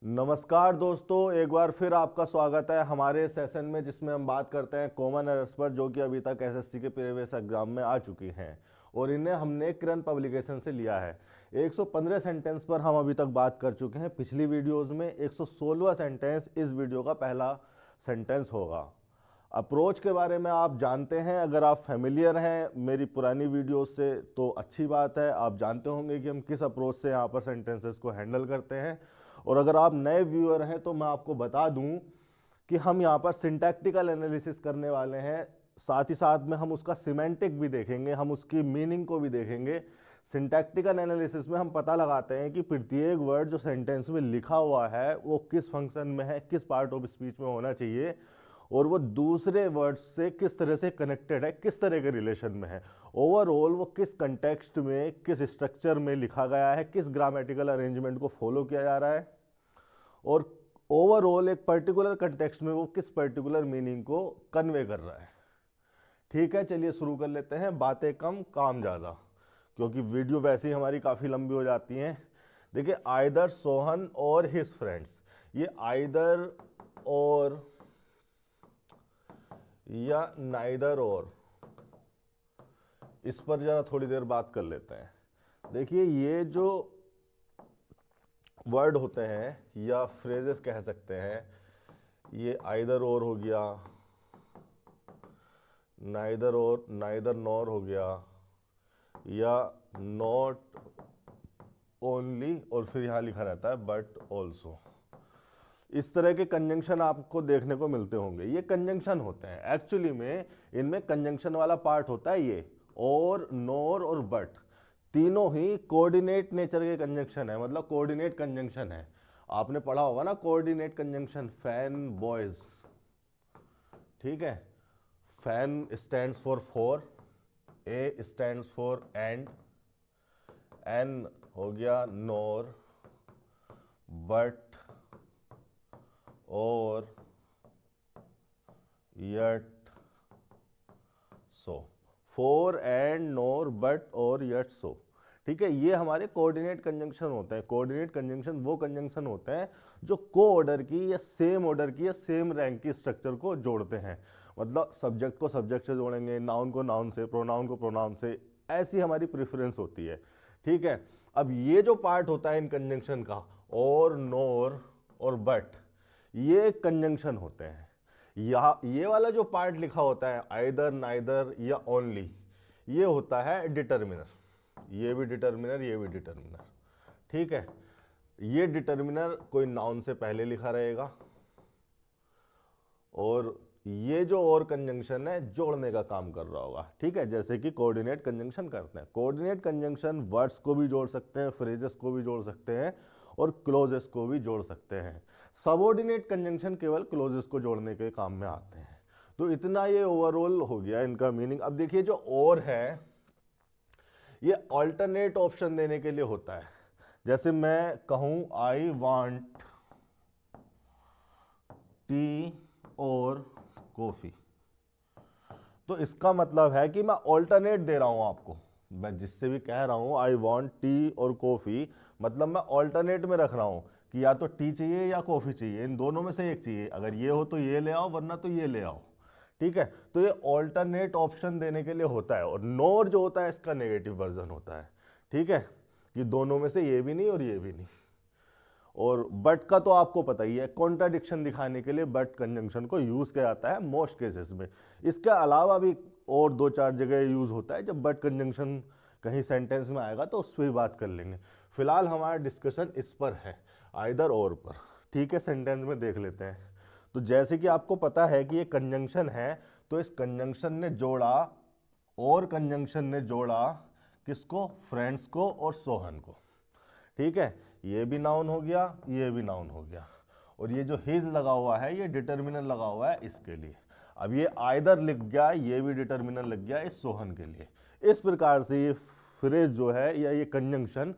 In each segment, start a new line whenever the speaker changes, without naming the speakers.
नमस्कार दोस्तों, एक बार फिर आपका स्वागत है हमारे सेशन में जिसमें हम बात करते हैं कॉमन एरर्स पर, जो कि अभी तक एसएससी के प्रीवियस एग्जाम में आ चुकी हैं और इन्हें हमने किरण पब्लिकेशन से लिया है। 115 सेंटेंस पर हम अभी तक बात कर चुके हैं पिछली वीडियोस में। 116वां सेंटेंस इस वीडियो का पहला सेंटेंस होगा। अप्रोच के बारे में आप जानते हैं, अगर आप फेमिलियर हैं मेरी पुरानी वीडियोस से तो अच्छी बात है, आप जानते होंगे कि हम किस अप्रोच से यहाँ पर सेंटेंसेस को हैंडल करते हैं। और अगर आप नए व्यूअर हैं तो मैं आपको बता दूं कि हम यहाँ पर सिंटैक्टिकल एनालिसिस करने वाले हैं, साथ ही साथ में हम उसका सिमेंटिक भी देखेंगे, हम उसकी मीनिंग को भी देखेंगे। सिंटैक्टिकल एनालिसिस में हम पता लगाते हैं कि प्रत्येक वर्ड जो सेंटेंस में लिखा हुआ है वो किस फंक्शन में है, किस पार्ट ऑफ स्पीच में होना चाहिए और वो दूसरे वर्ड से किस तरह से कनेक्टेड है, किस तरह के रिलेशन में है, ओवरऑल वो किस कंटेक्स्ट में, किस स्ट्रक्चर में लिखा गया है, किस ग्रामेटिकल अरेंजमेंट को फॉलो किया जा रहा है और ओवरऑल एक पर्टिकुलर कंटेक्स्ट में वो किस पर्टिकुलर मीनिंग को कन्वे कर रहा है। ठीक है, चलिए शुरू कर लेते हैं। बातें कम काम ज़्यादा, क्योंकि वीडियो वैसे ही हमारी काफ़ी लंबी हो जाती हैं। देखिए, आइदर सोहन और हिज फ्रेंड्स, ये आइदर और या नाइदर और, इस पर जरा थोड़ी देर बात कर लेते हैं। देखिए, ये जो वर्ड होते हैं या फ्रेजेस कह सकते हैं, ये आइदर और हो गया, नाइदर और, नाइदर नॉर हो गया, या नॉट ओनली, और फिर यहां लिखा रहता है बट ऑल्सो। इस तरह के कंजंक्शन आपको देखने को मिलते होंगे। ये कंजंक्शन होते हैं, एक्चुअली में इनमें कंजंक्शन वाला पार्ट होता है ये, और, नोर और बट, तीनों ही कोऑर्डिनेट नेचर के कंजंक्शन है, मतलब कोऑर्डिनेट कंजंक्शन है। आपने पढ़ा होगा ना कोऑर्डिनेट कंजंक्शन, फैन बॉयज, ठीक है। FAN stands for, A stands for and, N हो गया nor, but or, yet, so. For and nor but or yet so, ठीक है। ये हमारे कोऑर्डिनेट कंजंक्शन होते हैं। कोऑर्डिनेट कंजंक्शन वो कंजंक्शन होते हैं जो को ऑर्डर की या सेम ऑर्डर की या सेम रैंक की स्ट्रक्चर को जोड़ते हैं। मतलब सब्जेक्ट को सब्जेक्ट से जोड़ेंगे, नाउन को नाउन से, प्रोनाउन को प्रोनाउन से, ऐसी हमारी प्रेफरेंस होती है, ठीक है। अब ये जो पार्ट होता है इन कंजंक्शन का, और, नोर और बट, ये कंजंक्शन होते हैं। ये वाला जो पार्ट लिखा होता है आइदर, नाइदर या ओनली, ये होता है डिटर्मिनर। ये भी डिटर्मिनर, ये भी डिटर्मिनर, ठीक है। ये डिटर्मिनर कोई नाउन से पहले लिखा रहेगा और ये जो और कंजंक्शन है जोड़ने का काम कर रहा होगा, ठीक है। जैसे कि कोऑर्डिनेट कंजंक्शन करते हैं। कोऑर्डिनेट कंजंक्शन वर्ड्स को भी जोड़ सकते हैं, फ्रेजेस को भी जोड़ सकते हैं और क्लोजेस को भी जोड़ सकते हैं। सबऑर्डिनेट कंजंक्शन केवल क्लोजेस को जोड़ने के काम में आते हैं। तो इतना ये ओवरऑल हो गया इनका मीनिंग। अब देखिए, जो और है ये ऑल्टरनेट ऑप्शन देने के लिए होता है। जैसे मैं कहूं आई वांट टी और कॉफी, तो इसका मतलब है कि मैं ऑल्टरनेट दे रहा हूं आपको। मैं जिससे भी कह रहा हूं आई वांट टी और कॉफी, मतलब मैं ऑल्टरनेट में रख रहा हूं कि या तो टी चाहिए या कॉफी चाहिए, इन दोनों में से एक चाहिए। अगर ये हो तो ये ले आओ, वरना तो ये ले आओ, ठीक है। तो ये ऑल्टरनेट ऑप्शन देने के लिए होता है। और नोर जो होता है इसका नेगेटिव वर्जन होता है, ठीक है, कि दोनों में से ये भी नहीं और ये भी नहीं। और बट का तो आपको पता ही है, कॉन्ट्राडिक्शन दिखाने के लिए बट कंजंक्शन को यूज किया जाता है मोस्ट केसेस में। इसके अलावा भी और दो चार जगह यूज होता है जब बट कंजंक्शन कहीं सेंटेंस में आएगा, तो उस पर भी बात कर लेंगे। फिलहाल हमारा डिस्कशन इस पर है, आइदर और पर, ठीक है। सेंटेंस में देख लेते हैं। तो जैसे कि आपको पता है कि ये कंजंक्शन है, तो इस कंजंक्शन ने जोड़ा, और कंजंक्शन ने जोड़ा किसको, फ्रेंड्स को और सोहन को, ठीक है। ये भी नाउन हो गया, ये भी नाउन हो गया, और ये जो हिज लगा हुआ है ये डिटर्मिनर लगा हुआ है इसके लिए। अब ये आइदर लिख गया, ये भी डिटर्मिनर लग गया इस सोहन के लिए। इस प्रकार से ये फ्रेज जो है या ये कंजंक्शन,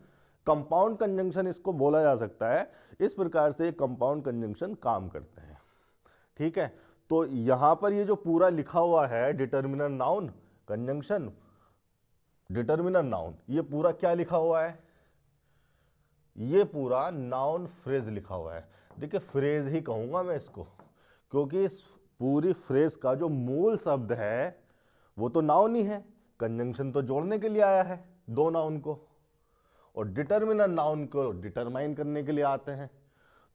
कंपाउंड कंजंक्शन इसको बोला जा सकता है। इस प्रकार से ये कंपाउंड कंजंक्शन काम करते हैं, ठीक है। तो यहां पर ये जो पूरा लिखा हुआ है determiner noun conjunction determiner noun, ये पूरा क्या लिखा हुआ है, ये पूरा नाउन फ्रेज लिखा हुआ है। देखिए फ्रेज ही कहूंगा मैं इसको, क्योंकि इस पूरी फ्रेज का जो मूल शब्द है वो तो नाउन ही है। कंजंक्शन तो जोड़ने के लिए आया है दो नाउन को, और डिटर्मिनर नाउन को डिटरमाइन करने के लिए आते हैं।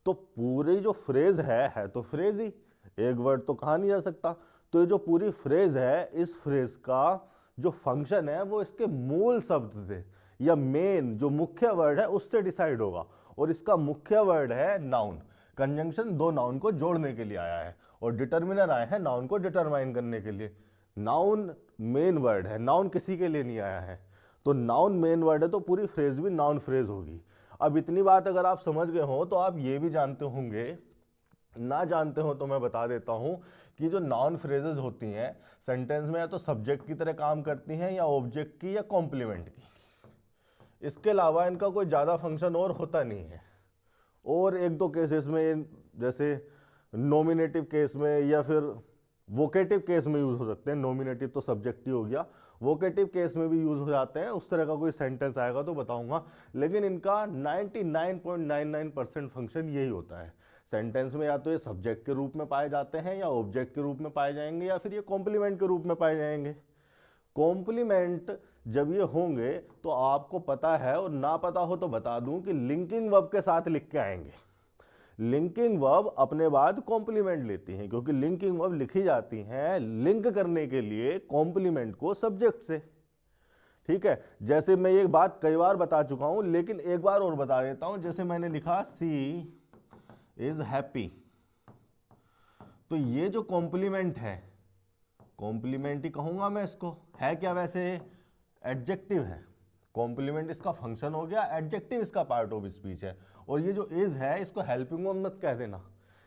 तो पूरी जो फ्रेज है तो फ्रेज ही, एक वर्ड तो कहा नहीं जा सकता। तो ये जो पूरी फ्रेज है, इस फ्रेज का जो फंक्शन है वो इसके मूल शब्द से या मेन जो मुख्य वर्ड है उससे डिसाइड होगा, और इसका मुख्य वर्ड है नाउन। कंजंक्शन दो नाउन को जोड़ने के लिए आया है, और डिटर्मिनर आए हैं नाउन को डिटरमाइन करने के लिए। नाउन मेन वर्ड है, नाउन किसी के लिए नहीं आया है। तो नाउन मेन वर्ड है तो पूरी फ्रेज भी नाउन फ्रेज होगी। अब इतनी बात अगर आप समझ गए हो तो आप ये भी जानते होंगे, ना जानते हो तो मैं बता देता हूं कि जो नाउन फ्रेजेस होती हैं सेंटेंस में या तो सब्जेक्ट की तरह काम करती हैं या ऑब्जेक्ट की या कॉम्प्लीमेंट की। इसके अलावा इनका कोई ज़्यादा फंक्शन और होता नहीं है। और एक दो केसेस में, जैसे नॉमिनेटिव केस में या फिर वोकेटिव केस में यूज हो सकते हैं। नॉमिनेटिव तो सब्जेक्ट ही हो गया, वोकेटिव केस में भी यूज हो जाते हैं। उस तरह का कोई सेंटेंस आएगा तो बताऊंगा, लेकिन इनका 99.99% फंक्शन यही होता है। सेंटेंस में या तो ये सब्जेक्ट के रूप में पाए जाते हैं या ऑब्जेक्ट के रूप में पाए जाएंगे या फिर ये कॉम्प्लीमेंट के रूप में पाए जाएंगे। कॉम्प्लीमेंट जब ये होंगे तो आपको पता है, और ना पता हो तो बता दूं कि लिंकिंग वर्ब के साथ लिख के आएंगे। लिंकिंग वर्ब अपने बाद कॉम्प्लीमेंट लेती हैं, क्योंकि लिंकिंग वर्ब लिखी जाती हैं लिंक करने के लिए कॉम्प्लीमेंट को सब्जेक्ट से। ठीक है, जैसे मैं ये बात कई बार बता चुका हूं, लेकिन एक बार और बता देता हूं। जैसे मैंने लिखा सी इज हैप्पी, तो ये जो कॉम्प्लीमेंट है, कॉम्प्लीमेंट ही कहूंगा मैं इसको, है क्या वैसे एडजेक्टिव है। कॉम्प्लीमेंट इसका फंक्शन हो गया, एडजेक्टिव इसका पार्ट ऑफ स्पीच है। और ये जो इज है इसको हेल्पिंग वर्ब मत कह देना,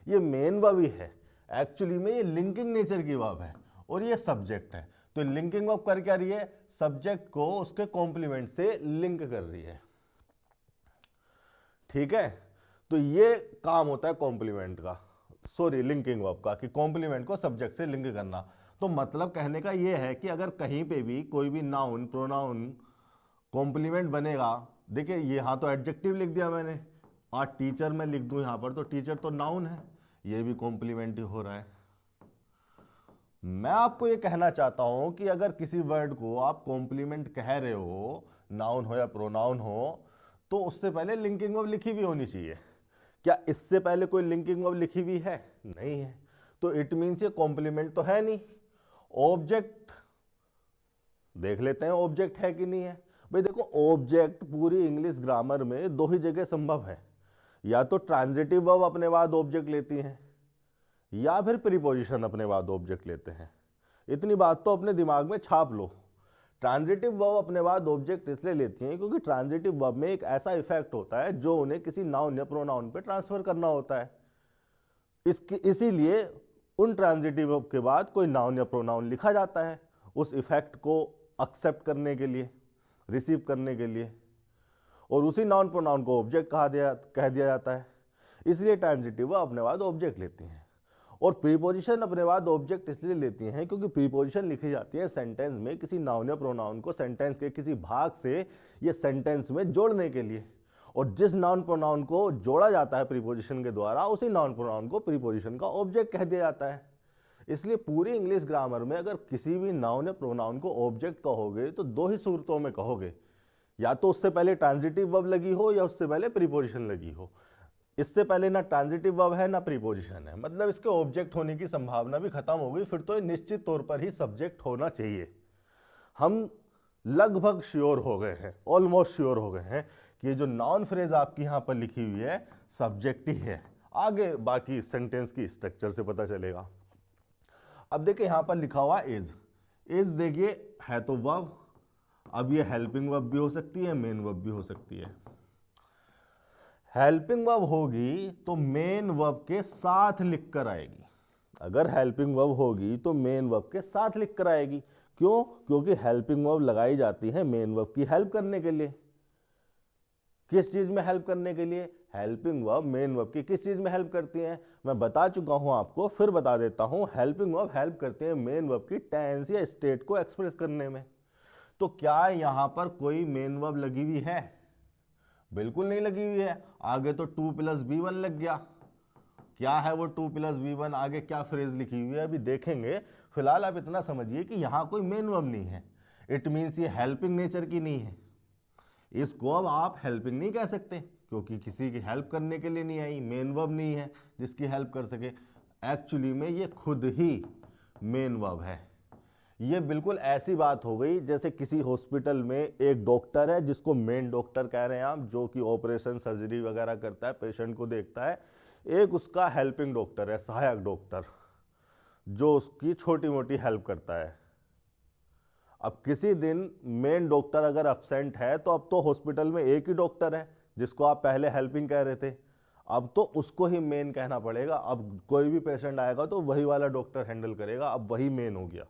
ये मेन वर्ब ही है। एक्चुअली में ये लिंकिंग नेचर की वर्ब है और ये सब्जेक्ट है। तो लिंकिंग वर्ब कर क्या रही है, सब्जेक्ट को उसके कॉम्प्लीमेंट से लिंक कर रही है। ठीक है, तो ये काम होता है कॉम्प्लीमेंट का, सॉरी लिंकिंग वर्ब का, कि कॉम्प्लीमेंट को सब्जेक्ट से लिंक करना। तो मतलब कहने का ये है कि अगर कहीं पे भी कोई भी नाउन प्रोनाउन कॉम्प्लीमेंट बनेगा, देखिए यहाँ तो एडजेक्टिव लिख दिया मैंने, आज टीचर मैं लिख दूं यहाँ पर, तो टीचर तो नाउन है, ये भी कॉम्प्लीमेंट ही हो रहा है। मैं आपको ये कहना चाहता हूं कि अगर किसी वर्ड को आप कॉम्प्लीमेंट कह रहे हो, नाउन हो या प्रोनाउन हो, तो उससे पहले लिंकिंग वर्ब लिखी भी होनी चाहिए। क्या इससे पहले कोई लिंकिंग वर्ब लिखी हुई है? नहीं है, तो इट मीन्स ये कॉम्प्लीमेंट तो है नहीं। ऑब्जेक्ट देख लेते हैं, ऑब्जेक्ट है कि नहीं है। भाई देखो, ऑब्जेक्ट पूरी इंग्लिश ग्रामर में दो ही जगह संभव है, या तो ट्रांजिटिव वर्ब अपने बाद ऑब्जेक्ट लेती हैं या फिर प्रीपोजिशन अपने बाद ऑब्जेक्ट लेते हैं। इतनी बात तो अपने दिमाग में छाप लो। ट्रांजिटिव वर्ब अपने बाद ऑब्जेक्ट इसलिए लेती हैं क्योंकि ट्रांजिटिव वर्ब में एक ऐसा इफेक्ट होता है जो उन्हें किसी नाउन या प्रोनाउन पे ट्रांसफर करना होता है। इसीलिए उन ट्रांजिटिव वर्ब के बाद कोई नाउन या प्रोनाउन लिखा जाता है उस इफेक्ट को एक्सेप्ट करने के लिए, रिसीव करने के लिए, और उसी नाउन प्रोनाउन को ऑब्जेक्ट कह दिया जाता है। इसलिए ट्रांजिटिव वर्ब अपने बाद ऑब्जेक्ट लेती हैं। और प्रीपोजिशन अपने बाद ऑब्जेक्ट इसलिए लेती हैं क्योंकि प्रीपोजिशन लिखी जाती है सेंटेंस में किसी नाउन या प्रोनाउन को सेंटेंस के किसी भाग से ये सेंटेंस में जोड़ने के लिए, और जिस नाउन प्रोनाउन को जोड़ा जाता है प्रीपोजिशन के द्वारा, उसी नाउन प्रोनाउन को प्रीपोजिशन का ऑब्जेक्ट कह दिया जाता है। इसलिए पूरी इंग्लिश ग्रामर में अगर किसी भी नाउन या प्रोनाउन को ऑब्जेक्ट कहोगे तो दो ही सूरतों में कहोगे, या तो उससे पहले ट्रांजिटिव वर्ब लगी हो या उससे पहले प्रीपोजिशन लगी हो। इससे पहले ना ट्रांजिटिव वर्ब है ना प्रीपोजिशन है, मतलब इसके ऑब्जेक्ट होने की संभावना भी खत्म हो गई। फिर तो ये निश्चित तौर पर ही सब्जेक्ट होना चाहिए। हम लगभग श्योर हो गए हैं, ऑलमोस्ट श्योर हो गए हैं कि ये जो नाउन फ्रेज आपकी यहाँ पर लिखी हुई है सब्जेक्ट ही है। आगे बाकी सेंटेंस की स्ट्रक्चर से पता चलेगा। अब देखिए यहाँ पर लिखा हुआ इज, इज देखिए है तो वर्ब। अब ये हेल्पिंग वर्ब भी हो सकती है, मेन वर्ब भी हो सकती है। हेल्पिंग वर्ब होगी तो मेन वर्ब के साथ लिखकर आएगी। अगर हेल्पिंग वर्ब होगी तो मेन वर्ब के साथ लिखकर आएगी। क्यों? क्योंकि हेल्पिंग वर्ब लगाई जाती है मेन वर्ब की हेल्प करने के लिए। किस चीज में हेल्प करने के लिए? हेल्पिंग वर्ब मेन वर्ब की किस चीज में हेल्प करती है? मैं बता चुका हूं आपको, फिर बता देता हूं। हेल्पिंग वर्ब हेल्प करते हैं मेन वर्ब की टेंस या स्टेट को एक्सप्रेस करने में। तो क्या यहां पर कोई मेन वर्ब लगी हुई है? बिल्कुल नहीं लगी हुई है। आगे तो 2+B1 लग गया। क्या है वो 2+B1, आगे क्या फ्रेज लिखी हुई है अभी देखेंगे। फिलहाल आप इतना समझिए कि यहाँ कोई मेन वर्ब नहीं है। इट मीन्स ये हेल्पिंग नेचर की नहीं है। इसको अब आप हेल्पिंग नहीं कह सकते क्योंकि किसी की हेल्प करने के लिए नहीं आई, मेन वर्ब नहीं है जिसकी हेल्प कर सके। एक्चुअली में ये खुद ही मेन वर्ब है। ये बिल्कुल ऐसी बात हो गई जैसे किसी हॉस्पिटल में एक डॉक्टर है जिसको मेन डॉक्टर कह रहे हैं आप, जो कि ऑपरेशन सर्जरी वगैरह करता है, पेशेंट को देखता है। एक उसका हेल्पिंग डॉक्टर है, सहायक डॉक्टर, जो उसकी छोटी मोटी हेल्प करता है। अब किसी दिन मेन डॉक्टर अगर एब्सेंट है तो अब तो हॉस्पिटल में एक ही डॉक्टर है जिसको आप पहले हेल्पिंग कह रहे थे, अब तो उसको ही मेन कहना पड़ेगा। अब कोई भी पेशेंट आएगा तो वही वाला डॉक्टर हैंडल करेगा, अब वही मेन हो गया।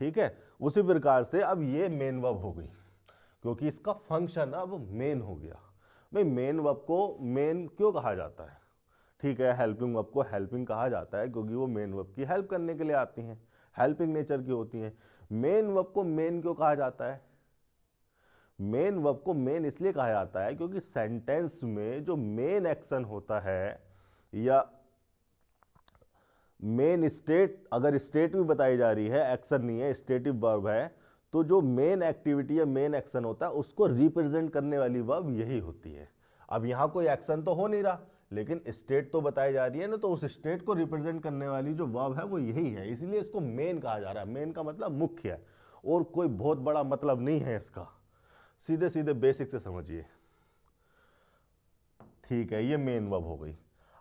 ठीक है, उसी प्रकार से अब ये मेन वर्ब हो गई क्योंकि इसका फंक्शन अब मेन हो गया। भाई मेन वर्ब को मेन क्यों कहा जाता है? ठीक है, हेल्पिंग वर्ब को हेल्पिंग कहा जाता है क्योंकि वो मेन वर्ब की हेल्प करने के लिए आती हैं, हेल्पिंग नेचर की होती हैं। मेन वर्ब को मेन क्यों कहा जाता है? मेन वर्ब को मेन इसलिए कहा जाता है क्योंकि सेंटेंस में जो मेन एक्शन होता है या मेन स्टेट, अगर स्टेट भी बताई जा रही है, एक्शन नहीं है, स्टेटिव वर्ब है, तो जो मेन एक्टिविटी या मेन एक्शन होता है उसको रिप्रेजेंट करने वाली वर्ब यही होती है। अब यहाँ कोई एक्शन तो हो नहीं रहा लेकिन स्टेट तो बताई जा रही है ना, तो उस स्टेट को रिप्रेजेंट करने वाली जो वर्ब है वो यही है, इसलिए इसको मेन कहा जा रहा है। मेन का मतलब मुख्य है और कोई बहुत बड़ा मतलब नहीं है इसका, सीधे सीधे बेसिक से समझिए। ठीक है, ये मेन वर्ब हो गई।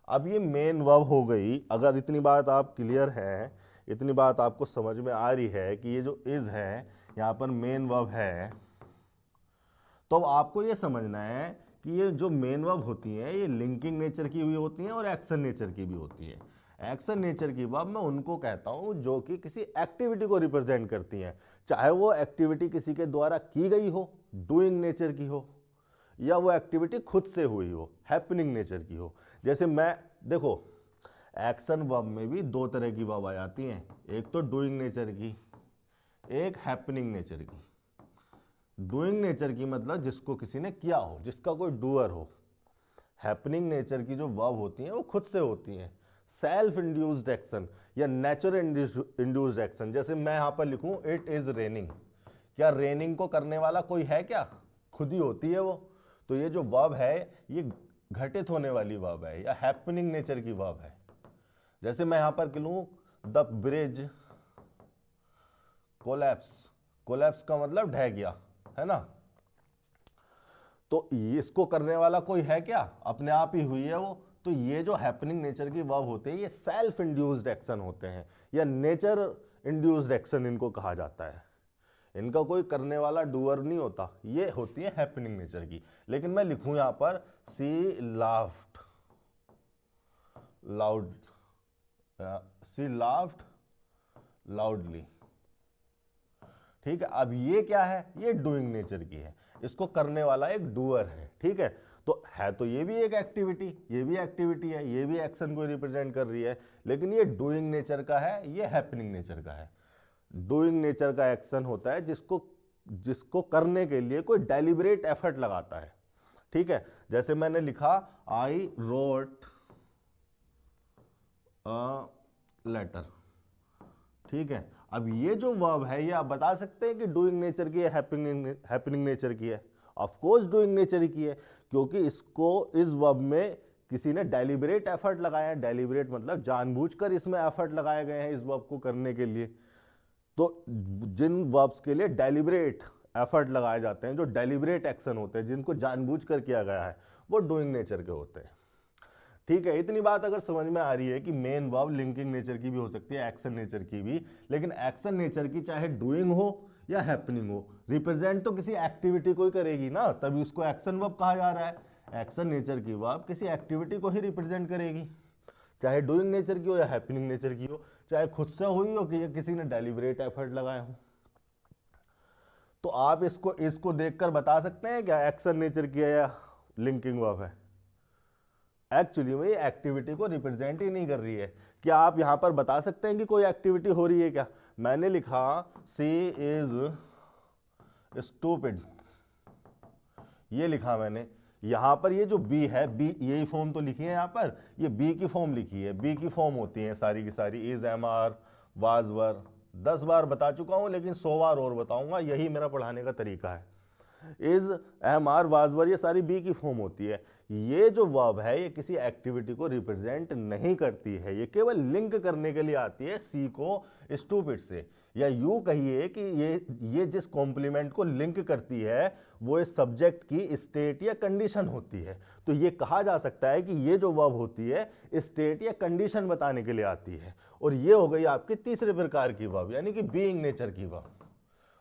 अब ये मेन वर्ब हो गई, अगर इतनी बात आप क्लियर है, इतनी बात आपको समझ में आ रही है कि ये जो इज है यहाँ पर मेन वर्ब है, तो अब आपको ये समझना है कि ये जो मेन वर्ब होती हैं ये लिंकिंग नेचर की भी होती हैं और एक्शन नेचर की भी होती हैं। एक्शन नेचर की वर्ब मैं उनको कहता हूँ जो कि किसी एक्टिविटी को रिप्रेजेंट करती हैं, चाहे वो एक्टिविटी किसी के द्वारा की गई हो, डूइंग नेचर की हो, या वो एक्टिविटी खुद से हुई हो, हैपनिंग नेचर की हो। जैसे मैं देखो, एक्शन वर्ब में भी दो तरह की वर्ब आ जाती हैं, एक तो डूइंग नेचर की, एक हैपनिंग नेचर की। डूइंग नेचर की मतलब जिसको किसी ने किया हो, जिसका कोई डूअर हो। हैपनिंग नेचर की जो वर्ब होती हैं वो खुद से होती हैं, सेल्फ इंड्यूस्ड एक्शन या नेचर इंड्यूस्ड एक्शन। जैसे मैं यहाँ पर लिखूं इट इज रेनिंग, क्या रेनिंग को करने वाला कोई है क्या? खुद ही होती है वो। तो ये जो वर्ब है ये घटित होने वाली वर्ब है या हैपनिंग नेचर की वर्ब है। जैसे मैं यहां पर लिखूं द ब्रिज कोलैप्स, कोलैप्स का मतलब ढह गया, है ना? तो इसको करने वाला कोई है क्या? अपने आप ही हुई है वो। तो ये जो हैपनिंग नेचर की वर्ब होते हैं ये सेल्फ इंड्यूस्ड एक्शन होते हैं या नेचर इंड्यूस्ड एक्शन इनको कहा जाता है। इनका कोई करने वाला डूअर नहीं होता, ये होती है हैपनिंग नेचर की। लेकिन मैं लिखूं यहां पर सी लाफ्ड लाउड, सी लाफ्ड लाउडली। ठीक है, अब ये क्या है? ये डूइंग नेचर की है, इसको करने वाला एक डूअर है। ठीक है, तो है तो ये भी एक एक्टिविटी, ये भी एक्टिविटी है, ये भी एक्शन को रिप्रेजेंट कर रही है, लेकिन ये डूइंग नेचर का है, ये हैपनिंग नेचर का है। डूइंग नेचर का एक्शन होता है जिसको करने के लिए कोई डेलिब्रेट एफर्ट लगाता है। ठीक है, जैसे मैंने लिखा आई रोट अ लेटर। ठीक है, अब ये जो वर्ब है ये आप बता सकते हैं कि डूइंग नेचर की है, हैपनिंग नेचर की है? ऑफ कोर्स डूइंग नेचर की है, क्योंकि इसको इस वर्ब में किसी ने डेलिब्रेट एफर्ट लगाया है। डेलिब्रेट मतलब जानबूझकर इसमें एफर्ट लगाए गए हैं इस वर्ब को करने के लिए। तो जिन वर्ब्स के लिए डेलिब्रेट एफर्ट लगाए जाते हैं, जो डेलिब्रेट एक्शन होते हैं, जिनको जानबूझकर किया गया है, वो डूइंग नेचर के होते हैं। ठीक है, इतनी बात अगर समझ में आ रही है कि मेन वर्ब लिंकिंग नेचर की भी हो सकती है, एक्शन नेचर की भी, लेकिन एक्शन नेचर की चाहे डूइंग हो या हैपनिंग हो, रिप्रेजेंट तो किसी एक्टिविटी को ही करेगी ना, तभी उसको एक्शन वर्ब कहा जा रहा है। एक्शन नेचर की वर्ब किसी एक्टिविटी को ही रिप्रेजेंट करेगी, चाहे डूइंग नेचर की हो या हैपनिंग नेचर की हो, चाहे खुद से हुई हो कि किसी ने डेलिब्रेट एफर्ट लगाए हो। तो आप इसको देखकर बता सकते हैं क्या एक्शन नेचर की है या लिंकिंग वर्ब है? एक्चुअली में ये एक्टिविटी को रिप्रेजेंट ही नहीं कर रही है। क्या आप यहां पर बता सकते हैं कि कोई एक्टिविटी हो रही है क्या? मैंने लिखा सी इज स्टूपिड, ये लिखा मैंने, यहाँ पर ये जो बी है, बी यही फॉर्म तो लिखी है यहाँ पर, ये बी की फॉर्म लिखी है, बी की फॉर्म होती है सारी की सारी, इज, एम आर, वाज, वर। 10 बार बता चुका हूँ लेकिन 100 बार और बताऊंगा, यही मेरा पढ़ाने का तरीका है। इज, एम आर, वाज, वर ये सारी बी की फॉर्म होती है। ये जो वर्ब है ये किसी एक्टिविटी को रिप्रेजेंट नहीं करती है, ये केवल लिंक करने के लिए आती है सी को स्टूपिड से, या यूं कहिए कि ये जिस कॉम्प्लीमेंट को लिंक करती है वो इस सब्जेक्ट की स्टेट या कंडीशन होती है। तो ये कहा जा सकता है कि ये जो वर्ब होती है स्टेट या कंडीशन बताने के लिए आती है। और ये हो गई आपकी तीसरे प्रकार की वर्ब, यानी कि बीइंग नेचर की वर्ब।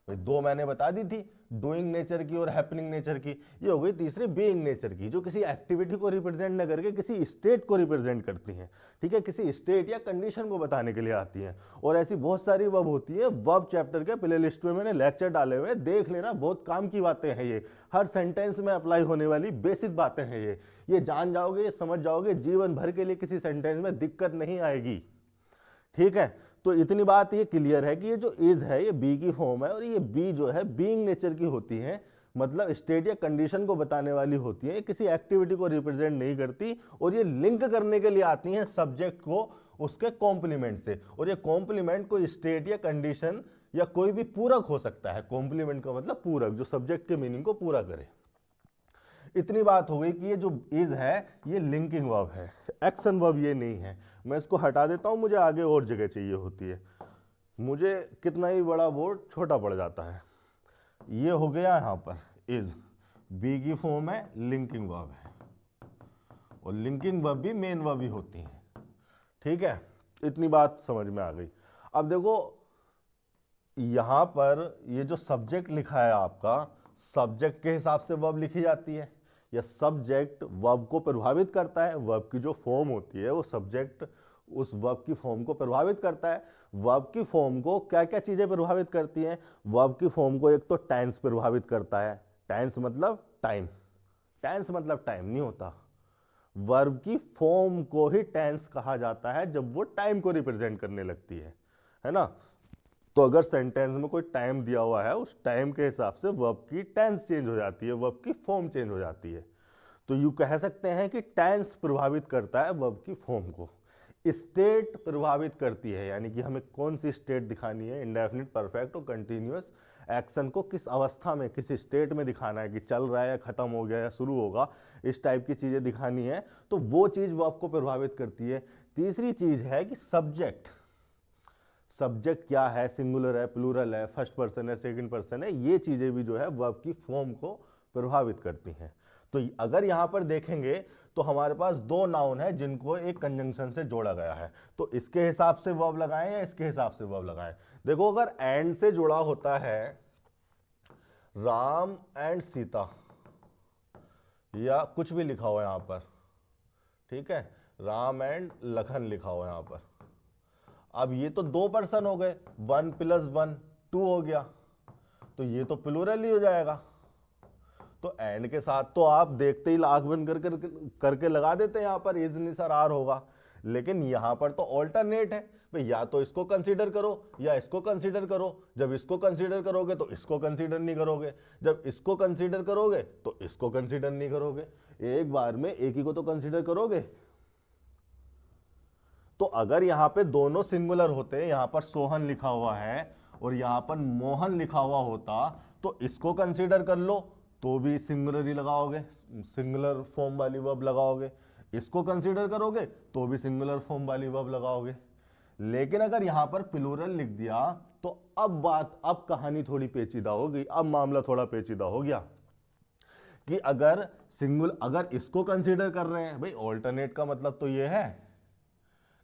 भाई 2 मैंने बता दी थी, डूइंग नेचर की और हैपनिंग नेचर की, ये हो गई तीसरी बीइंग नेचर की, जो किसी एक्टिविटी को रिप्रेजेंट न करके किसी स्टेट को रिप्रेजेंट करती हैं। ठीक है, किसी स्टेट या कंडीशन को बताने के लिए आती हैं। और ऐसी बहुत सारी वर्ब होती है, वर्ब चैप्टर के प्ले लिस्ट में मैंने लेक्चर डाले हुए, देख लेना, बहुत काम की बातें हैं ये, हर सेंटेंस में अप्लाई होने वाली बेसिक बातें हैं ये जान जाओगे, ये समझ जाओगे, जीवन भर के लिए किसी सेंटेंस में दिक्कत नहीं आएगी। ठीक है, तो इतनी बात ये क्लियर है कि ये जो इज है ये बी की फॉर्म है, और ये बी जो है बीइंग नेचर की होती है, मतलब स्टेट या कंडीशन को बताने वाली होती है, किसी एक्टिविटी को रिप्रेजेंट नहीं करती, और ये लिंक करने के लिए आती हैं सब्जेक्ट को उसके कॉम्प्लीमेंट से। और ये कॉम्प्लीमेंट कोई स्टेट या कंडीशन या कोई भी पूरक हो सकता है। कॉम्प्लीमेंट का मतलब पूरक, जो सब्जेक्ट के मीनिंग को पूरा करे। इतनी बात हो गई कि ये जो इज है ये लिंकिंग वर्ब है, एक्शन वर्ब ये नहीं है। मैं इसको हटा देता हूं, मुझे आगे और जगह चाहिए होती है, मुझे कितना ही बड़ा बोर्ड छोटा पड़ जाता है। ये हो गया यहाँ पर इज, बी की फॉर्म है, लिंकिंग वर्ब है, और लिंकिंग वर्ब भी मेन वर्ब ही होती है। ठीक है, इतनी बात समझ में आ गई। अब देखो यहां पर ये जो सब्जेक्ट लिखा है आपका, सब्जेक्ट के हिसाब से वर्ब लिखी जाती है, या सब्जेक्ट वर्ब को प्रभावित करता है। वर्ब की जो फॉर्म होती है वो सब्जेक्ट उस वर्ब की फॉर्म को प्रभावित करता है। वर्ब की फॉर्म को क्या क्या चीजें प्रभावित करती हैं? वर्ब की फॉर्म को एक तो टेंस प्रभावित करता है, टेंस मतलब टाइम, टेंस मतलब टाइम नहीं होता, वर्ब की फॉर्म को ही टेंस कहा जाता है जब वो टाइम को रिप्रेजेंट करने लगती है ना। तो अगर सेंटेंस में कोई टाइम दिया हुआ है, उस टाइम के हिसाब से वर्ब की टेंस चेंज हो जाती है, वर्ब की फॉर्म चेंज हो जाती है। तो यूं कह सकते हैं कि टेंस प्रभावित करता है वर्ब की फॉर्म को। स्टेट प्रभावित करती है, यानी कि हमें कौन सी स्टेट दिखानी है, इंडेफिनिट, परफेक्ट और कंटिन्यूअस एक्शन को किस अवस्था में, किस स्टेट में दिखाना है, कि चल रहा है या खत्म हो गया या शुरू होगा, इस टाइप की चीजें दिखानी है, तो वो चीज वर्ब को प्रभावित करती है। तीसरी चीज है कि सब्जेक्ट, सब्जेक्ट क्या है, सिंगुलर है, प्लूरल है, फर्स्ट पर्सन है, सेकंड पर्सन है, ये चीजें भी जो है वर्ब की फॉर्म को प्रभावित करती हैं। तो अगर यहां पर देखेंगे तो हमारे पास 2 नाउन है जिनको एक कंजंक्शन से जोड़ा गया है, तो इसके हिसाब से वर्ब लगाएं या इसके हिसाब से वर्ब लगाएं। देखो अगर एंड से जुड़ा होता है राम एंड सीता, या कुछ भी लिखा हुआ यहां पर, ठीक है, राम एंड लखन लिखा हुआ यहां पर, अब ये तो 2 पर्सन हो गए, 1 + 1 2 हो गया, तो ये तो प्लूरल ही हो जाएगा। तो एंड के साथ तो आप देखते ही आंख बंद करके लगा देते हैं, यहां पर इज नहीं सर आर होगा, लेकिन यहां पर तो ऑल्टरनेट है भाई, या तो इसको कंसीडर करो या इसको कंसीडर करो। जब इसको कंसीडर करोगे तो इसको कंसीडर नहीं करोगे, जब इसको कंसीडर करोगे तो इसको कंसीडर नहीं करोगे, एक बार में एक ही को तो कंसीडर करोगे। तो अगर यहां पे दोनों सिंगुलर होते, यहां पर सोहन लिखा हुआ है और यहां पर मोहन लिखा हुआ होता, तो इसको कंसीडर कर लो तो भी सिंगुलर ही लगाओगे, सिंगुलर फॉर्म वाली वर्ब लगाओगे, इसको कंसीडर करोगे तो भी सिंगुलर फॉर्म वाली वर्ब लगाओगे। लेकिन अगर यहां पर प्लूरल लिख दिया तो अब कहानी थोड़ी पेचीदा हो गई, अब मामला थोड़ा पेचीदा हो गया कि अगर इसको कंसीडर कर रहे हैं, भाई ऑल्टरनेट का मतलब तो ये है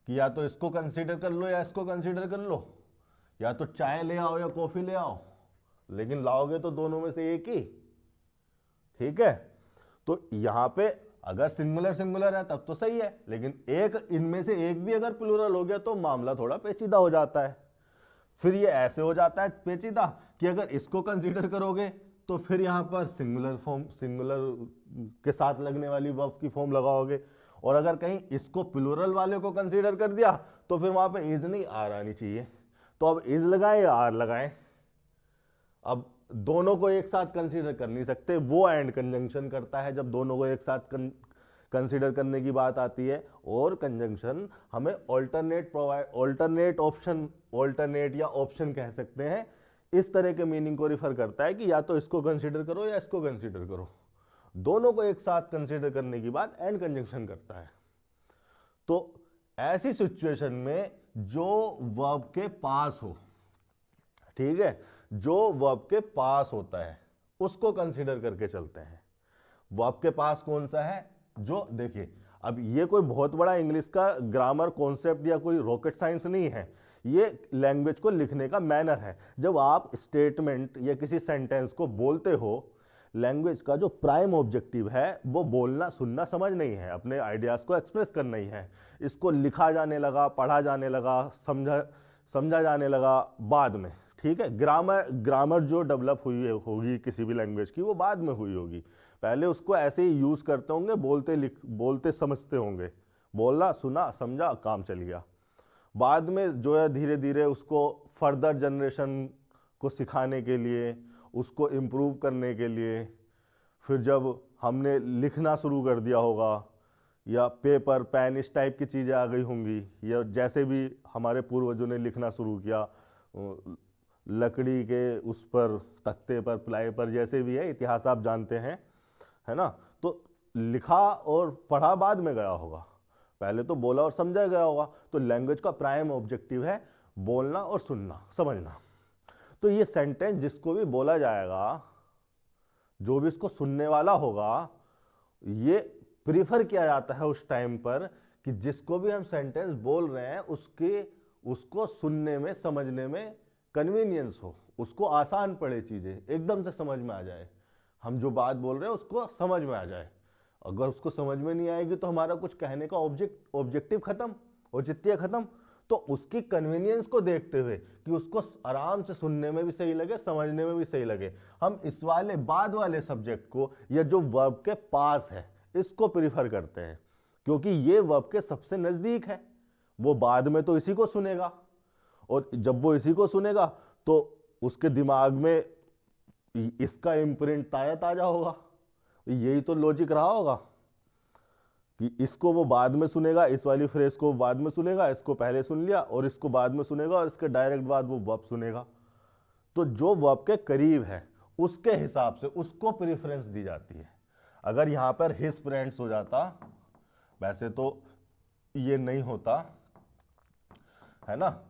कि या तो इसको कंसीडर कर लो या इसको कंसीडर कर लो, या तो चाय ले आओ या कॉफी ले आओ, लेकिन लाओगे तो दोनों में से एक ही। ठीक है, तो यहां पे अगर सिंगुलर है तब तो सही है, लेकिन एक इनमें से एक भी अगर प्लूरल हो गया तो मामला थोड़ा पेचीदा हो जाता है। फिर ये ऐसे हो जाता है पेचीदा कि अगर इसको कंसीडर करोगे तो फिर यहां पर सिंगुलर के साथ लगने वाली वर्ब की फॉर्म लगाओगे, और अगर कहीं इसको प्लूरल वाले को कंसीडर कर दिया तो फिर वहां पे इज नहीं आर आनी चाहिए। तो अब इज लगाएं या आर लगाएं? अब दोनों को एक साथ कंसीडर कर नहीं सकते, वो एंड कंजंक्शन करता है जब दोनों को एक साथ कंसीडर करने की बात आती है। और कंजंक्शन हमें ऑल्टरनेट ऑप्शन, ऑल्टरनेट या ऑप्शन कह सकते हैं, इस तरह के मीनिंग को रिफर करता है कि या तो इसको कंसीडर करो या इसको कंसीडर करो। दोनों को एक साथ कंसीडर करने की बात एंड कंजंक्शन करता है। तो ऐसी सिचुएशन में जो वर्ब के पास हो, ठीक है, जो वर्ब के पास होता है उसको कंसीडर करके चलते हैं। वर्ब के पास कौन सा है? जो देखिए, अब ये कोई बहुत बड़ा इंग्लिश का ग्रामर कॉन्सेप्ट या कोई रॉकेट साइंस नहीं है, ये लैंग्वेज को लिखने का मैनर है। जब आप स्टेटमेंट या किसी सेंटेंस को बोलते हो, लैंग्वेज का जो प्राइम ऑब्जेक्टिव है वो बोलना, सुनना, समझ नहीं है, अपने आइडियाज को एक्सप्रेस करना ही है। इसको लिखा जाने लगा, पढ़ा जाने लगा, समझा जाने लगा बाद में, ठीक है। ग्रामर जो डेवलप हुई होगी किसी भी लैंग्वेज की, वो बाद में हुई होगी। पहले उसको ऐसे ही यूज करते होंगे, बोलते समझते होंगे, बोलना, सुना, समझा, काम चल गया। बाद में जो है धीरे धीरे उसको फर्दर जनरेशन को सिखाने के लिए, उसको इम्प्रूव करने के लिए, फिर जब हमने लिखना शुरू कर दिया होगा या पेपर पेन इस टाइप की चीज़ें आ गई होंगी, या जैसे भी हमारे पूर्वजों ने लिखना शुरू किया, लकड़ी के उस पर, तख्ते पर, प्लाई पर, जैसे भी है, इतिहास आप जानते हैं, है ना। तो लिखा और पढ़ा बाद में गया होगा, पहले तो बोला और समझा गया होगा। तो लैंग्वेज का प्राइम ऑब्जेक्टिव है बोलना और सुनना, समझना। तो ये सेंटेंस जिसको भी बोला जाएगा, जो भी इसको सुनने वाला होगा, ये प्रीफर किया जाता है उस टाइम पर कि जिसको भी हम सेंटेंस बोल रहे हैं उसको सुनने में, समझने में कन्वीनियंस हो, उसको आसान पड़े, चीजें एकदम से समझ में आ जाए, हम जो बात बोल रहे हैं उसको समझ में आ जाए। अगर उसको समझ में नहीं आएगी तो हमारा कुछ कहने का ऑब्जेक्टिव खत्म, औचित्य खत्म। तो उसकी कन्वीनियंस को देखते हुए कि उसको आराम से सुनने में भी सही लगे, समझने में भी सही लगे, हम इस वाले बाद वाले सब्जेक्ट को, या जो वर्ब के पास है, इसको प्रीफर करते हैं, क्योंकि ये वर्ब के सबसे नजदीक है। वो बाद में तो इसी को सुनेगा, और जब वो इसी को सुनेगा तो उसके दिमाग में इसका इम्प्रिंट ताजा होगा। यही तो लॉजिक रहा होगा कि इसको वो बाद में सुनेगा, इस वाली फ्रेज को बाद में सुनेगा, इसको पहले सुन लिया, और इसको बाद में सुनेगा, और इसके डायरेक्ट बाद वो वर्ब सुनेगा। तो जो वर्ब के करीब है उसके हिसाब से उसको प्रेफरेंस दी जाती है। अगर यहां पर हिज फ्रेंड्स हो जाता, वैसे तो ये नहीं होता, है ना,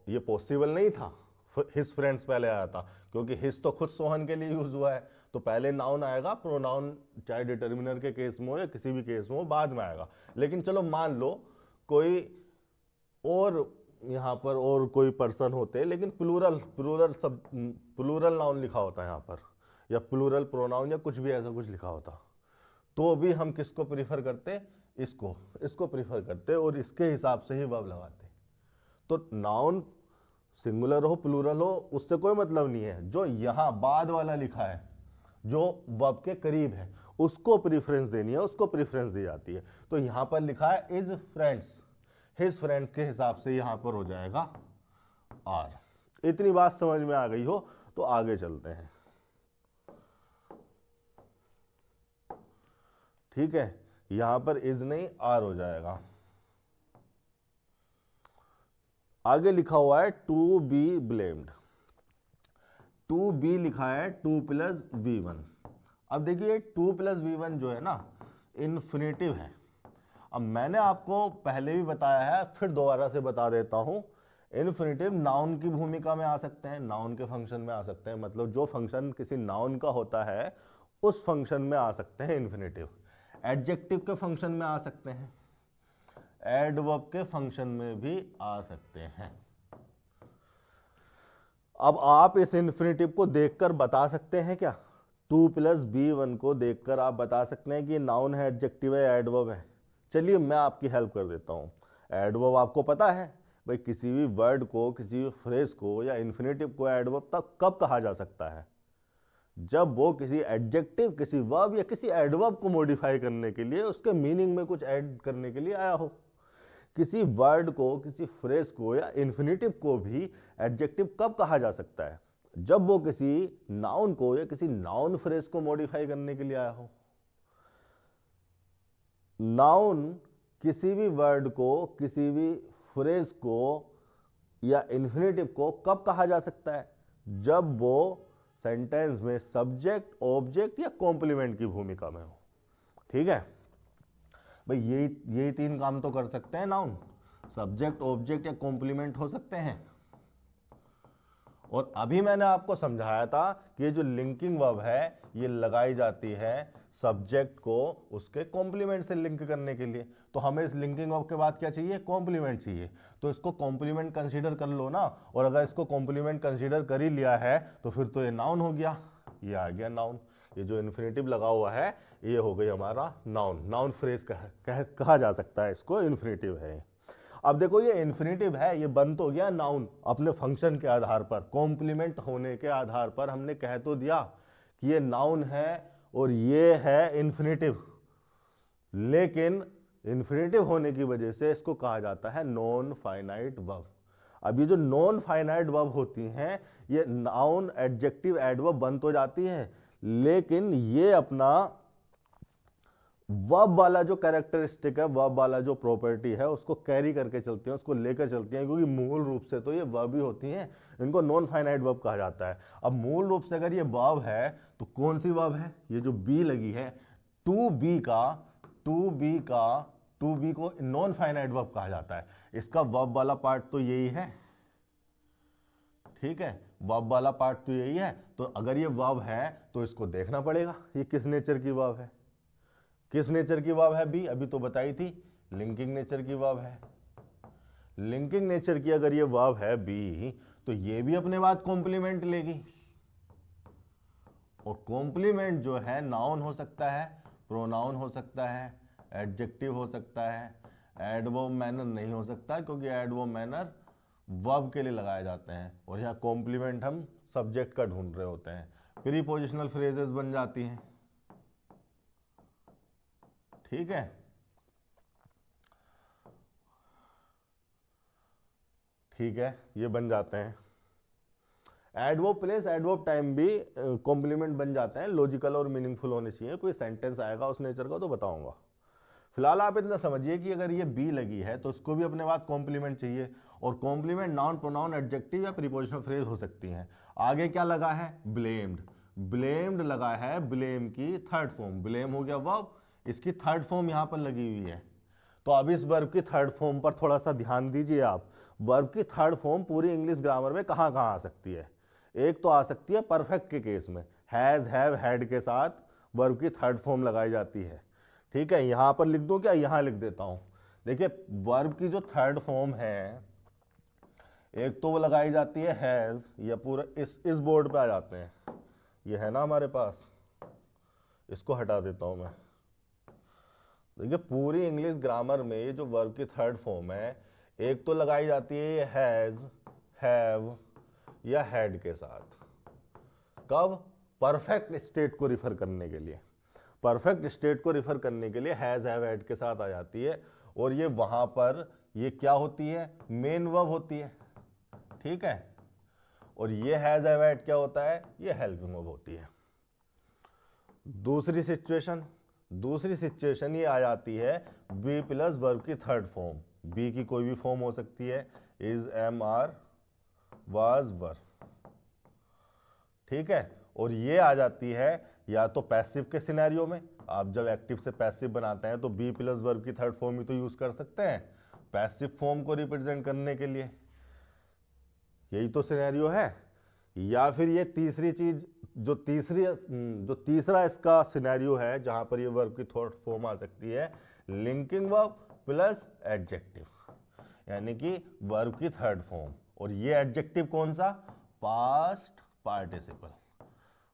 ये पॉसिबल नहीं था, हिज फ्रेंड्स पहले आया था, क्योंकि हिज तो खुद सोहन के लिए यूज हुआ है, तो पहले नाउन आएगा, प्रोनाउन चाहे डिटर्मिनर के केस में हो या किसी भी केस में हो, बाद में आएगा। लेकिन चलो मान लो कोई और यहाँ पर और कोई पर्सन होते, लेकिन प्लूरल नाउन लिखा होता है यहाँ पर, या प्लूरल प्रोनाउन या कुछ भी ऐसा कुछ लिखा होता, तो भी हम किसको प्रीफर करते? इसको प्रीफर करते, और इसके हिसाब से ही वर्ब लगाते। तो नाउन सिंगुलर हो प्लूरल हो उससे कोई मतलब नहीं है, जो यहाँ बाद वाला लिखा है, जो वर्ब के करीब है, उसको प्रीफरेंस देनी है, उसको प्रीफरेंस दी जाती है। तो यहां पर लिखा है इज फ्रेंड्स, हिज फ्रेंड्स के हिसाब से यहां पर हो जाएगा आर। इतनी बात समझ में आ गई हो तो आगे चलते हैं, ठीक है। यहां पर इज नहीं आर हो जाएगा। आगे लिखा हुआ है to be blamed, to be लिखा है 2 + V1। अब देखिए 2 + V1 जो है ना, इन्फिनेटिव है। अब मैंने आपको पहले भी बताया है, फिर दोबारा से बता देता हूं, इन्फिनेटिव नाउन की भूमिका में आ सकते हैं, नाउन के फंक्शन में आ सकते हैं, मतलब जो फंक्शन किसी नाउन का होता है उस फंक्शन में आ सकते हैं इन्फिनेटिव। एडजेक्टिव के फंक्शन में आ सकते हैं, एडवर्ब के फंक्शन में भी आ सकते हैं। अब आप इस इन्फिनेटिव को देखकर बता सकते हैं क्या? 2 + B1 को देखकर आप बता सकते हैं कि नाउन है, एडजेक्टिव है, एडवर्ब है? चलिए मैं आपकी हेल्प कर देता हूं। एडवर्ब आपको पता है भाई, किसी भी वर्ड को, किसी भी फ्रेज को या इन्फिनेटिव को एडवर्ब तक कब कहा जा सकता है? जब वो किसी एडजेक्टिव, किसी वर्ब या किसी एडवर्ब को मॉडिफाई करने के लिए, उसके मीनिंग में कुछ ऐड करने के लिए आया हो। किसी वर्ड को, किसी फ्रेज को या इन्फिनेटिव को भी एडजेक्टिव कब कहा जा सकता है? जब वो किसी नाउन को या किसी नाउन फ्रेज को मॉडिफाई करने के लिए आया हो। नाउन किसी भी वर्ड को, किसी भी फ्रेज को या इन्फिनेटिव को कब कहा जा सकता है? जब वो सेंटेंस में सब्जेक्ट, ऑब्जेक्ट या कॉम्प्लीमेंट की भूमिका में हो। ठीक है भाई, यही तीन काम तो कर सकते हैं नाउन, सब्जेक्ट, ऑब्जेक्ट या कॉम्प्लीमेंट हो सकते हैं। और अभी मैंने आपको समझाया था कि ये जो लिंकिंग वर्ब है ये लगाई जाती है सब्जेक्ट को उसके कॉम्प्लीमेंट से लिंक करने के लिए। तो हमें इस लिंकिंग वर्ब के बाद क्या चाहिए? कॉम्प्लीमेंट चाहिए। तो इसको कॉम्प्लीमेंट कंसीडर कर लो ना, और अगर इसको कॉम्प्लीमेंट कंसीडर कर ही लिया है तो फिर तो ये नाउन हो गया, ये आ गया नाउन। ये जो इन्फिनेटिव लगा हुआ है ये हो गई हमारा नाउन। नाउन फ्रेज कहा जा सकता है इसको, इन्फिनेटिव है। अब देखो ये इन्फिनेटिव है, ये बन तो गया नाउन अपने फंक्शन के आधार पर, कॉम्प्लीमेंट होने के आधार पर हमने कह तो दिया कि ये नाउन है और ये है इन्फिनेटिव, लेकिन इन्फिनेटिव होने की वजह से इसको कहा जाता है नॉन फाइनाइट वर्ब। अब ये जो नॉन फाइनाइट वर्ब होती हैं ये नाउन एडजेक्टिव एडवर्ब बन तो जाती है, लेकिन ये अपना वर्ब वाला जो कैरेक्टरिस्टिक है, वर्ब वाला जो प्रॉपर्टी है उसको कैरी करके चलती हैं, उसको लेकर चलती हैं, क्योंकि मूल रूप से तो ये वर्ब ही होती हैं। इनको नॉन फाइनाइट वर्ब कहा जाता है। अब मूल रूप से अगर ये वर्ब है तो कौन सी वर्ब है? ये जो बी लगी है, टू बी को नॉन फाइनाइट वर्ब कहा जाता है। इसका वर्ब वाला पार्ट तो यही है, ठीक है, वर्ब वाला पार्ट तो यही है। तो अगर ये वर्ब है तो इसको देखना पड़ेगा ये किस नेचर की वर्ब है। किस नेचर की वर्ब है? बी, अभी तो बताई थी, लिंकिंग नेचर की वर्ब है। लिंकिंग नेचर की अगर ये वर्ब है बी, तो ये भी अपने बाद कॉम्प्लीमेंट लेगी, और कॉम्प्लीमेंट जो है नाउन हो सकता है, प्रोनाउन हो सकता है, एडजेक्टिव हो सकता है, एडवर्ब मैनर नहीं हो सकता, क्योंकि एडवर्ब मैनर वर्ब के लिए लगाए जाते हैं, और यहाँ कॉम्प्लीमेंट हम सब्जेक्ट का ढूंढ रहे होते हैं। प्रीपोजिशनल फ्रेजेस बन जाती हैं, ठीक है। ठीक है, ये बन जाते हैं। एडवर्ब प्लेस, एडवर्ब टाइम भी कॉम्प्लीमेंट बन जाते हैं, लॉजिकल और मीनिंगफुल होने चाहिए। कोई सेंटेंस आएगा उस नेचर का तो बताऊंगा। फिलहाल आप इतना समझिए कि अगर ये बी लगी है तो उसको भी अपने बाद कॉम्प्लीमेंट चाहिए, और कॉम्प्लीमेंट नाउन, प्रोनाउन, एडजेक्टिव या प्रीपोजिशनल फ्रेज हो सकती हैं। आगे क्या लगा है? ब्लेम्ड। ब्लेम्ड लगा है, ब्लेम की थर्ड फॉर्म, ब्लेम हो गया वर्ब, इसकी थर्ड फॉर्म यहां पर लगी हुई है। तो अब इस वर्ब की थर्ड फॉर्म पर थोड़ा सा ध्यान दीजिए आप। वर्ब की थर्ड फॉर्म पूरी इंग्लिश ग्रामर में कहां कहां आ सकती है? एक तो आ सकती है परफेक्ट के केस में, हैज, हैव, हैड के साथ वर्ब की थर्ड फॉर्म लगाई जाती है, ठीक है। यहां पर लिख दूं क्या? यहां लिख देता हूं। देखिए वर्ब की जो थर्ड फॉर्म है, एक तो वो लगाई जाती है हैज, या पूरा इस बोर्ड पे आ जाते हैं, ये है ना हमारे पास, इसको हटा देता हूं मैं। देखिए पूरी इंग्लिश ग्रामर में ये जो वर्ब की थर्ड फॉर्म है, एक तो लगाई जाती है ये हैज, हैव या हैड के साथ। कब? परफेक्ट स्टेट को रिफर करने के लिए। परफेक्ट स्टेट को रिफर करने के लिए हैज, हैव, हैड के साथ आ जाती है, और ये वहां पर ये क्या होती है? मेन वर्ब होती है, ठीक है। और ये हैज, हैव, हैड क्या होता है? ये हेल्पिंग वर्ब होती है। दूसरी सिचुएशन ये आ जाती है बी प्लस वर्ब की थर्ड फॉर्म। बी की कोई भी फॉर्म हो सकती है, इज, एम, आर, वाज, वर, ठीक है। और ये आ जाती है या तो पैसिव के सिनेरियो में, आप जब एक्टिव से पैसिव बनाते हैं तो बी प्लस वर्ब की थर्ड फॉर्म ही तो यूज कर सकते हैं पैसिव फॉर्म को रिप्रेजेंट करने के लिए, यही तो सिनेरियो है। या फिर ये तीसरी चीज, जो तीसरा इसका सिनेरियो है जहां पर ये वर्ब की थर्ड फॉर्म आ सकती है, लिंकिंग वर्ब प्लस एडजेक्टिव, यानी कि वर्ब की थर्ड फॉर्म। और ये एडजेक्टिव कौन सा? Past participle.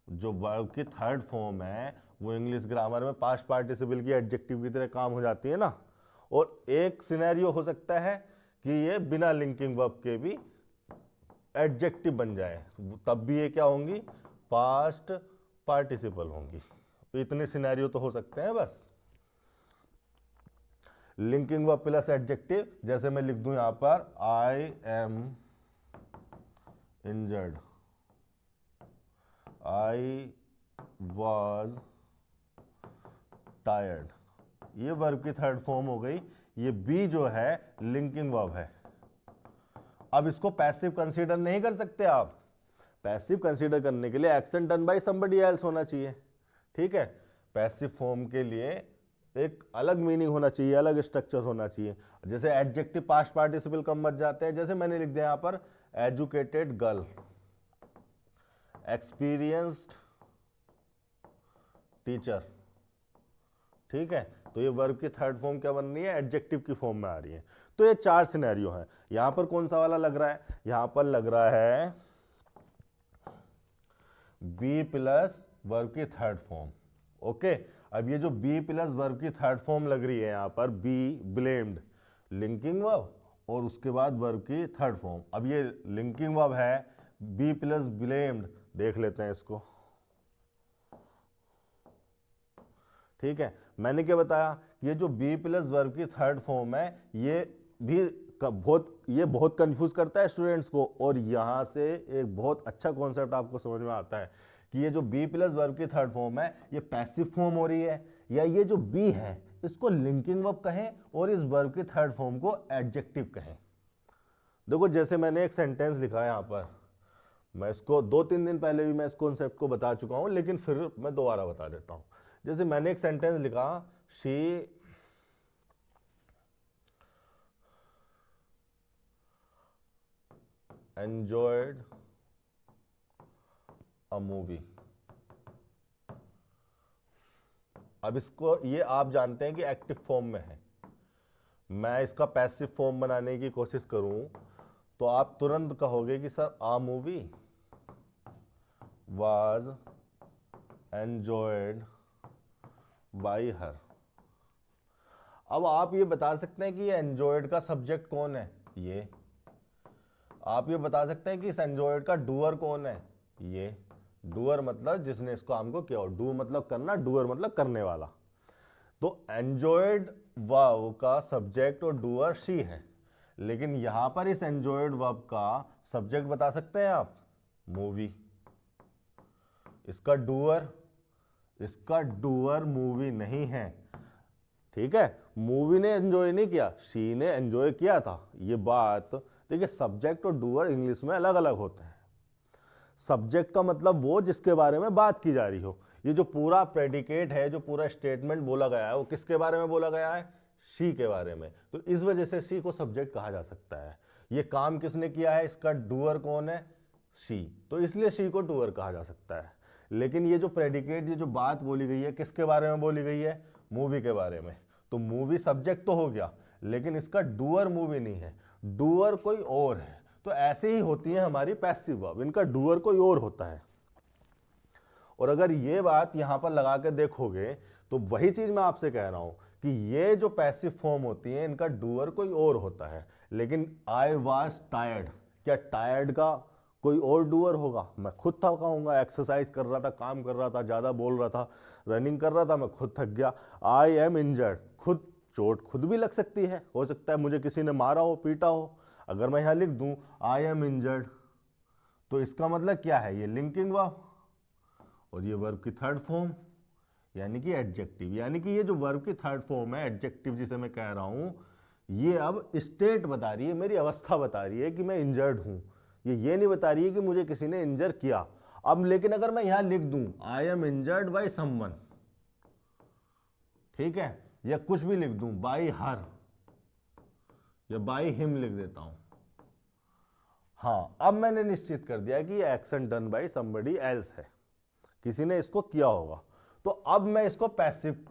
जो वर्ब की थर्ड फॉर्म है वो इंग्लिश ग्रामर में पास्ट पार्टिसिपल की एडजेक्टिव की तरह काम हो जाती है ना। और एक सिनेरियो हो सकता है कि ये बिना लिंकिंग वर्ब के भी एडजेक्टिव बन जाए, तब भी ये क्या होंगी? पास्ट पार्टिसिपल होंगी। इतने सिनेरियो तो हो सकते हैं बस। लिंकिंग वर्ब प्लस एडजेक्टिव, जैसे मैं लिख दूं यहां पर I am injured, I was tired, ये वर्ब की थर्ड फॉर्म हो गई। ये बी जो है लिंकिंग वर्ब है। अब इसको पैसिव कंसीडर नहीं कर सकते आप। पैसिव कंसीडर करने के लिए action done by somebody else होना चाहिए, ठीक है। पैसिव फॉर्म के लिए एक अलग मीनिंग होना चाहिए, अलग स्ट्रक्चर होना चाहिए। जैसे एडजेक्टिव पास्ट पार्टिसिपल कम मत जाते हैं, जैसे मैंने लिख दिया यहां पर एजुकेटेड गर्ल, एक्सपीरियंस्ड टीचर, ठीक है। तो ये वर्ब की थर्ड फॉर्म क्या बन रही है, एडजेक्टिव की फॉर्म में आ रही है। तो ये 4 सिनेरियो है। यहां पर कौन सा वाला लग रहा है, यहां पर लग रहा है बी प्लस वर्ब की थर्ड फॉर्म, ओके। अब ये जो बी प्लस वर्ब की थर्ड फॉर्म लग रही है यहां पर, बी ब्लेम्ड, लिंकिंग वर्ब और उसके बाद वर्ब की थर्ड फॉर्म। अब ये लिंकिंग वर्ब है, बी प्लस ब्लेम्ड, देख लेते हैं इसको, ठीक है। मैंने क्या बताया, ये जो बी प्लस वर्ब की थर्ड फॉर्म है ये भी बहुत कंफ्यूज करता है स्टूडेंट्स को। और यहां से एक बहुत अच्छा कॉन्सेप्ट आपको समझ में आता है कि ये जो बी प्लस वर्ब की थर्ड फॉर्म है ये पैसिव फॉर्म हो रही है, या ये जो बी है इसको लिंकिंग वर्ब कहें और इस वर्ब की थर्ड फॉर्म को एडजेक्टिव कहें। देखो जैसे मैंने एक सेंटेंस लिखा है यहां पर, मैं इसको 2-3 दिन पहले भी मैं इस कॉन्सेप्ट को बता चुका हूं, लेकिन फिर मैं दोबारा बता देता हूं। जैसे मैंने एक सेंटेंस लिखा, शी एंजॉयड अ मूवी। अब इसको ये आप जानते हैं कि एक्टिव फॉर्म में है। मैं इसका पैसिव फॉर्म बनाने की कोशिश करूं तो आप तुरंत कहोगे कि sir a movie was enjoyed by her. अब आप ये बता सकते हैं कि ये एंजॉयड का सब्जेक्ट कौन है, ये आप ये बता सकते हैं कि इस एंजॉयड का डूअर कौन है, ये डूअर मतलब जिसने इस काम को किया, डू मतलब करना, डूअर मतलब करने वाला। तो एंजॉयड वर्ब का सब्जेक्ट और डूअर शी है, लेकिन यहां पर इस एंजॉयड वर्ब का सब्जेक्ट बता सकते हैं आप, मूवी। इसका डूअर मूवी नहीं है, ठीक है। मूवी ने एंजॉय नहीं किया, शी ने एंजॉय किया था। ये बात देखिए, सब्जेक्ट और डूअर इंग्लिश में अलग अलग होते हैं। सब्जेक्ट का मतलब वो जिसके बारे में बात की जा रही हो। ये जो पूरा प्रेडिकेट है, जो पूरा स्टेटमेंट बोला गया है, वो किसके बारे में बोला गया है, शी के बारे में। तो इस वजह से शी को सब्जेक्ट कहा जा सकता है। ये काम किसने किया है, इसका डूअर कौन है, शी, तो इसलिए शी को डूअर कहा जा सकता है। लेकिन ये जो प्रेडिकेट, ये जो बात बोली गई है, किसके बारे में बोली गई है, मूवी के बारे में। तो मूवी सब्जेक्ट तो हो गया, लेकिन इसका डूअर मूवी नहीं है, डूअर कोई और है। तो ऐसे ही होती है हमारी पैसिव वर्ब, इनका डूअर कोई और होता है। और अगर ये बात यहां पर लगा के देखोगे तो वही चीज मैं आपसे कह रहा हूं कि ये जो पैसिव फॉर्म होती है इनका डूअर कोई और होता है। लेकिन आई वॉज टायर्ड, क्या टायर्ड का कोई और डूअर होगा, मैं खुद थका हूंगा, एक्सरसाइज कर रहा था, काम कर रहा था, ज्यादा बोल रहा था, रनिंग कर रहा था, मैं खुद थक गया। आई एम इंजर्ड, खुद चोट खुद भी लग सकती है, हो सकता है मुझे किसी ने मारा हो, पीटा हो। अगर मैं यहां लिख दूं आई एम इंजर्ड, तो इसका मतलब क्या है, ये लिंकिंग वर्ब और ये वर्ब की थर्ड फॉर्म यानी कि एडजेक्टिव। यानी कि ये जो वर्ब की थर्ड फॉर्म है एडजेक्टिव जिसे मैं कह रहा हूं, ये अब स्टेट बता रही है, मेरी अवस्था बता रही है कि मैं इंजर्ड हूं। ये नहीं बता रही है कि मुझे किसी ने इंजर किया। अब लेकिन अगर मैं यहां लिख दूं I am injured by someone, ठीक है, या कुछ भी लिख दूं बाय हर या बाय हिम लिख देता हूं, हाँ, अब मैंने निश्चित कर दिया कि ये action done by somebody else है, किसी ने इसको किया होगा। तो अब मैं इसको पैसिव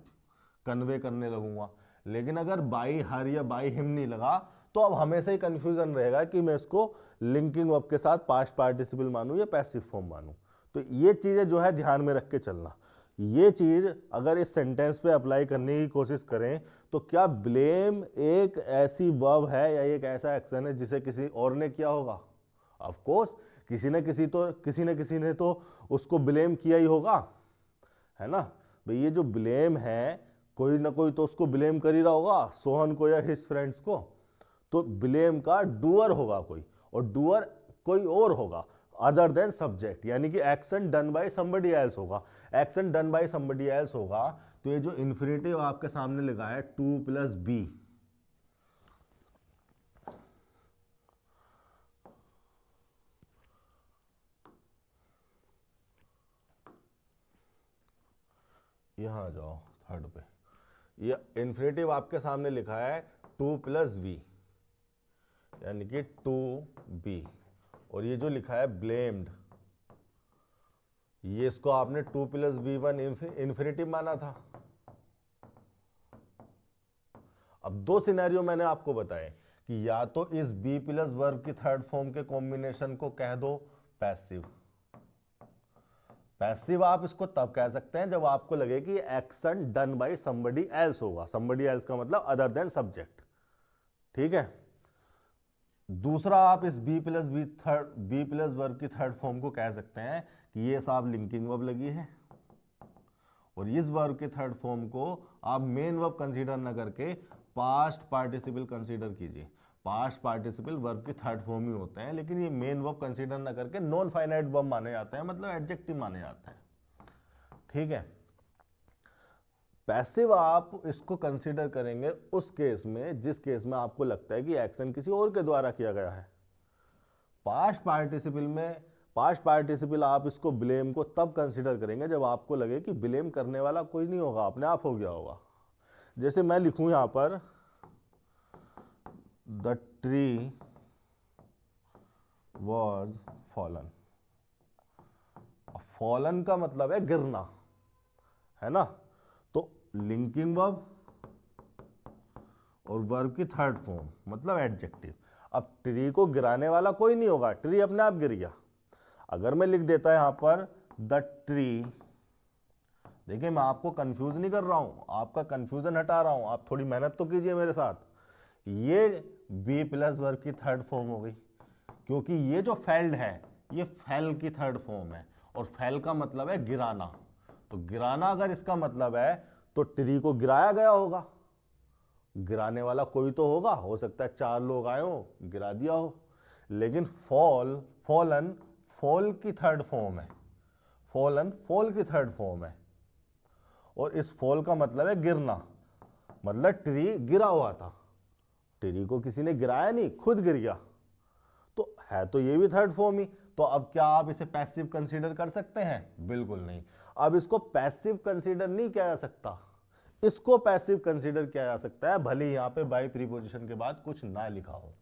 कन्वे करने लगूंगा। लेकिन अगर बाई हर या बाई हिम नहीं लगा तो अब हमेशा ही कंफ्यूजन रहेगा कि मैं इसको लिंकिंग वर्ब के साथ पास्ट पार्टिसिपल मानूं या पैसिव फॉर्म मानूं। तो ये चीजें जो है ध्यान में रख के चलना। ये चीज अगर इस सेंटेंस पे अप्लाई करने की कोशिश करें तो क्या ब्लेम एक ऐसी वर्ब है या एक ऐसा एक्शन है जिसे किसी और ने किया होगा? ऑफ कोर्स किसी न किसी ने तो उसको ब्लेम किया ही होगा, है ना भाई। ये जो ब्लेम है कोई ना कोई तो उसको ब्लेम कर ही रहा होगा, सोहन को या हिज फ्रेंड्स को। तो ब्लेम का डूअर होगा कोई, और डूअर कोई और होगा। अदर देन सब्जेक्ट, यानी कि action done by somebody else होगा। Action done by somebody else होगा तो ये जो इन्फिनेटिव आपके सामने लिखा है 2 + b, यहां आ जाओ थर्ड पे, ये इन्फिनेटिव आपके सामने लिखा है 2 + v, यानी कि 2b, और ये जो लिखा है ब्लेम्ड, ये इसको आपने 2 + v1 इन्फिनेटिव माना था। अब दो सिनेरियो मैंने आपको बताए कि या तो इस b प्लस वर्ब की थर्ड फॉर्म के कॉम्बिनेशन को कह दो पैसिव। पैसिव आप इसको तब कह सकते हैं जब आपको लगे कि action done by somebody else होगा। समबडी एल्स का मतलब अदर देन सब्जेक्ट, ठीक है। दूसरा आप इस b प्लस वर्ब की थर्ड फॉर्म को कह सकते हैं कि ये साहब लिंकिंग वर्ब लगी है, और इस वर्ब के थर्ड फॉर्म को आप मेन वर्ब कंसीडर ना करके पास्ट पार्टिसिपल कंसीडर कीजिए। पास्ट पार्टिसिपल वर्ब के थर्ड फॉर्म ही होते हैं, लेकिन ये मेन वर्ब कंसीडर ना करके नॉन फाइनाइट वर्ब माने जाते हैं, मतलब एडजेक्टिव माने जाते हैं, ठीक है। पैसिव आप इसको कंसीडर करेंगे उस केस में जिस केस में आपको लगता है कि एक्शन किसी और के द्वारा किया गया है। पास्ट पार्टिसिपल आप इसको ब्लेम को तब कंसीडर करेंगे जब आपको लगे कि ब्लेम करने वाला कोई नहीं होगा, अपने आप हो गया होगा। जैसे मैं लिखूं यहां पर the tree was fallen. Fallen का मतलब है गिरना, है ना। तो लिंकिंग वर्ब और वर्ब की थर्ड फॉर्म मतलब एडजेक्टिव। अब ट्री को गिराने वाला कोई नहीं होगा, ट्री अपने आप गिर गया। अगर मैं लिख देता यहां पर द ट्री, देखिए मैं आपको कंफ्यूज नहीं कर रहा हूं, आपका कंफ्यूजन हटा रहा हूं, आप थोड़ी मेहनत तो कीजिए मेरे साथ। ये बी प्लस वर्ब की थर्ड फॉर्म हो गई, क्योंकि ये जो फेल्ड है ये फेल की थर्ड फॉर्म है, और फेल का मतलब है गिराना। तो गिराना अगर इसका मतलब है तो ट्री को गिराया गया होगा, गिराने वाला कोई तो होगा, हो सकता है 4 लोग आए हो गिरा दिया हो। लेकिन फॉलन फॉल की थर्ड फॉर्म है, फॉलन फॉल की थर्ड फॉर्म है, और इस फॉल का मतलब है गिरना, मतलब ट्री गिरा हुआ था, ट्री को किसी ने गिराया नहीं, खुद गिर गया, तो है तो ये भी थर्ड फॉर्म ही। तो अब क्या आप इसे पैसिव कंसीडर कर सकते हैं? बिल्कुल नहीं। अब इसको पैसिव कंसीडर नहीं किया जा सकता, इसको पैसिव कंसीडर किया जा सकता है, भले यहां पे बाय प्रीपोजिशन के बाद कुछ ना लिखा हो।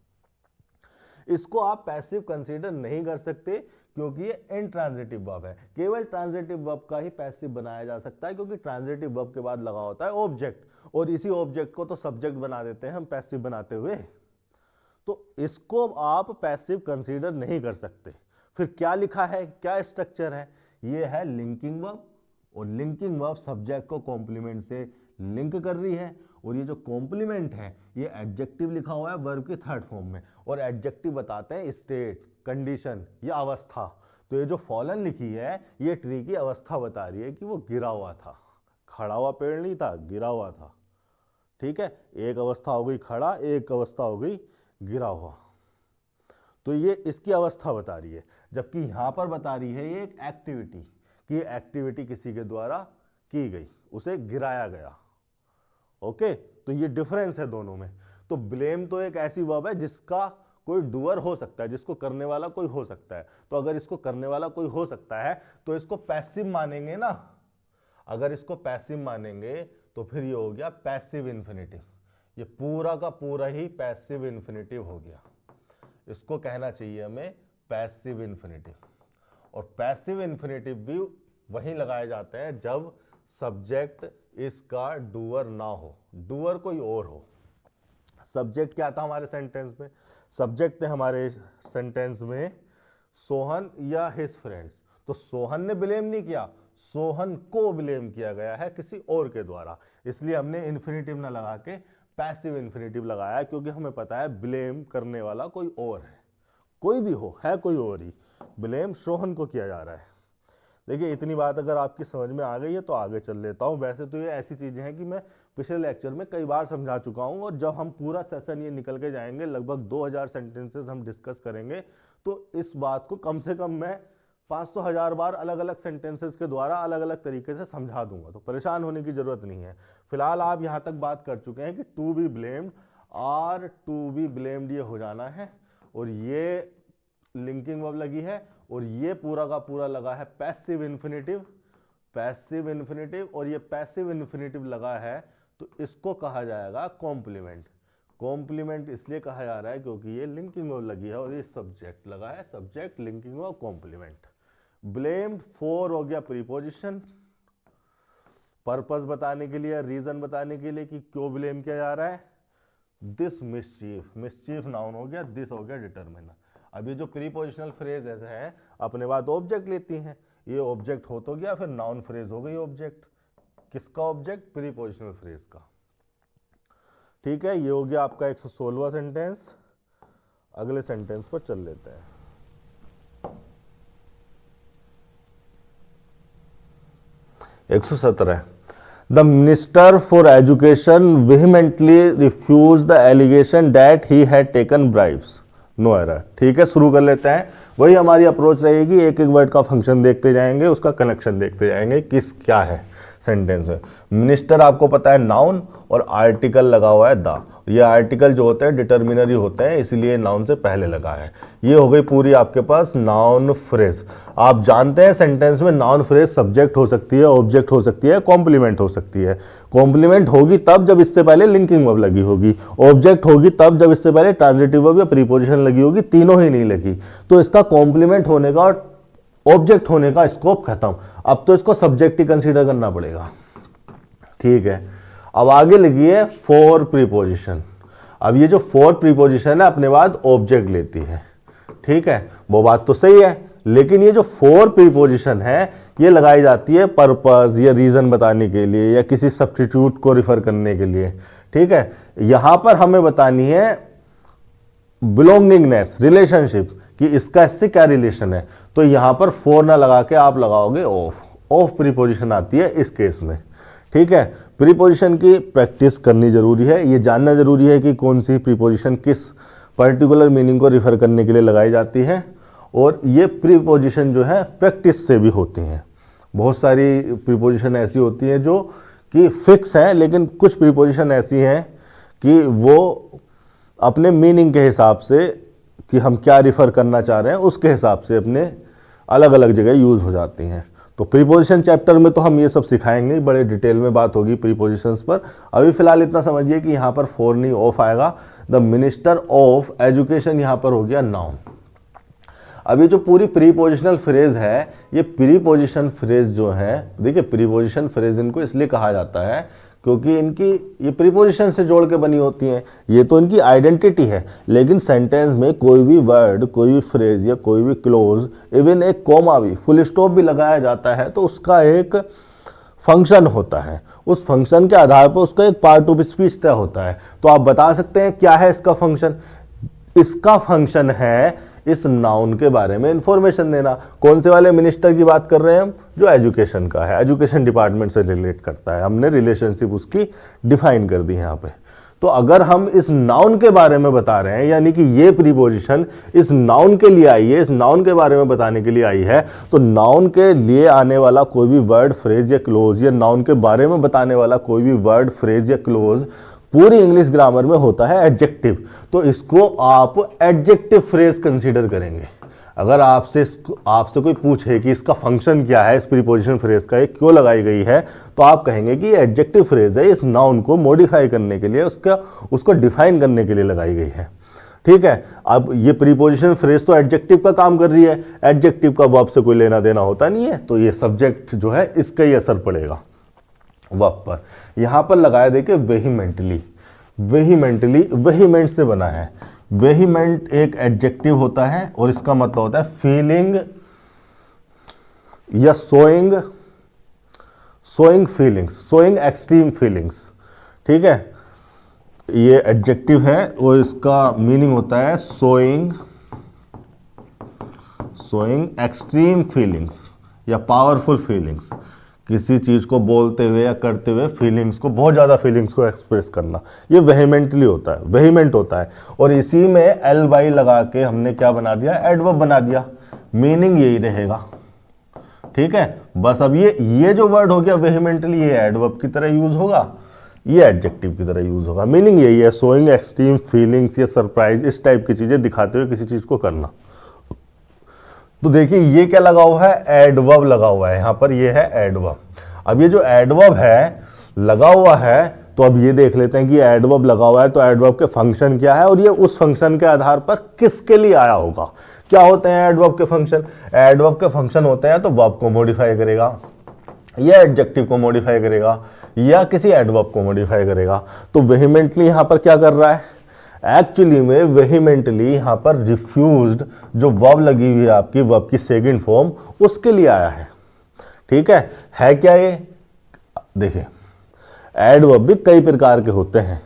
इसको आप पैसिव कंसीडर नहीं कर सकते क्योंकि ये इनट्रांजिटिव वर्ब है। केवल ट्रांजिटिव वर्ब का ही पैसिव बनाया जा सकता है, क्योंकि ट्रांजिटिव वर्ब के बाद लगा होता है ऑब्जेक्ट, और इसी ऑब्जेक्ट को तो सब्जेक्ट बना देते हैं हम पैसिव बनाते हुए। तो इसको आप पैसिव कंसीडर नहीं कर सकते। फिर क्या लिखा है, क्या स्ट्रक्चर है? ये है लिंकिंग वर्ब, और लिंकिंग वर्ब सब्जेक्ट को कॉम्प्लीमेंट से लिंक कर रही है, और ये जो कॉम्प्लीमेंट है ये एडजेक्टिव लिखा हुआ है वर्ब की थर्ड फॉर्म में, और एडजेक्टिव बताते हैं स्टेट, कंडीशन या अवस्था। तो ये जो फॉलन लिखी है ये ट्री की अवस्था बता रही है कि वो गिरा हुआ था, खड़ा हुआ पेड़ नहीं था, गिरा हुआ था, ठीक है। एक अवस्था हो गई खड़ा, एक अवस्था हो गई गिरा हुआ, तो ये इसकी अवस्था बता रही है। जबकि यहां पर बता रही है ये एक एक्टिविटी, कि एक्टिविटी किसी के द्वारा की गई, उसे गिराया गया। ओके, तो ये डिफरेंस है दोनों में। तो ब्लेम तो एक ऐसी वर्ब है जिसका कोई डूअर हो सकता है, जिसको करने वाला कोई हो सकता है। तो अगर इसको करने वाला कोई हो सकता है तो इसको पैसिव मानेंगे ना। अगर इसको पैसिव मानेंगे तो फिर ये हो गया पैसिव इन्फिनेटिव, ये पूरा का पूरा ही पैसिव इन्फिनेटिव हो गया। इसको कहना चाहिए हमें पैसिव इन्फिनेटिव। और पैसिव इन्फिनेटिव भी वहीं लगाए जाते हैं जब सब्जेक्ट इसका डूअर ना हो, डूअर कोई और हो। सब्जेक्ट क्या था हमारे सेंटेंस में? सब्जेक्ट थे हमारे सेंटेंस में सोहन या हिज फ्रेंड्स। तो सोहन ने ब्लेम नहीं किया, सोहन को ब्लेम किया गया है किसी और के द्वारा, इसलिए हमने इन्फिनेटिव ना लगा के पैसिव इन्फिनेटिव लगाया, क्योंकि हमें पता है ब्लेम करने वाला कोई और है, कोई भी हो, है कोई और ही, ब्लेम सोहन को किया जा रहा है। देखिए इतनी बात अगर आपकी समझ में आ गई है तो आगे चल लेता हूं। वैसे तो ये ऐसी चीजें हैं कि मैं पिछले लेक्चर में कई बार समझा चुका हूँ, और जब हम पूरा सेशन ये निकल के जाएंगे, लगभग 2000 सेंटेंसेस हम डिस्कस करेंगे, तो इस बात को कम से कम मैं 500,000 बार अलग अलग सेंटेंसेस के द्वारा अलग अलग तरीके से समझा दूंगा, तो परेशान होने की जरूरत नहीं है। फिलहाल आप यहाँ तक बात कर चुके हैं कि टू बी ब्लेम्ड और टू बी ब्लेम्ड ये हो जाना है, और ये लिंकिंग वर्ब लगी है, और ये पूरा का पूरा लगा है पैसिव इन्फिनिटिव, पैसिव इन्फिनिटिव, और ये पैसिव इन्फिनिटिव लगा है तो इसको कहा जाएगा कॉम्प्लीमेंट। कॉम्प्लीमेंट इसलिए कहा जा रहा है क्योंकि ये लिंकिंग वर्ब लगी है और ये सब्जेक्ट लगा है, subject linking verb complement. Blamed for हो गया प्रीपोजिशन, पर्पस बताने के लिए, रीजन बताने के लिए कि क्यों ब्लेम किया जा रहा है। दिस मिसचीफ, मिसचीफ नाउन हो गया, दिस हो गया डिटरमिनर। अब ये जो प्रीपोजिशनल फ्रेज ऐसे हैं अपने बाद ऑब्जेक्ट लेती हैं, ये ऑब्जेक्ट हो तो गया, फिर नाउन फ्रेज हो गई ऑब्जेक्ट। किसका ऑब्जेक्ट? प्रीपोजिशनल फ्रेज का। ठीक है, ये हो गया आपका 116वां सेंटेंस। अगले सेंटेंस पर चल लेते हैं। (117) The Minister for Education vehemently refused the allegation that he had taken bribes. No error. ठीक है, शुरू कर लेते हैं। वही हमारी अप्रोच रहेगी, एक एक वर्ड का फंक्शन देखते जाएंगे, उसका कनेक्शन देखते जाएंगे, किस क्या है सेंटेंस में। मिनिस्टर आपको पता है नाउन, और आर्टिकल लगा हुआ है द। ये आर्टिकल जो होते हैं डिटरमिनरी होते हैं, इसलिए नाउन से पहले लगा है। ये हो गई पूरी आपके पास नाउन फ्रेज। आप जानते हैं सेंटेंस में नाउन फ्रेज सब्जेक्ट हो सकती है, ऑब्जेक्ट हो सकती है, कॉम्प्लीमेंट हो सकती है। कॉम्प्लीमेंट होगी तब जब इससे पहले लिंकिंग वर्ब लगी होगी, ऑब्जेक्ट होगी तब जब इससे पहले ट्रांजिटिव वर्ब या प्रीपोजिशन लगी होगी, तीनों ही नहीं लगी तो इसका कॉम्प्लीमेंट होने का और ऑब्जेक्ट होने का स्कोप खत्म। अब तो इसको सब्जेक्ट ही कंसीडर करना पड़ेगा। ठीक है, अब आगे लगी है फोर प्रीपोजिशन। अब ये जो फोर प्रीपोजिशन है अपने बाद ऑब्जेक्ट लेती है। ठीक है, वो बात तो सही है, लेकिन ये जो फोर प्रीपोजिशन है ये लगाई जाती है पर्पस या रीजन बताने के लिए या किसी सब्स्टिट्यूट को रिफर करने के लिए। ठीक है, यहां पर हमें बतानी है बिलोंगिंगनेस, रिलेशनशिप, कि इसका इससे क्या रिलेशन है। तो यहां पर फोर ना लगा के आप लगाओगे ऑफ। ऑफ प्रीपोजिशन आती है इस केस में। ठीक है, प्रीपोजिशन की प्रैक्टिस करनी जरूरी है, ये जानना जरूरी है कि कौन सी प्रीपोजिशन किस पर्टिकुलर मीनिंग को रिफर करने के लिए लगाई जाती है, और ये प्रीपोजिशन जो है प्रैक्टिस से भी होती हैं। बहुत सारी प्रीपोजिशन ऐसी होती हैं जो कि फिक्स हैं, लेकिन कुछ प्रीपोजिशन ऐसी हैं कि वो अपने मीनिंग के हिसाब से कि हम क्या रिफर करना चाह रहे हैं उसके हिसाब से अपने अलग अलग जगह यूज हो जाती हैं। तो प्रीपोजिशन चैप्टर में तो हम ये सब सिखाएंगे, बड़े डिटेल में बात होगी प्रीपोजिशंस पर। अभी फिलहाल इतना समझिए कि यहाँ पर फोर नहीं ऑफ आएगा। द मिनिस्टर ऑफ एजुकेशन यहाँ पर हो गया नाउन। अब ये जो पूरी प्रीपोजिशनल फ्रेज है, ये प्रीपोजिशन फ्रेज जो है, देखिए प्रीपोजिशन फ्रेज इनको इसलिए कहा जाता है क्योंकि इनकी ये प्रीपोजिशन से जोड़ के बनी होती हैं, ये तो इनकी आइडेंटिटी है। लेकिन सेंटेंस में कोई भी वर्ड, कोई भी फ्रेज या कोई भी क्लोज, इवन एक कॉमा भी, फुल स्टॉप भी लगाया जाता है तो उसका एक फंक्शन होता है। उस फंक्शन के आधार पर उसका एक पार्ट ऑफ स्पीच तय होता है। तो आप बता सकते हैं क्या है इसका फंक्शन? इसका फंक्शन है इस नाउन के बारे में इंफॉर्मेशन देना। कौन से वाले मिनिस्टर की बात कर रहे हैं हम? जो एजुकेशन का है, एजुकेशन डिपार्टमेंट से रिलेट करता है। हमने रिलेशनशिप उसकी डिफाइन कर दी है यहाँ पे। तो अगर हम इस नाउन के बारे में बता रहे हैं, यानी कि ये प्रीपोजिशन इस नाउन के लिए आई है, इस नाउन के बारे में बताने के लिए आई है, तो नाउन के लिए आने वाला कोई भी वर्ड, फ्रेज या क्लोज, या नाउन के बारे में बताने वाला कोई भी वर्ड, फ्रेज या क्लोज पूरी इंग्लिश ग्रामर में होता है एडजेक्टिव। तो इसको आप एडजेक्टिव फ्रेज कंसीडर करेंगे। अगर आपसे कोई पूछे कि इसका फंक्शन क्या है, इस प्रीपोजिशन फ्रेज का, ये क्यों लगाई गई है, तो आप कहेंगे कि एडजेक्टिव फ्रेज है, इस नाउन को मॉडिफाई करने के लिए, उसको डिफाइन करने के लिए लगाई गई है। ठीक है, अब ये प्रीपोजिशन फ्रेज तो एडजेक्टिव का काम कर रही है, एडजेक्टिव का वर्ब से कोई लेना देना होता नहीं है, तो ये सब्जेक्ट जो है इसका ही असर पड़ेगा वर्ब पर। यहां पर लगाया देखिए वेहीमेंटली। वेहीमेंटली वेहीमेंट से बना है। वेहीमेंट एक एडजेक्टिव होता है और इसका मतलब होता है फीलिंग या showing feelings, showing extreme feelings. ठीक है, ये एडजेक्टिव है और इसका मीनिंग होता है शोइंग एक्सट्रीम फीलिंग्स या पावरफुल फीलिंग्स। किसी चीज को बोलते हुए या करते हुए फीलिंग्स को, बहुत ज्यादा फीलिंग्स को एक्सप्रेस करना, ये वेहीमेंटली होता है, वेहीमेंट होता है। और इसी में एल बाई लगा के हमने क्या बना दिया, एडवर्ब बना दिया, मीनिंग यही रहेगा। ठीक है, बस अब ये जो वर्ड हो गया वेहीमेंटली, ये एडवर्ब की तरह यूज होगा, ये एडजेक्टिव की तरह यूज होगा। मीनिंग यही है, शोइंग एक्सट्रीम फीलिंग्स या सरप्राइज, इस टाइप की चीजें दिखाते हुए किसी चीज को करना। तो देखिए ये क्या लगा हुआ है, एडवर्ब लगा हुआ है, यहां पर ये है एडवर्ब। अब ये जो एडवर्ब है लगा हुआ है, तो अब ये देख लेते हैं कि एडवर्ब लगा हुआ है तो एडवर्ब के फंक्शन क्या है और ये उस फंक्शन के आधार पर किसके लिए आया होगा। क्या होते हैं एडवर्ब के फंक्शन, एडवर्ब के फंक्शन होते हैं तो वर्ब को मॉडिफाई करेगा या एडजेक्टिव को मॉडिफाई करेगा या किसी एडवर्ब को मॉडिफाई करेगा। तो वेहीमेंटली यहां पर क्या कर रहा है, एक्चुअली में वेहीमेंटली यहां पर रिफ्यूज्ड जो वर्ब लगी हुई है आपकी, वर्ब की सेकंड फॉर्म, उसके लिए आया है। ठीक है क्या ये, देखिए एडवर्ब भी कई प्रकार के होते हैं,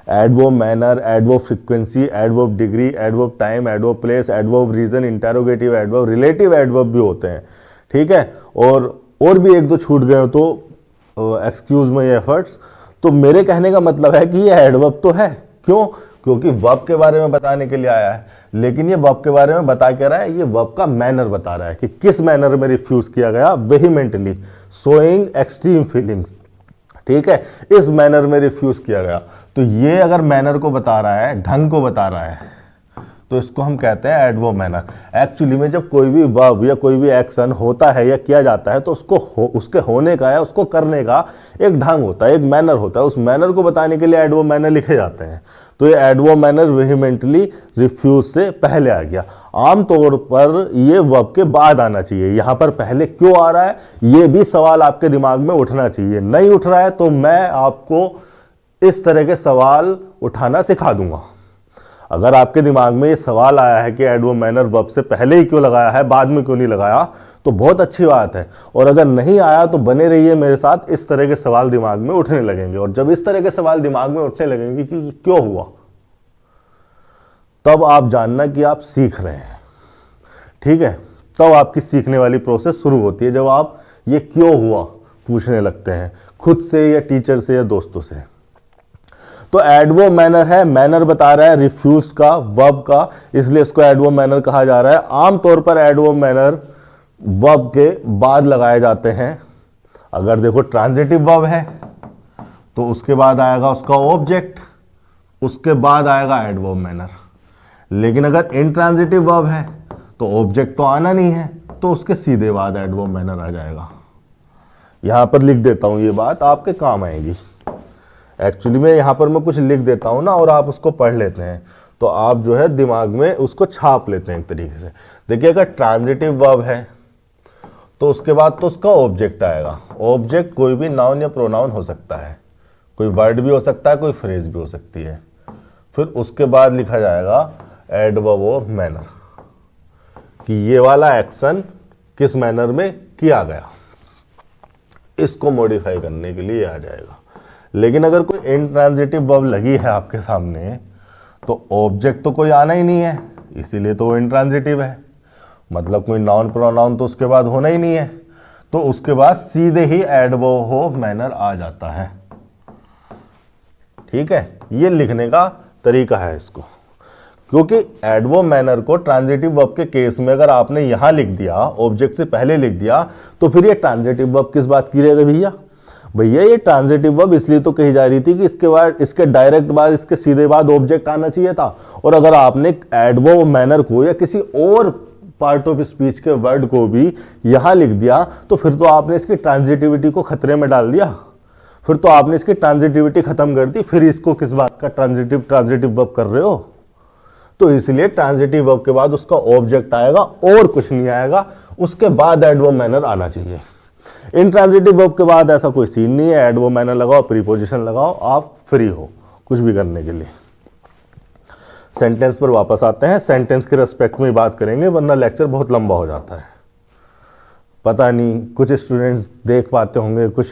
adverb manner, adverb frequency, adverb degree, adverb time, adverb place, adverb reason, interrogative adverb, relative adverb भी होते हैं। ठीक है, और भी एक दो छूट गए हो तो एक्सक्यूज माई एफर्ट्स। तो मेरे कहने का मतलब है कि ये एडवर्ब तो है, क्यों, क्योंकि वर्ब के बारे में बताने के लिए आया है, लेकिन ये वर्ब के बारे में बता के रहा है, ये वर्ब का मैनर बता रहा है कि किस मैनर में रिफ्यूज किया गया, वेहीमेंटली, शोइंग एक्सट्रीम फीलिंग्स। ठीक है, इस मैनर में रिफ्यूज किया गया। तो ये अगर मैनर को बता रहा है, ढंग को बता रहा है, तो इसको हम कहते हैं एडवर्ब मैनर। एक्चुअली में जब कोई भी वर्ब या कोई भी एक्शन होता है या किया जाता है तो उसके होने का या उसको करने का एक ढंग होता है, एक मैनर होता है, उस मैनर को बताने के लिए एडवर्ब मैनर लिखे जाते हैं। तो ये एडवर्ब मैनर वेहीमेंटली रिफ्यूज से पहले आ गया। आमतौर पर ये वर्ब के बाद आना चाहिए, यहां पर पहले क्यों आ रहा है, ये भी सवाल आपके दिमाग में उठना चाहिए। नहीं उठ रहा है तो मैं आपको इस तरह के सवाल उठाना सिखा दूंगा। अगर आपके दिमाग में ये सवाल आया है कि एडवर्ब मैनर वर्ब से पहले ही क्यों लगाया है, बाद में क्यों नहीं लगाया, तो बहुत अच्छी बात है। और अगर नहीं आया तो बने रहिए मेरे साथ, इस तरह के सवाल दिमाग में उठने लगेंगे। और जब इस तरह के सवाल दिमाग में उठने लगेंगे कि क्यों हुआ, तब आप जानना कि आप सीख रहे हैं। ठीक है, तब आपकी सीखने वाली प्रोसेस शुरू होती है, जब आप ये क्यों हुआ पूछने लगते हैं खुद से या टीचर से या दोस्तों से। तो एडवर्ब मैनर है, मैनर बता रहा है रिफ्यूज का, वर्ब का, इसलिए इसको एडवर्ब मैनर कहा जा रहा है। आमतौर पर एडवर्ब मैनर वर्ब के बाद लगाए जाते हैं। अगर देखो ट्रांजिटिव वर्ब है तो उसके बाद आएगा उसका ऑब्जेक्ट, उसके बाद आएगा एडवर्ब मैनर। लेकिन अगर इनट्रांजिटिव वर्ब है तो ऑब्जेक्ट तो आना नहीं है, तो उसके सीधे बाद एडवर्ब मैनर आ जाएगा। यहां पर लिख देता हूं, ये बात आपके काम आएगी। एक्चुअली में यहां पर मैं कुछ लिख देता हूं ना, और आप उसको पढ़ लेते हैं, तो आप जो है दिमाग में उसको छाप लेते हैं एक तरीके से। देखिए अगर ट्रांजिटिव वर्ब है तो उसके बाद तो उसका ऑब्जेक्ट आएगा। ऑब्जेक्ट कोई भी नाउन या प्रोनाउन हो सकता है, कोई वर्ड भी हो सकता है, कोई फ्रेज भी हो सकती है। फिर उसके बाद लिखा जाएगा एडवर्ब ऑफ मैनर, कि ये वाला एक्शन किस मैनर में किया गया, इसको मॉडिफाई करने के लिए आ जाएगा। लेकिन अगर कोई इनट्रांजिटिव वर्ब लगी है आपके सामने तो ऑब्जेक्ट तो कोई आना ही नहीं है, इसीलिए तो वो इनट्रांजिटिव है, मतलब कोई नाउन प्रोनाउन तो उसके बाद होना ही नहीं है, तो उसके बाद सीधे ही एडवर्ब ऑफ मैनर आ जाता है। ठीक है, ये लिखने का तरीका है इसको, क्योंकि एडवर्ब मैनर को ट्रांजिटिव वर्ब के केस में अगर आपने यहां लिख दिया, ऑब्जेक्ट से पहले लिख दिया, तो फिर ये ट्रांजिटिव वर्ब किस बात की रहेगा भैया ये ट्रांजिटिव वर्ब इसलिए तो कही जा रही थी कि इसके बाद, इसके डायरेक्ट बाद, इसके सीधे बाद ऑब्जेक्ट आना चाहिए था। और अगर आपने एडवर्ब मैनर को या किसी और पार्ट ऑफ स्पीच के वर्ड को भी यहां लिख दिया, तो फिर तो आपने इसकी ट्रांजिटिविटी को खतरे में डाल दिया, फिर तो आपने इसकी ट्रांजिटिविटी खत्म कर दी। फिर इसको किस बात का ट्रांजिटिव वर्ब कर रहे हो। तो इसलिए ट्रांजिटिव वर्ब के बाद उसका ऑब्जेक्ट आएगा और कुछ नहीं आएगा, उसके बाद एडवर्ब मैनर आना चाहिए। इनट्रांजिटिव वर्ब के बाद ऐसा कोई सीन नहीं है, एडवर्ब मैनर लगाओ, प्रीपोजिशन लगाओ, आप फ्री हो कुछ भी करने के लिए। सेंटेंस पर वापस आते हैं, सेंटेंस के रेस्पेक्ट में बात करेंगे, वरना लेक्चर बहुत लंबा हो जाता है। पता नहीं कुछ स्टूडेंट्स देख पाते होंगे, कुछ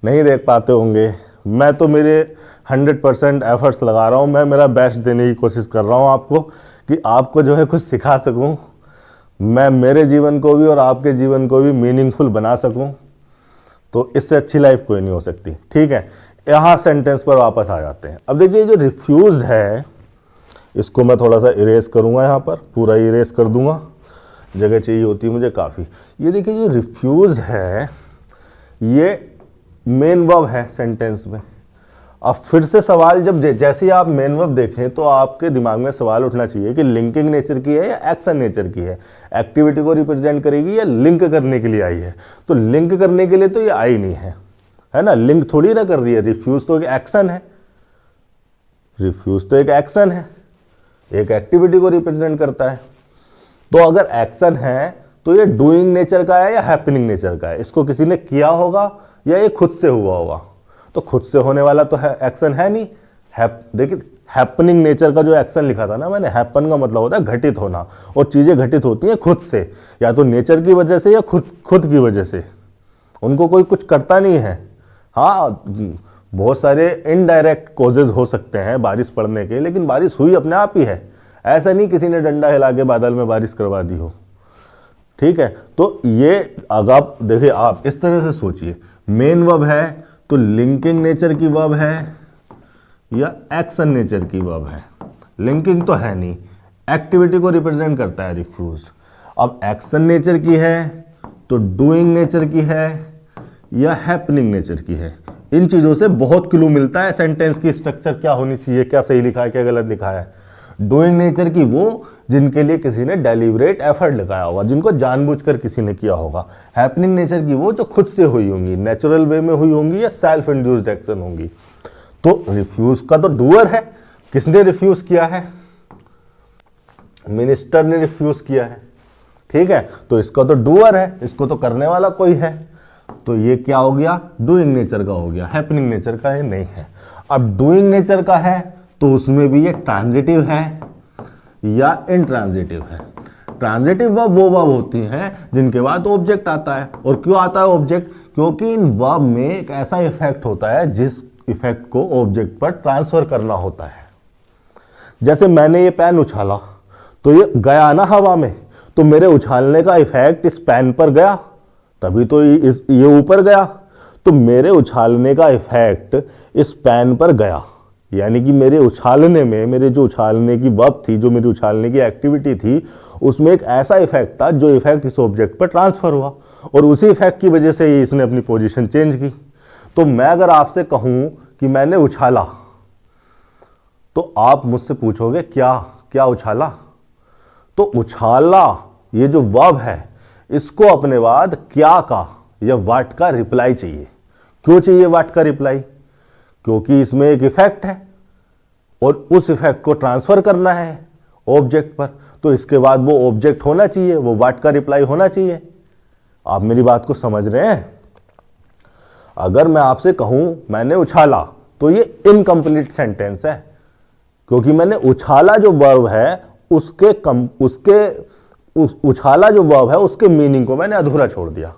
नहीं देख पाते होंगे। मैं तो मेरे 100% एफर्ट्स लगा रहा हूँ, मैं मेरा बेस्ट देने की कोशिश कर रहा हूँ आपको, कि आपको जो है कुछ सिखा सकूँ, मैं मेरे जीवन को भी और आपके जीवन को भी मीनिंगफुल बना सकूँ। तो इससे अच्छी लाइफ कोई नहीं हो सकती। ठीक है, यहाँ सेंटेंस पर वापस आ जाते हैं। अब देखिए जो रिफ्यूज है, इसको मैं थोड़ा सा इरेज करूँगा, यहाँ पर पूरा इरेज कर दूंगा, जगह चाहिए होती है मुझे काफ़ी। ये देखिए जो रिफ्यूज है ये मेन वर्ब है सेंटेंस में। अब फिर से सवाल जब जैसे ही आप मेन वर्ब देखें तो आपके दिमाग में सवाल उठना चाहिए कि लिंकिंग नेचर की है या एक्शन नेचर की है, एक्टिविटी को रिप्रेजेंट करेगी या लिंक करने के लिए आई है। तो लिंक करने के लिए तो ये आई नहीं है ना, लिंक थोड़ी ना कर रही है। रिफ्यूज तो एक एक्शन है, रिफ्यूज तो एक एक्शन है, एक एक्टिविटी को रिप्रेजेंट करता है। तो अगर एक्शन है तो ये डूइंग नेचर का है या हैपनिंग नेचर का है, इसको किसी ने किया होगा या ये खुद से हुआ होगा। तो खुद से होने वाला तो है एक्शन है नहीं। देखिए हैपनिंग नेचर का जो एक्शन लिखा था ना मैंने, हैपन का मतलब होता है घटित होना, और चीजें घटित होती हैं खुद से, या तो नेचर की वजह से या खुद की वजह से, उनको कोई कुछ करता नहीं है। हाँ, बहुत सारे इनडायरेक्ट कॉजेज हो सकते हैं बारिश पड़ने के, लेकिन बारिश हुई अपने आप ही है, ऐसा नहीं किसी ने डंडा हिला के बादल में बारिश करवा दी हो। ठीक है, तो ये अगर आप देखिए, आप इस तरह से सोचिए, मेन वर्ब है तो लिंकिंग नेचर की वर्ब है या एक्शन नेचर की वर्ब है। लिंकिंग तो है नहीं, एक्टिविटी को रिप्रेजेंट करता है रिफ्यूज। अब एक्शन नेचर की है तो डूइंग नेचर की है या हैपनिंग नेचर की है। इन चीजों से बहुत क्लू मिलता है सेंटेंस की स्ट्रक्चर क्या होनी चाहिए, क्या सही लिखा है क्या गलत लिखा है। डूइंग नेचर की वो जिनके लिए किसी ने डेलिब्रेट एफर्ट लगाया होगा, जिनको जानबूझकर किसी ने किया होगा। हैपनिंग नेचर की वो जो खुद से हुई होंगी, नेचुरल वे में हुई होंगी या सेल्फ इंड्यूस्ड एक्शन होंगी। तो रिफ्यूज का तो डूअर है, किसने रिफ्यूज किया है, मिनिस्टर ने रिफ्यूज किया है। ठीक है, तो इसका तो डूअर है, इसको तो करने वाला कोई है। तो ये क्या हो गया, डूइंग नेचर का हो गया, हैपनिंग नेचर का ये नहीं है। अब डूइंग नेचर का है तो उसमें भी ये ट्रांजिटिव है या इंट्रांजिटिव है। ट्रांजिटिव वर्ब वो वर्ब होती हैं जिनके बाद ऑब्जेक्ट आता है। और क्यों आता है ऑब्जेक्ट, क्योंकि इन वर्ब में एक ऐसा इफेक्ट होता है जिस इफेक्ट को ऑब्जेक्ट पर ट्रांसफर करना होता है। जैसे मैंने ये पेन उछाला तो ये गया ना हवा में, तो मेरे उछालने का इफेक्ट इस पेन पर गया, तभी तो ये ऊपर गया। तो मेरे उछालने का इफेक्ट इस पेन पर गया, यानी कि मेरे उछालने में, मेरे जो उछालने की वर्ब थी, जो मेरी उछालने की एक्टिविटी थी, उसमें एक ऐसा इफेक्ट था जो इफेक्ट इस ऑब्जेक्ट पर ट्रांसफर हुआ, और उसी इफेक्ट की वजह से ही इसने अपनी पोजीशन चेंज की। तो मैं अगर आपसे कहूं कि मैंने उछाला, तो आप मुझसे पूछोगे क्या क्या उछाला। तो उछाला ये जो वर्ब है, इसको अपने बाद क्या का या व्हाट का रिप्लाई चाहिए। क्यों चाहिए व्हाट का रिप्लाई, क्योंकि इसमें एक इफेक्ट है और उस इफेक्ट को ट्रांसफर करना है ऑब्जेक्ट पर, तो इसके बाद वो ऑब्जेक्ट होना चाहिए, वो व्हाट का रिप्लाई होना चाहिए। आप मेरी बात को समझ रहे हैं। अगर मैं आपसे कहूं मैंने उछाला, तो ये इनकम्प्लीट सेंटेंस है, क्योंकि मैंने उछाला जो वर्ब है उछाला जो वर्ब है उसके मीनिंग को मैंने अधूरा छोड़ दिया।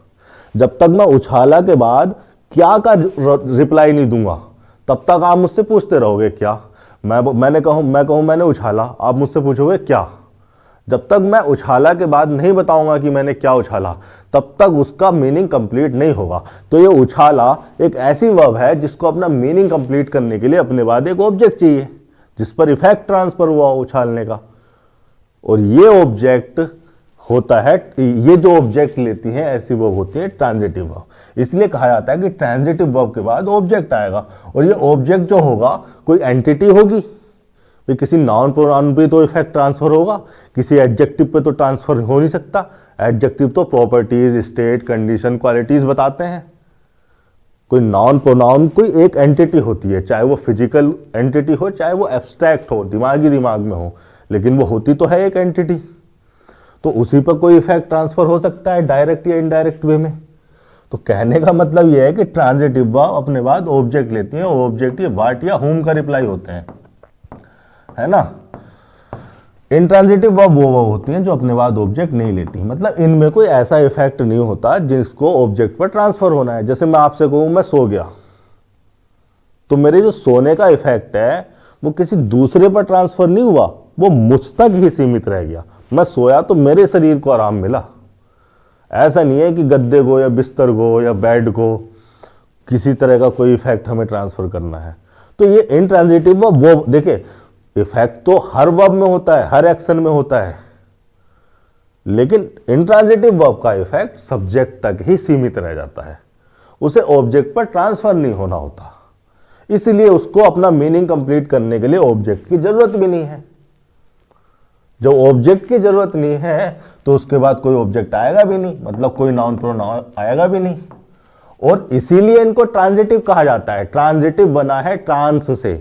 जब तक मैं उछाला के बाद क्या का रिप्लाई नहीं दूंगा, तब तक आप मुझसे पूछते रहोगे क्या। मैं कहूं मैंने उछाला, आप मुझसे पूछोगे क्या। जब तक मैं उछाला के बाद नहीं बताऊंगा कि मैंने क्या उछाला, तब तक उसका मीनिंग कंप्लीट नहीं होगा। तो ये उछाला एक ऐसी वर्ब है जिसको अपना मीनिंग कंप्लीट करने के लिए अपने बाद एक ऑब्जेक्ट चाहिए जिस पर इफेक्ट ट्रांसफर हुआ उछालने का, और ये ऑब्जेक्ट होता है, ये जो ऑब्जेक्ट लेती हैं ऐसी वर्ब होती है ट्रांजिटिव वर्ब। इसलिए कहा जाता है कि ट्रांजिटिव वर्ब के बाद ऑब्जेक्ट आएगा, और ये ऑब्जेक्ट जो होगा कोई एंटिटी होगी, भाई किसी नाउन प्रोनाउन पे तो इफेक्ट ट्रांसफर होगा, किसी एडजेक्टिव पे तो ट्रांसफर हो नहीं सकता। एडजेक्टिव तो प्रॉपर्टीज, स्टेट, कंडीशन, क्वालिटीज बताते हैं। कोई नाउन प्रोनाउन कोई एक एंटिटी होती है, चाहे वो फिजिकल एंटिटी हो चाहे वो एब्स्ट्रैक्ट हो, दिमाग में हो, लेकिन वो होती तो है एक एंटिटी। तो उसी पर कोई इफेक्ट ट्रांसफर हो सकता है डायरेक्ट या इनडायरेक्ट वे में। तो कहने का मतलब यह है कि ट्रांजिटिव वर्ब अपने बाद ऑब्जेक्ट लेती हैं, और ऑब्जेक्ट ये व्हाट या होम का रिप्लाई होते हैं, है ना। इंट्रांजिटिव वर्ब वो होती हैं जो अपने बाद ऑब्जेक्ट नहीं लेती, मतलब इनमें कोई ऐसा इफेक्ट नहीं होता जिसको ऑब्जेक्ट पर ट्रांसफर होना है। जैसे मैं आपसे कहूं मैं सो गया, तो मेरे जो सोने का इफेक्ट है वो किसी दूसरे पर ट्रांसफर नहीं हुआ, वो मुझ तक ही सीमित रह गया। मैं सोया तो मेरे शरीर को आराम मिला। ऐसा नहीं है कि गद्दे को या बिस्तर को या बेड को किसी तरह का कोई इफेक्ट हमें ट्रांसफर करना है, तो ये इंट्रांजिटिव वर्ब, वो देखिए इफेक्ट तो हर वर्ब में होता है, हर एक्शन में होता है, लेकिन इंट्रांजिटिव वर्ब का इफेक्ट सब्जेक्ट तक ही सीमित रह जाता है, उसे ऑब्जेक्ट पर ट्रांसफर नहीं होना होता, इसलिए उसको अपना मीनिंग कंप्लीट करने के लिए ऑब्जेक्ट की जरूरत भी नहीं है। जब ऑब्जेक्ट की जरूरत नहीं है तो उसके बाद कोई ऑब्जेक्ट आएगा भी नहीं, मतलब कोई नाउन प्रोनाउन आएगा भी नहीं, और इसीलिए इनको ट्रांजिटिव कहा जाता है। ट्रांजिटिव बना है ट्रांस से,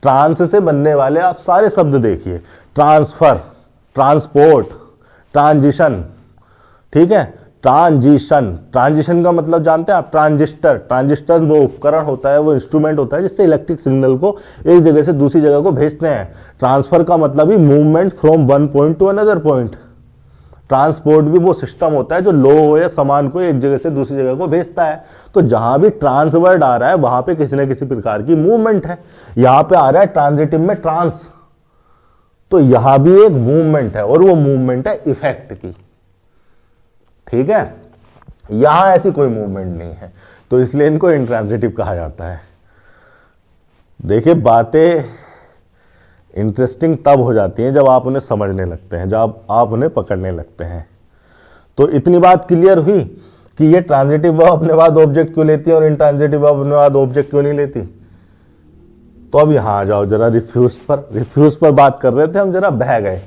ट्रांस से बनने वाले आप सारे शब्द देखिए, ट्रांसफर, ट्रांसपोर्ट, ट्रांजिशन, ठीक है, ट्रांजिशन, ट्रांजिशन का मतलब जानते हैं आप, ट्रांजिस्टर, ट्रांजिस्टर वो उपकरण होता है, वो इंस्ट्रूमेंट होता है जिससे इलेक्ट्रिक सिग्नल को एक जगह से दूसरी जगह को भेजते हैं। ट्रांसफर का मतलब ही movement from one point to another point. Transport भी वो सिस्टम होता है जो लो या सामान को एक जगह से दूसरी जगह को भेजता है। तो जहां भी ट्रांस वर्ड आ रहा है वहां पे किसी न किसी प्रकार की मूवमेंट है। यहां पे आ रहा है ट्रांजिटिव में ट्रांस, तो यहां भी एक मूवमेंट है, और वो मूवमेंट है इफेक्ट की, ठीक है। यहां ऐसी कोई मूवमेंट नहीं है, तो इसलिए इनको इंट्रांजिटिव कहा जाता है। देखिए बातें इंटरेस्टिंग तब हो जाती हैं जब आप उन्हें समझने लगते हैं, जब आप उन्हें पकड़ने लगते हैं। तो इतनी बात क्लियर हुई कि ये ट्रांजिटिव वर्ब अपने बाद ऑब्जेक्ट क्यों लेती है और इंट्रांजिटिव वर्ब अपने बाद ऑब्जेक्ट क्यों नहीं लेती। तो अब यहां आ जाओ जरा रिफ्यूज पर। रिफ्यूज पर बात कर रहे थे हम, जरा बह गए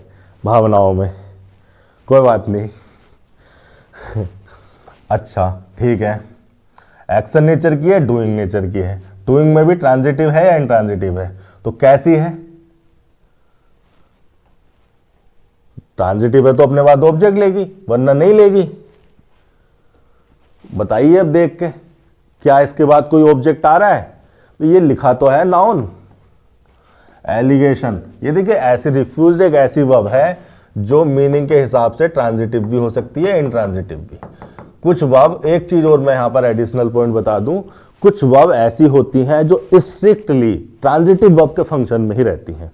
भावनाओं में, कोई बात नहीं। अच्छा ठीक है, एक्शन नेचर की है, डूइंग नेचर की है। डूइंग में भी ट्रांजिटिव है या इंट्रांजिटिव है, तो कैसी है। ट्रांजिटिव है तो अपने बाद ऑब्जेक्ट लेगी, वरना नहीं लेगी। बताइए अब देख के, क्या इसके बाद कोई ऑब्जेक्ट आ रहा है। तो ये लिखा तो है नाउन, एलिगेशन। ये देखिए ऐसी रिफ्यूज एक ऐसी वर्ब है जो मीनिंग के हिसाब से ट्रांजिटिव भी हो सकती है, इंट्रांजिटिव भी। कुछ वर्ब, एक चीज और मैं यहां पर एडिशनल पॉइंट बता दूं, कुछ वर्ब ऐसी होती हैं जो स्ट्रिक्टली ट्रांजिटिव वर्ब के फंक्शन में ही रहती हैं।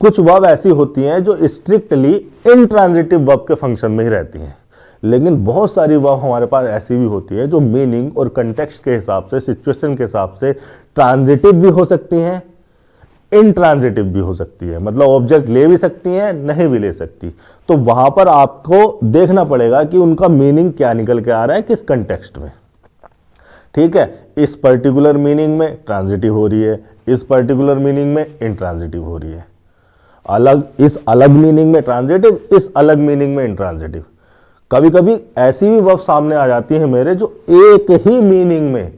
कुछ वर्ब ऐसी होती हैं जो स्ट्रिक्टली इंट्रांजिटिव वर्ब के फंक्शन में ही रहती हैं। लेकिन बहुत सारी वर्ब हमारे पास ऐसी भी होती है जो मीनिंग और कंटेक्स्ट के हिसाब से, सिचुएशन के हिसाब से ट्रांजिटिव भी हो सकती हैं, इंट्रांजिटिव भी हो सकती है। मतलब ऑब्जेक्ट ले भी सकती हैं, नहीं भी ले सकती। तो वहां पर आपको देखना पड़ेगा कि उनका मीनिंग क्या निकल के आ रहा है, किस कंटेक्स्ट में, ठीक है। इस पर्टिकुलर मीनिंग में ट्रांजिटिव हो रही है, इस पर्टिकुलर मीनिंग में इंट्रांजिटिव हो रही है। अलग, इस अलग मीनिंग में ट्रांजिटिव, इस अलग मीनिंग में इंट्रांजिटिव। कभी कभी ऐसी भी वर्ब सामने आ जाती है मेरे जो एक ही मीनिंग में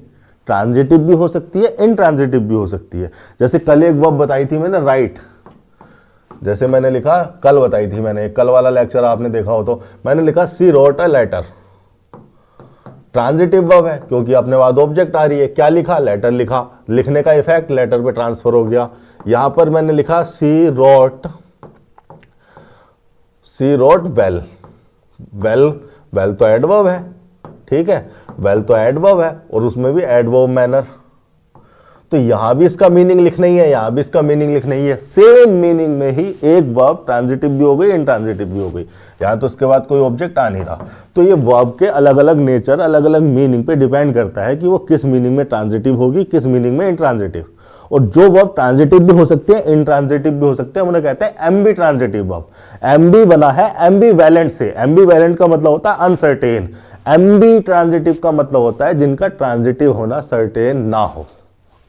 ट्रांजिटिव भी हो सकती है, इंट्रांजिटिव भी हो सकती है। जैसे कल एक वर्ब बताई थी मैंने, राइट। जैसे मैंने लिखा, कल बताई थी मैंने, कल वाला लेक्चर आपने देखा हो तो मैंने लिखा she wrote a letter. Transitive verb है क्योंकि अपने बाद ऑब्जेक्ट आ रही है। क्या लिखा, लेटर लिखा, लिखने का इफेक्ट लेटर पे ट्रांसफर हो गया। यहां पर मैंने लिखा सी रोट वेल। वेल तो एडवर्ब है, ठीक है, वेल तो एडवर्ब है, और उसमें भी एडवर्ब मैनर। तो यहां भी इसका मीनिंग लिखना ही है, यहां भी इसका मीनिंग लिखना ही है। सेम मीनिंग में ही एक वर्ब ट्रांजिटिव भी हो गई, इंट्रांजिटिव भी हो गई। यहां तो उसके बाद कोई ऑब्जेक्ट आ नहीं रहा। तो ये वर्ब के अलग अलग नेचर, अलग अलग मीनिंग पे डिपेंड करता है कि वो किस मीनिंग में ट्रांजिटिव होगी, किस मीनिंग में इंट्रांजिटिव। और जो वर्ब ट्रांजिटिव भी हो सकते हैं, इंट्रांजिटिव भी हो सकते हैं, उन्हें कहते हैं एम्बी ट्रांजिटिव वर्ब। एम्बी बना है एम्बीवैलेंट से। एम्बीवैलेंट का मतलब होता है अनसर्टेन। एम्बी ट्रांजिटिव का मतलब होता है जिनका ट्रांजिटिव होना सर्टेन ना हो,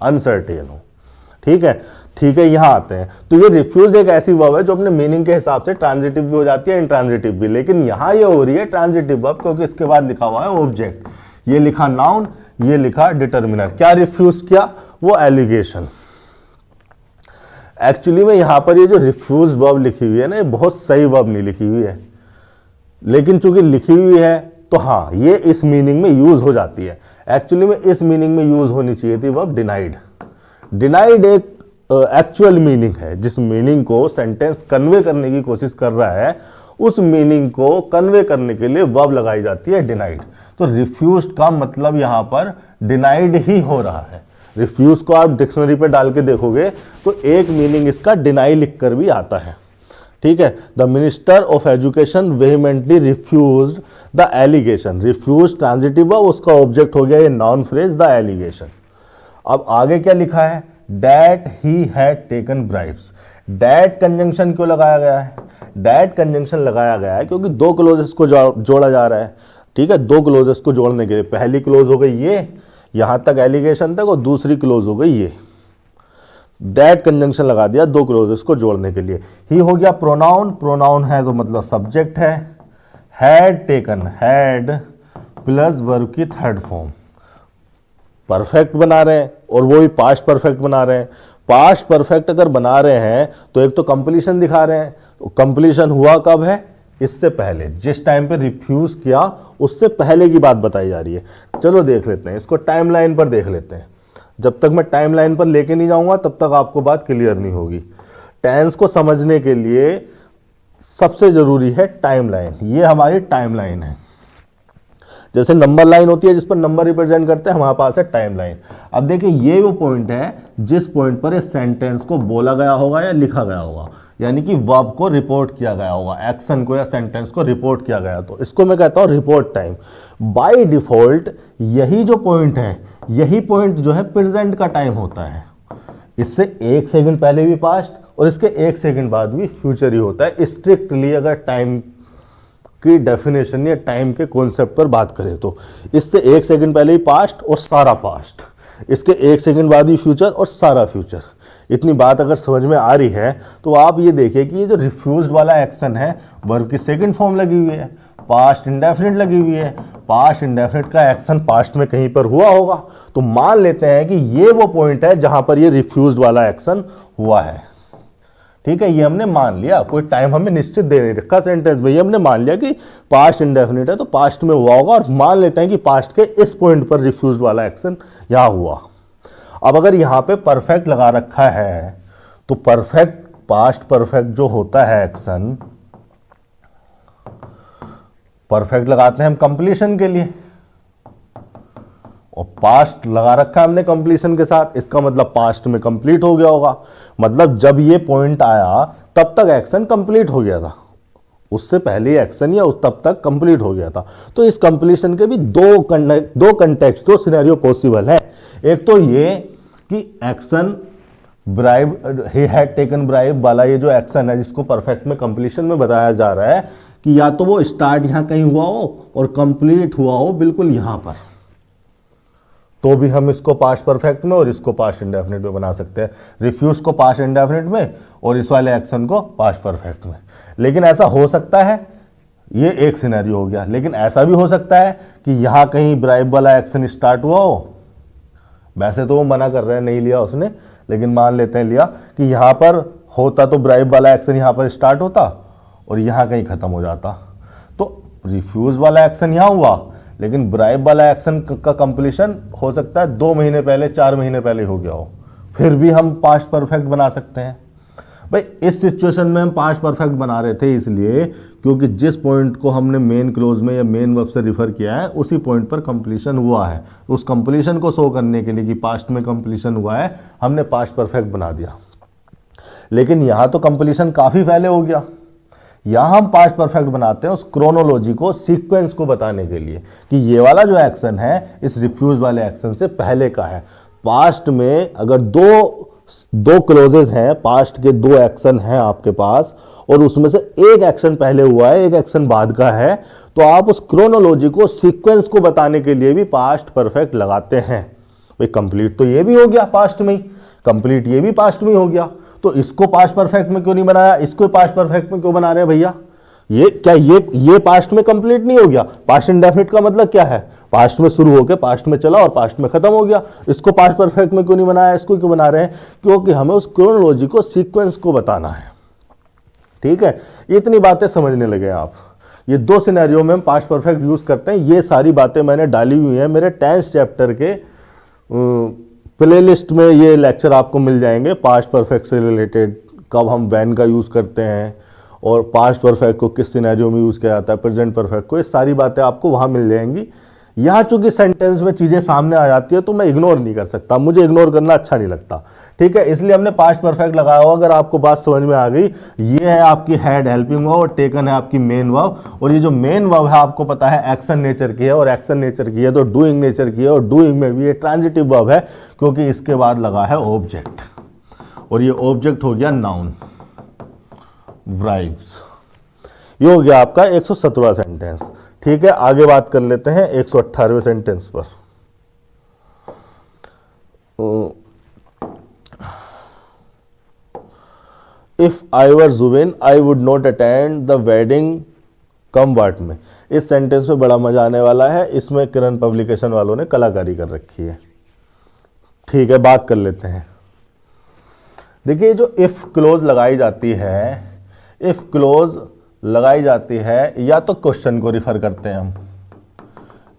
अनसर्टेन हो, ठीक है। ठीक है, यहां आते हैं। तो ये रिफ्यूज एक ऐसी वर्ब है जो अपने मीनिंग के हिसाब से ट्रांजिटिव भी हो जाती है, इंट्रांजिटिव भी। लेकिन यहां ये हो रही है ट्रांजिटिव वर्ब क्योंकि इसके बाद लिखा हुआ है ऑब्जेक्ट। ये लिखा नाउन, ये लिखा डिटर्मिनर। क्या रिफ्यूज किया, वो एलिगेशन। एक्चुअली में यहां पर ये जो रिफ्यूज वर्ब लिखी हुई है ना, ये बहुत सही वर्ब नहीं लिखी हुई है, लेकिन चूंकि लिखी हुई है तो हाँ ये इस मीनिंग में यूज हो जाती है। एक्चुअली में इस मीनिंग में यूज होनी चाहिए थी वर्ब डिनाइड। डिनाइड एक एक्चुअल मीनिंग है, जिस मीनिंग को सेंटेंस कन्वे करने की कोशिश कर रहा है, उस मीनिंग को कन्वे करने के लिए वर्ब लगाई जाती है डिनाइड। तो रिफ्यूज्ड का मतलब यहां पर डिनाइड ही हो रहा है। रिफ्यूज को आप डिक्शनरी पे डाल के देखोगे तो एक मीनिंग इसका डिनाई लिखकर भी आता है, ठीक है, the minister of education vehemently refused the allegation. Refuse transitive verb, उसका ऑब्जेक्ट हो गया ये नाउन फ्रेज द एलिगेशन। अब आगे क्या लिखा है, that he had taken bribes. That conjunction क्यों लगाया गया है, दैट कंजंक्शन लगाया गया है क्योंकि दो क्लोजेस को जोड़ा जा रहा है, ठीक है, दो क्लोजेस को जोड़ने के लिए पहली क्लोज हो गई ये, यहां तक एलिगेशन तक, और दूसरी क्लोज हो गई ये। दैट कंजंक्शन लगा दिया दो क्लोजेस को जोड़ने के लिए। ही हो गया प्रोनाउन, प्रोनाउन है तो मतलब सब्जेक्ट है। Had taken, had plus verb की थर्ड फॉर्म, परफेक्ट बना रहे हैं और वो ही पास्ट परफेक्ट बना रहे हैं। पास्ट परफेक्ट अगर बना रहे हैं तो एक तो कंप्लीशन दिखा रहे हैं, तो कंप्लीशन हुआ कब है, इससे पहले, जिस टाइम पे रिफ्यूज किया उससे पहले की बात बताई जा रही है। चलो देख लेते हैं इसको, टाइमलाइन पर देख लेते हैं। जब तक मैं टाइमलाइन पर लेके नहीं जाऊंगा तब तक आपको बात क्लियर नहीं होगी। टेंस को समझने के लिए सबसे जरूरी है टाइमलाइन। ये हमारी टाइमलाइन है, जैसे नंबर लाइन होती है जिस पर नंबर रिप्रेजेंट करते हैं, हमारे पास है टाइमलाइन। अब देखिए ये वो पॉइंट है जिस पॉइंट पर इस सेंटेंस को बोला गया होगा या लिखा गया होगा, यानी कि वर्ब को रिपोर्ट किया गया होगा, एक्शन को या सेंटेंस को रिपोर्ट किया गया, तो इसको मैं कहता हूं रिपोर्ट टाइम। बाय डिफॉल्ट यही जो पॉइंट है, यही पॉइंट जो है प्रेजेंट का टाइम होता है। इससे एक सेकंड पहले भी पास्ट और इसके एक सेकंड बाद भी फ्यूचर ही होता है, स्ट्रिक्टली अगर टाइम की डेफिनेशन या टाइम के कॉन्सेप्ट पर बात करें तो। इससे एक सेकंड पहले ही पास्ट और सारा पास्ट, इसके एक सेकंड बाद ही फ्यूचर और सारा फ्यूचर। इतनी बात अगर समझ में आ रही है तो आप ये देखिए कि ये जो रिफ्यूज्ड वाला एक्शन है, वर्ब की सेकंड फॉर्म लगी हुई है, पास्ट इंडेफिनिट लगी हुई है। पास्ट इंडेफिनिट का एक्शन पास्ट में कहीं पर हुआ होगा, तो मान लेते हैं कि ये वो पॉइंट है जहां पर ये रिफ्यूज्ड वाला एक्शन हुआ है। ठीक है, ये हमने मान लिया, कोई टाइम हमें निश्चित दे नहीं रखा सेंटेंस में, ये हमने मान लिया कि पास्ट इंडेफिनिट है तो पास्ट में हुआ होगा, और मान लेते हैं कि पास्ट के इस पॉइंट पर रिफ्यूज्ड वाला एक्शन यहां हुआ। अब अगर यहां पे परफेक्ट लगा रखा है तो परफेक्ट, पास्ट परफेक्ट जो होता है एक्शन, परफेक्ट लगाते हैं हम कंप्लीशन के लिए, और पास्ट लगा रखा है हमने कंप्लीशन के साथ, इसका मतलब पास्ट में कंप्लीट हो गया होगा। मतलब जब ये पॉइंट आया तब तक एक्शन कंप्लीट हो गया था, उससे पहले एक्शन या तब तक कंप्लीट हो गया था। तो इस कंप्लीशन के भी दो कंटेक्स्ट, दो सिनेरियो पॉसिबल है। एक तो ये कि action bribe, he had taken bribe वाला ये जो एक्शन है जिसको परफेक्ट में कंप्लीशन में बताया जा रहा है, कि या तो वो स्टार्ट यहां कहीं हुआ हो और कंप्लीट हुआ हो बिल्कुल यहां पर, तो भी हम इसको पास्ट परफेक्ट में और इसको पास्ट इंडेफिनिट में बना सकते हैं। रिफ्यूज को पास्ट इंडेफिनिट में और इस वाले एक्शन को पास्ट परफेक्ट में। लेकिन ऐसा हो सकता है, ये एक सिनेरियो हो गया, लेकिन ऐसा भी हो सकता है कि यहां कहीं ब्राइब वाला एक्शन स्टार्ट हुआ हो, वैसे तो वो मना कर रहे हैं नहीं लिया उसने, लेकिन मान लेते हैं लिया, कि यहां पर होता तो ब्राइब वाला एक्शन यहां पर स्टार्ट होता और यहां कहीं खत्म हो जाता। तो रिफ्यूज वाला एक्शन यहां हुआ, लेकिन ब्राइब वाला एक्शन का कंप्लीशन हो सकता है 2 महीने पहले, 4 महीने पहले हो गया हो, फिर भी हम पास्ट परफेक्ट बना सकते हैं। भाई इस सिचुएशन में हम पास्ट परफेक्ट बना रहे थे इसलिए क्योंकि जिस पॉइंट को हमने मेन क्लोज में या मेन वर्ब से रिफर किया है उसी पॉइंट पर कंप्लीशन हुआ है। उस कंप्लीशन को शो करने के लिए कि पास्ट में कंप्लीशन हुआ है, हमने पास्ट परफेक्ट बना दिया। लेकिन यहां तो कंप्लीशन काफी पहले हो गया, यहां हम पास्ट परफेक्ट बनाते हैं उस क्रोनोलॉजी को, सीक्वेंस को बताने के लिए कि ये वाला जो एक्शन है इस रिफ्यूज वाले एक्शन से पहले का है। पास्ट में अगर दो क्लोजेस हैं, पास्ट के 2 एक्शन हैं आपके पास, और उसमें से एक एक्शन पहले हुआ है, एक एक्शन बाद का है, तो आप उस क्रोनोलॉजी को, सीक्वेंस को बताने के लिए भी पास्ट परफेक्ट लगाते हैं। भाई कंप्लीट तो ये भी हो गया पास्ट में ही, कंप्लीट ये भी पास्ट में हो गया, तो इसको पास्ट परफेक्ट में क्यों नहीं बनाया, इसको पास्ट परफेक्ट में क्यों बना रहे हैं भैया? ये क्या ये पास्ट में कंप्लीट नहीं हो गया? पास्ट इंडेफिनिट का मतलब क्या है? पास्ट में शुरू होकर पास्ट में चला और पास्ट में खत्म हो गया। इसको पास्ट परफेक्ट में क्यों नहीं बनाया, इसको क्यों बना रहे हैं? क्योंकि हमें उस क्रोनोलॉजी को, सीक्वेंस को बताना है। ठीक है, इतनी बातें समझने लगे आप। ये 2 सिनेरियो में हम पास्ट परफेक्ट यूज करते हैं। ये सारी बातें मैंने डाली हुई हैं मेरे टेंस चैप्टर के प्लेलिस्ट में। ये लेक्चर आपको मिल जाएंगे पास्ट परफेक्ट से रिलेटेड, कब हम वैन का यूज करते हैं और पास्ट परफेक्ट को किस सिनेरियो में यूज किया जाता है, प्रेजेंट परफेक्ट को, ये सारी बातें आपको वहां मिल जाएंगी। यहाँ चूंकि सेंटेंस में चीजें सामने आ जाती है तो मैं इग्नोर नहीं कर सकता, मुझे इग्नोर करना अच्छा नहीं लगता। ठीक है, इसलिए हमने पास्ट परफेक्ट लगाया हुआ। अगर आपको बात समझ में आ गई, ये है आपकी हैड हेल्पिंग वर्ब और टेकन है आपकी मेन वर्ब। और ये जो मेन वर्ब है आपको पता है एक्शन नेचर की है, और एक्शन नेचर की है तो डूइंग नेचर की है, और डूइंग में भी ये ट्रांजिटिव वर्ब है क्योंकि इसके बाद लगा है ऑब्जेक्ट, और ये ऑब्जेक्ट हो गया नाउन व्राइव्स। ये हो गया आपका 117वां सेंटेंस। ठीक है, आगे बात कर लेते हैं 118वें सेंटेंस पर। If I were Zubin I would not attend the wedding come what may. इस सेंटेंस में बड़ा मजा आने वाला है, इसमें किरण पब्लिकेशन वालों ने कलाकारी कर रखी है। ठीक है, बात कर लेते हैं। देखिए, जो इफ क्लोज लगाई जाती है, इफ क्लोज लगाई जाती है या तो क्वेश्चन को रिफर करते हैं हम,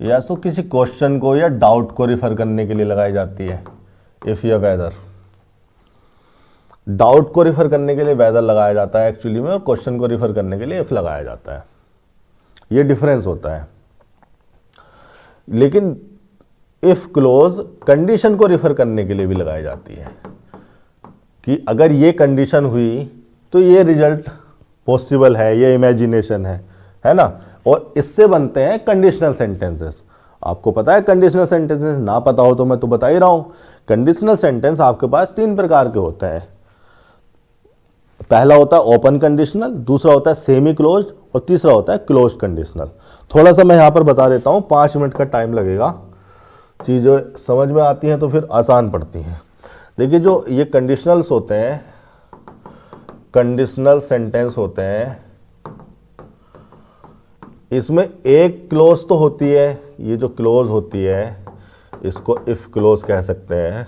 या तो किसी क्वेश्चन को या डाउट को रिफर करने के लिए लगाई जाती है। इफ या वेदर, डाउट को रिफर करने के लिए वेदर लगाया जाता है एक्चुअली में, और क्वेश्चन को रिफर करने के लिए इफ लगाया जाता है। ये डिफरेंस होता है। लेकिन इफ क्लोज कंडीशन को रिफर करने के लिए भी लगाई जाती है कि अगर ये कंडीशन हुई तो ये रिजल्ट पॉसिबल है, ये इमेजिनेशन है ना। और इससे बनते हैं कंडीशनल सेंटेंसेस। आपको पता है कंडीशनल सेंटेंसेस, ना पता हो तो मैं तो बता ही रहा हूं। कंडीशनल सेंटेंस आपके पास 3 प्रकार के होते हैं। पहला होता है ओपन कंडीशनल, दूसरा होता है सेमी क्लोज्ड, और तीसरा होता है क्लोज कंडीशनल। थोड़ा सा मैं यहां पर बता देता हूं, 5 मिनट का टाइम लगेगा। चीजें समझ में आती हैं तो फिर आसान पड़ती हैं। देखिए, जो ये कंडीशनल्स होते हैं, कंडीशनल सेंटेंस होते हैं, इसमें एक क्लोज तो होती है। ये जो क्लोज होती है इसको इफ क्लोज कह सकते हैं,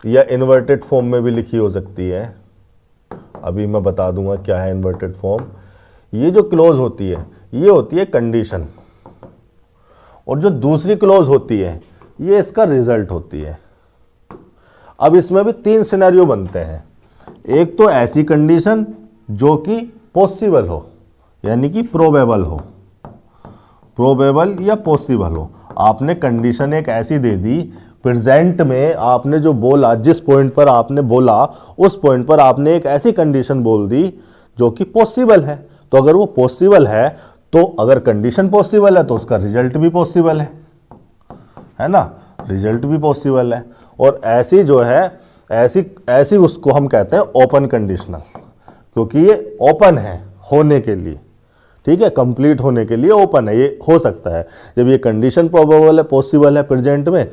या इन्वर्टेड फॉर्म में भी लिखी हो सकती है। अभी मैं बता दूंगा क्या है इन्वर्टेड फॉर्म। ये जो क्लोज होती है ये होती है कंडीशन, और जो दूसरी क्लोज होती है ये इसका रिजल्ट होती है। अब इसमें भी 3 सिनेरियो बनते हैं। एक तो ऐसी कंडीशन जो कि पॉसिबल हो, यानी कि प्रोबेबल हो, प्रोबेबल या पॉसिबल हो। आपने कंडीशन एक ऐसी दे दी, प्रेजेंट में आपने जो बोला, जिस पॉइंट पर आपने बोला उस पॉइंट पर आपने एक ऐसी कंडीशन बोल दी जो कि पॉसिबल है। तो अगर वो पॉसिबल है, तो अगर कंडीशन पॉसिबल है तो उसका रिजल्ट भी पॉसिबल है ना, रिजल्ट भी पॉसिबल है। और ऐसी जो है, ऐसी उसको हम कहते हैं ओपन कंडीशनल, क्योंकि ये ओपन है होने के लिए। ठीक है, कंप्लीट होने के लिए ओपन है, ये हो सकता है। जब ये कंडीशन प्रोबेबल है, पॉसिबल है प्रेजेंट में,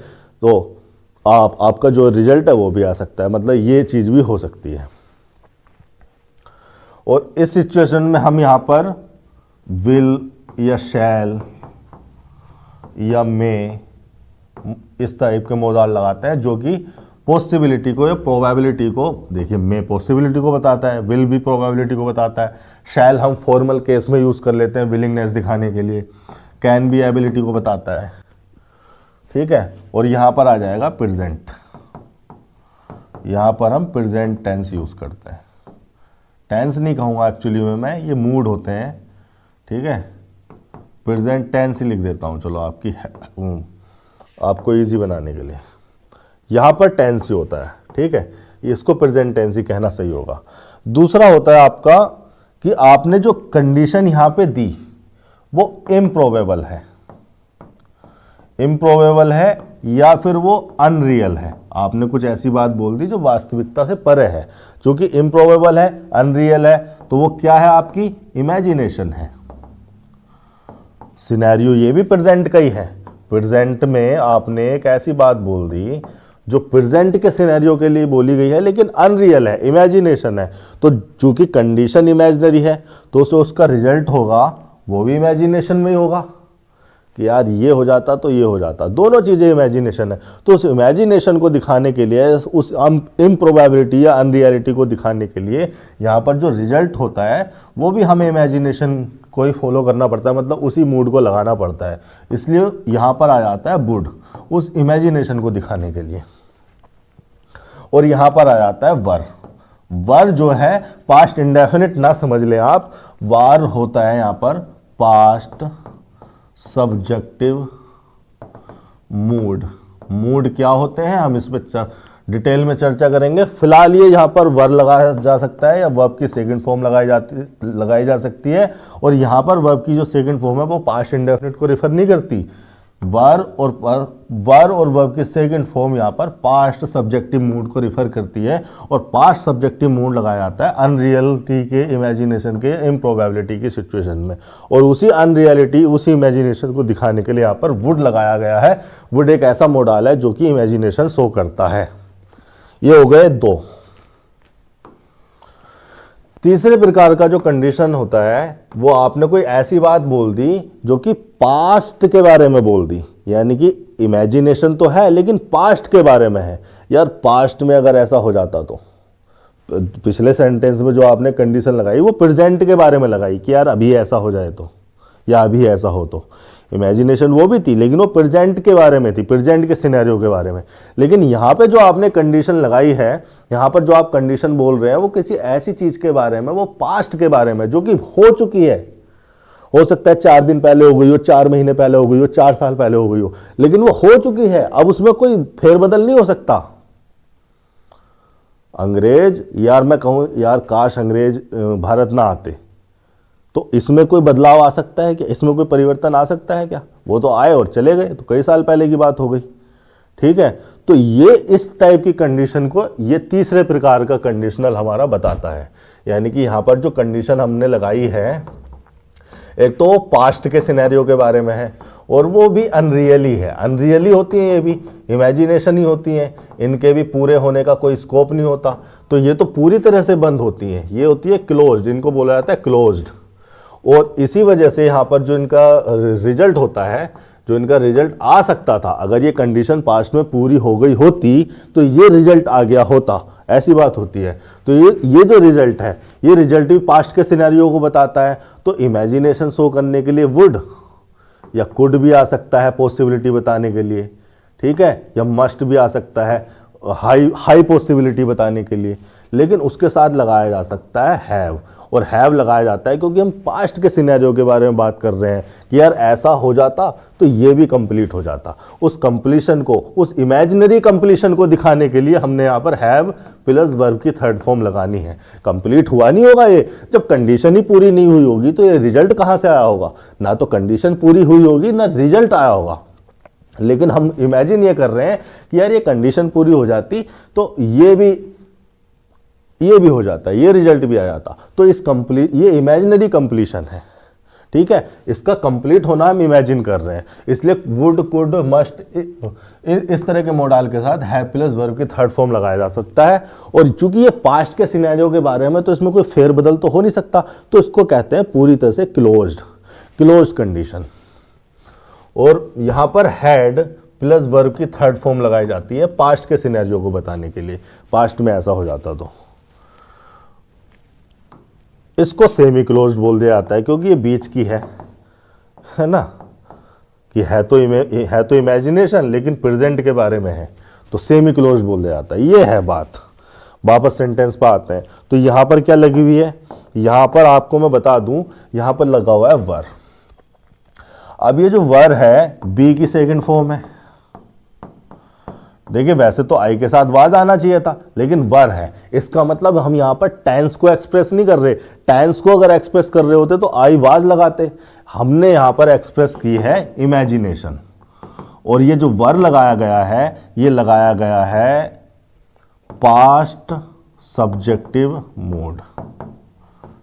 तो आपका जो रिजल्ट है वो भी आ सकता है, मतलब ये चीज भी हो सकती है। और इस सिचुएशन में हम यहां पर विल या शैल या मे इस टाइप के मोडाल लगाते हैं, जो कि पॉसिबिलिटी को या प्रोबेबिलिटी को, देखिए मे पॉसिबिलिटी को बताता है, विल भी प्रोबेबिलिटी को बताता है। शैल हम फॉर्मल केस में यूज कर लेते हैं विलिंगनेस दिखाने के लिए। कैन भी एबिलिटी को बताता है। ठीक है, और यहां पर आ जाएगा प्रेजेंट। यहां पर हम प्रेजेंट टेंस यूज करते हैं। टेंस नहीं कहूंगा एक्चुअली में मैं, ये मूड होते हैं। ठीक है, प्रेजेंट टेंस ही लिख देता हूं, चलो आपको इजी बनाने के लिए। यहां पर टेंस ही होता है। ठीक है, इसको प्रेजेंट टेंस ही कहना सही होगा। दूसरा होता है आपका कि आपने जो कंडीशन यहां पे दी वो इम्प्रोबेबल है, इम्प्रोबेबल है या फिर वो अनरियल है। आपने कुछ ऐसी बात बोल दी जो वास्तविकता से परे है। चूंकि इम्प्रोबेबल है, अनरियल है, तो वो क्या है, आपकी इमेजिनेशन है। सिनेरियो ये भी प्रेजेंट का ही है। प्रेजेंट में आपने एक ऐसी बात बोल दी जो प्रेजेंट के सिनेरियो के लिए बोली गई है, लेकिन अनरियल है, इमेजिनेशन है। तो चूंकि कंडीशन इमेजिनरी है, तो उसका रिजल्ट होगा वो भी इमेजिनेशन में ही होगा कि यार ये हो जाता तो ये हो जाता। दोनों चीजें इमेजिनेशन है। तो उस इमेजिनेशन को दिखाने के लिए, उस इम्प्रोबेबिलिटी या अनरियलिटी को दिखाने के लिए यहाँ पर जो रिजल्ट होता है वो भी हमें इमेजिनेशन को ही फॉलो करना पड़ता है, मतलब उसी मूड को लगाना पड़ता है। इसलिए यहाँ पर आ जाता है वुड, उस इमेजिनेशन को दिखाने के लिए। और यहाँ पर आ जाता है वर। वर जो है पास्ट इंडेफिनिट ना समझ लें आप, वार होता है यहाँ पर पास्ट सब्जेक्टिव मूड। मूड क्या होते हैं हम इस पर डिटेल में चर्चा करेंगे। फिलहाल ये यहाँ पर वर लगाया जा सकता है या वर्ब की सेकंड फॉर्म लगाई जा सकती है। और यहाँ पर वर्ब की जो सेकंड फॉर्म है वो पास्ट इंडेफिनिट को रिफर नहीं करती। वर और वर्ब की सेकंड फॉर्म यहाँ पर पास्ट सब्जेक्टिव मूड को रिफर करती है। और पास्ट सब्जेक्टिव मूड लगाया जाता है अनरियलिटी के, इमेजिनेशन के, इम्प्रोबेबिलिटी की सिचुएशन में। और उसी अनरियलिटी, उसी इमेजिनेशन को दिखाने के लिए यहाँ पर वुड लगाया गया है। वुड एक ऐसा मोडाल है जो कि इमेजिनेशन शो करता है। ये हो गए दो। तीसरे प्रकार का जो कंडीशन होता है वो आपने कोई ऐसी बात बोल दी जो कि पास्ट के बारे में बोल दी, यानी कि इमेजिनेशन तो है लेकिन पास्ट के बारे में है। यार पास्ट में अगर ऐसा हो जाता तो पिछले सेंटेंस में जो आपने कंडीशन लगाई वो प्रेजेंट के बारे में लगाई कि यार अभी ऐसा हो जाए तो, या अभी ऐसा हो तो। इमेजिनेशन वो भी थी लेकिन वो प्रेजेंट के बारे में थी, प्रेजेंट के सिनेरियो के बारे में। लेकिन यहाँ पे जो आपने कंडीशन लगाई है, यहाँ पर जो आप कंडीशन बोल रहे हैं वो किसी ऐसी चीज के बारे में, वो पास्ट के बारे में जो कि हो चुकी है। हो सकता है 4 दिन पहले हो गई हो, 4 महीने पहले हो गई हो, 4 साल पहले हो गई हो, लेकिन वो हो चुकी है। अब उसमें कोई फेरबदल नहीं हो सकता। अंग्रेज, यार मैं कहूं यार काश अंग्रेज भारत ना आते, तो इसमें कोई बदलाव आ सकता है क्या? इसमें कोई परिवर्तन आ सकता है क्या? वो तो आए और चले गए, तो कई साल पहले की बात हो गई। ठीक है, तो ये इस टाइप की कंडीशन को ये तीसरे प्रकार का कंडीशनल हमारा बताता है। यानी कि यहां पर जो कंडीशन हमने लगाई है, एक तो पास्ट के सिनेरियो के बारे में है और वो भी अनरियली है। अनरियली होती है, ये भी इमेजिनेशन ही होती है, इनके भी पूरे होने का कोई स्कोप नहीं होता। तो ये तो पूरी तरह से बंद होती है, ये होती है क्लोज्ड, इनको बोला जाता है क्लोज्ड। और इसी वजह से यहाँ पर जो इनका रिजल्ट होता है, जो इनका रिजल्ट आ सकता था, अगर ये कंडीशन पास्ट में पूरी हो गई होती तो ये रिजल्ट आ गया होता, ऐसी बात होती है। तो ये जो रिजल्ट है, ये रिजल्ट भी पास्ट के सिनेरियो को बताता है। तो इमेजिनेशन शो करने के लिए वुड या कुड भी आ सकता है पॉसिबिलिटी बताने के लिए, ठीक है, या मस्ट भी आ सकता है हाई पॉसिबिलिटी बताने के लिए। लेकिन उसके साथ लगाया जा सकता है हैव, और हैव लगाया जाता है क्योंकि हम पास्ट के सिनेरियो के बारे में बात कर रहे हैं कि यार ऐसा हो जाता तो ये भी कंप्लीट हो जाता। उस कंप्लीशन को, उस इमेजिनरी कंप्लीशन को दिखाने के लिए हमने यहाँ पर हैव प्लस वर्ब की थर्ड फॉर्म लगानी है। कंप्लीट हुआ नहीं होगा ये, जब कंडीशन ही पूरी नहीं हुई होगी तो ये रिजल्ट कहाँ से आया होगा? ना तो कंडीशन पूरी हुई होगी ना रिजल्ट आया होगा। लेकिन हम इमेजिन ये कर रहे हैं कि यार ये कंडीशन पूरी हो जाती तो ये भी हो जाता, ये रिजल्ट भी आ जाता। तो ये इमेजिनरी कंप्लीशन है, ठीक है, इसका कंप्लीट होना हम इमेजिन कर रहे हैं। इसलिए वुड, कुड, मस्ट, इस तरह के मॉडल के साथ हैव प्लस वर्ब की थर्ड फॉर्म लगाया जा सकता है। और चूंकि ये पास्ट के सिनेरियो के बारे में, तो इसमें कोई फेरबदल तो हो नहीं सकता, तो इसको कहते हैं पूरी तरह से क्लोज्ड कंडीशन। और यहां पर हैड प्लस वर्ब की थर्ड फॉर्म लगाई जाती है पास्ट के सिनेरियो को बताने के लिए, पास्ट में ऐसा हो जाता तो। इसको सेमी क्लोज्ड बोल दिया जाता है क्योंकि ये बीच की है ना, कि है तो इमेजिनेशन लेकिन प्रेजेंट के बारे में है, तो सेमी क्लोज्ड बोल दिया जाता है। ये है बात। वापस सेंटेंस पर आते हैं। तो यहां पर क्या लगी हुई है? यहां पर आपको मैं बता दूं, यहां पर लगा हुआ है वर। अब ये जो वर है बी की सेकंड फॉर्म है। देखिए वैसे तो आई के साथ वाज आना चाहिए था, लेकिन वर है। इसका मतलब हम यहां पर टेंस को एक्सप्रेस नहीं कर रहे। टेंस को अगर एक्सप्रेस कर रहे होते तो आई वाज लगाते। हमने यहां पर एक्सप्रेस की है इमेजिनेशन। और ये जो वर लगाया गया है, ये लगाया गया है पास्ट सब्जेक्टिव मूड,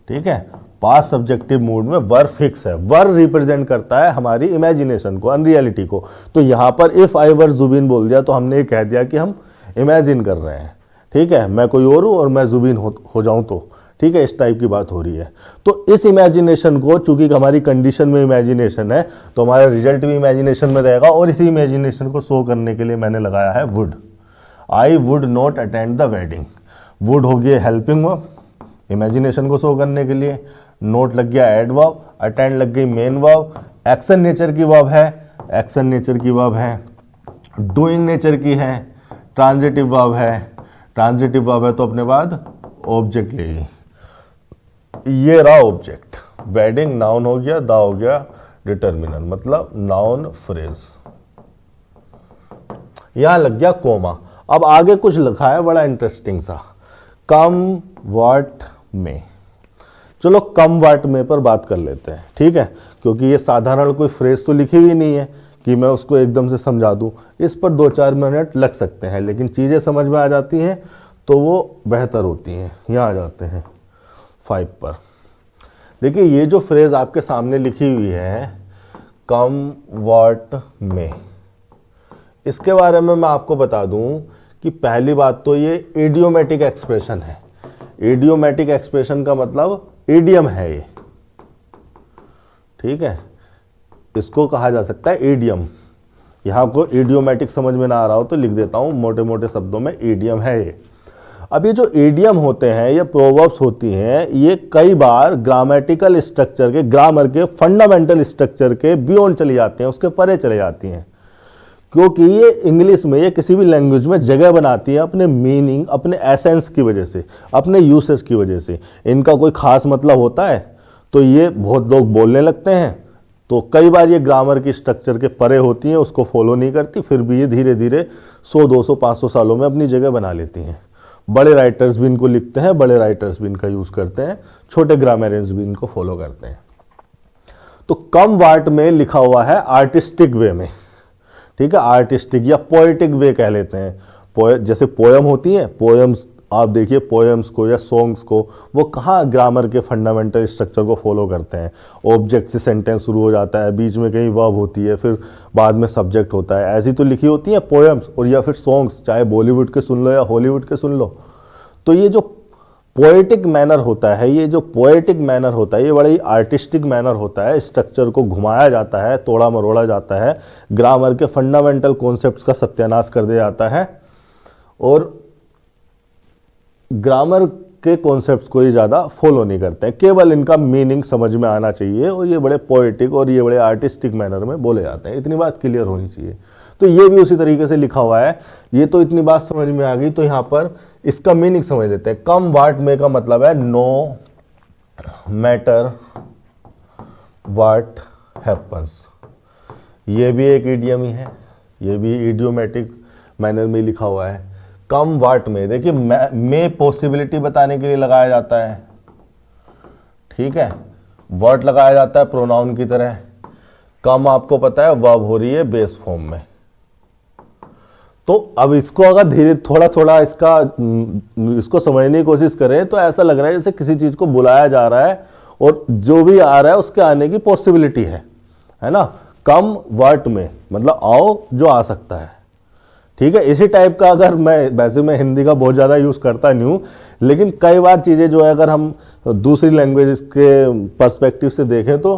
ठीक है। पास्ट सब्जेक्टिव मूड में वर फिक्स है। वर रिप्रेजेंट करता है हमारी इमेजिनेशन को, अनरियलिटी को। तो यहां पर इफ आई वर जुबिन बोल दिया तो हमने ये कह दिया कि हम इमेजिन कर रहे हैं, ठीक है। मैं कोई और हूं और मैं जुबिन हो जाऊं तो, ठीक है, इस टाइप की बात हो रही है। तो इस इमेजिनेशन को, चूंकि हमारी कंडीशन में इमेजिनेशन है, तो हमारा रिजल्ट भी इमेजिनेशन में रहेगा। और इसी इमेजिनेशन को शो करने के लिए मैंने लगाया है would. I would not attend the wedding. Would हो गया हेल्पिंग वर्ब इमेजिनेशन को शो करने के लिए, नोट लग गया एड वर्ब, अटेंड लग गई मेन वर्ब, एक्शन नेचर की वर्ब है, एक्शन नेचर की वर्ब है, डूइंग नेचर की है, ट्रांजिटिव वर्ब है, ट्रांजिटिव वर्ब है तो अपने बाद ऑब्जेक्ट लेगी। ये रहा ऑब्जेक्ट। वेडिंग नाउन हो गया, दा हो गया डिटर्मिनर, मतलब नाउन फ्रेज। यहां लग गया कोमा। अब आगे कुछ लिखा है बड़ा इंटरेस्टिंग सा, कम वाट में। चलो कम वाट में पर बात कर लेते हैं, ठीक है, क्योंकि ये साधारण कोई फ्रेज तो लिखी हुई नहीं है कि मैं उसको एकदम से समझा दूं। इस पर 2-4 मिनट लग सकते हैं, लेकिन चीज़ें समझ में आ जाती हैं तो वो बेहतर होती हैं। यहाँ आ जाते हैं 5 पर। देखिए ये जो फ्रेज आपके सामने लिखी हुई है कम वाट में, इसके बारे में मैं आपको बता दूं कि पहली बात तो ये इडियोमेटिक एक्सप्रेशन है। इडियोमेटिक एक्सप्रेशन का मतलब इडियम है ये, ठीक है, इसको कहा जा सकता है इडियम। यहां को इडियोमेटिक समझ में ना आ रहा हो तो लिख देता हूं मोटे मोटे शब्दों में, इडियम है ये। अब ये जो इडियम होते हैं, ये प्रोवर्ब्स होती हैं, ये कई बार ग्रामेटिकल स्ट्रक्चर के, ग्रामर के फंडामेंटल स्ट्रक्चर के बियॉन्ड चली जाती हैं, उसके परे चले जाती हैं, क्योंकि ये इंग्लिश में, ये किसी भी लैंग्वेज में जगह बनाती है अपने मीनिंग, अपने एसेंस की वजह से, अपने यूसेज की वजह से। इनका कोई खास मतलब होता है तो ये बहुत लोग बोलने लगते हैं, तो कई बार ये ग्रामर की स्ट्रक्चर के परे होती हैं, उसको फॉलो नहीं करती, फिर भी ये धीरे धीरे 100-200-500 सालों में अपनी जगह बना लेती हैं। बड़े राइटर्स भी इनको लिखते हैं, बड़े राइटर्स भी इनका यूज़ करते हैं, छोटे ग्रामरियंस भी इनको फॉलो करते हैं। तो कम वाट में लिखा हुआ है आर्टिस्टिक वे में, ठीक है, आर्टिस्टिक या पोएटिक वे कह लेते हैं। जैसे पोयम होती हैं, पोयम्स आप देखिए, पोएम्स को या सॉन्ग्स को वो कहाँ ग्रामर के फंडामेंटल स्ट्रक्चर को फॉलो करते हैं। ऑब्जेक्ट से सेंटेंस शुरू हो जाता है, बीच में कहीं वर्ब होती है, फिर बाद में सब्जेक्ट होता है, ऐसी तो लिखी होती हैं पोएम्स और या फिर सॉन्ग्स, चाहे बॉलीवुड के सुन लो या हॉलीवुड के सुन लो। तो ये जो पोएटिक मैनर होता है, ये जो पोएटिक मैनर होता है, ये बड़ा ही आर्टिस्टिक मैनर होता है। स्ट्रक्चर को घुमाया जाता है, तोड़ा मरोड़ा जाता है, ग्रामर के फंडामेंटल कॉन्सेप्ट्स का सत्यानाश कर दिया जाता है और ग्रामर के कॉन्सेप्ट्स को ये ज़्यादा फॉलो नहीं करते हैं, केवल इनका मीनिंग समझ में आना चाहिए और ये बड़े पोएटिक और ये बड़े आर्टिस्टिक मैनर में बोले जाते हैं। इतनी बात क्लियर होनी चाहिए। तो ये भी उसी तरीके से लिखा हुआ है। ये तो इतनी बात समझ में आ गई, तो यहाँ पर इसका मीनिंग समझ लेते हैं। कम वाट में का मतलब है नो मैटर वाट हैपन्स। ये भी एक इडियम ही है, ये भी इडियोमेटिक मैनर में लिखा हुआ है। कम वाट में, देखिए में पॉसिबिलिटी बताने के लिए लगाया जाता है, ठीक है, वर्ड लगाया जाता है प्रोनाउन की तरह। कम आपको पता है वर्ब हो रही है बेस फॉर्म में। तो अब इसको अगर धीरे थोड़ा थोड़ा इसको समझने की कोशिश करें तो ऐसा लग रहा है जैसे किसी चीज को बुलाया जा रहा है और जो भी आ रहा है उसके आने की पॉसिबिलिटी है ना। कम वाट में मतलब आओ जो आ सकता है, ठीक है। इसी टाइप का अगर मैं हिंदी का बहुत ज़्यादा यूज़ करता नहीं हूँ, लेकिन कई बार चीज़ें जो है अगर हम दूसरी लैंग्वेज के पर्सपेक्टिव से देखें तो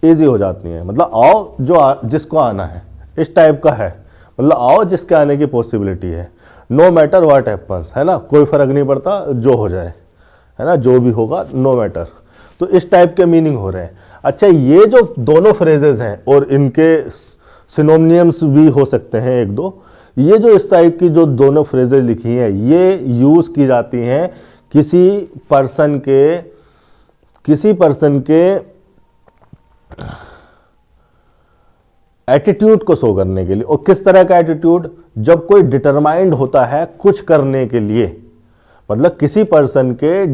ईजी हो जाती हैं। मतलब आओ जिसको आना है, इस टाइप का है, मतलब आओ जिसके आने की पॉसिबिलिटी है। नो मैटर व्हाट हैपन्स, है ना, कोई फ़र्क नहीं पड़ता जो हो जाए, है ना, जो भी होगा नो मैटर। तो इस टाइप के मीनिंग हो रहे हैं। अच्छा, ये जो दोनों फ्रेजेस हैं और इनके सिनोनिम्स भी हो सकते हैं एक दो, ये जो इस टाइप की जो दोनों फ्रेजेस लिखी हैं ये यूज़ की जाती हैं किसी पर्सन के एटीट्यूड को शो करने के लिए। और किस तरह का एटीट्यूड? जब कोई डिटरमाइंड होता है कुछ करने के लिए, मतलब किसी पर्सन के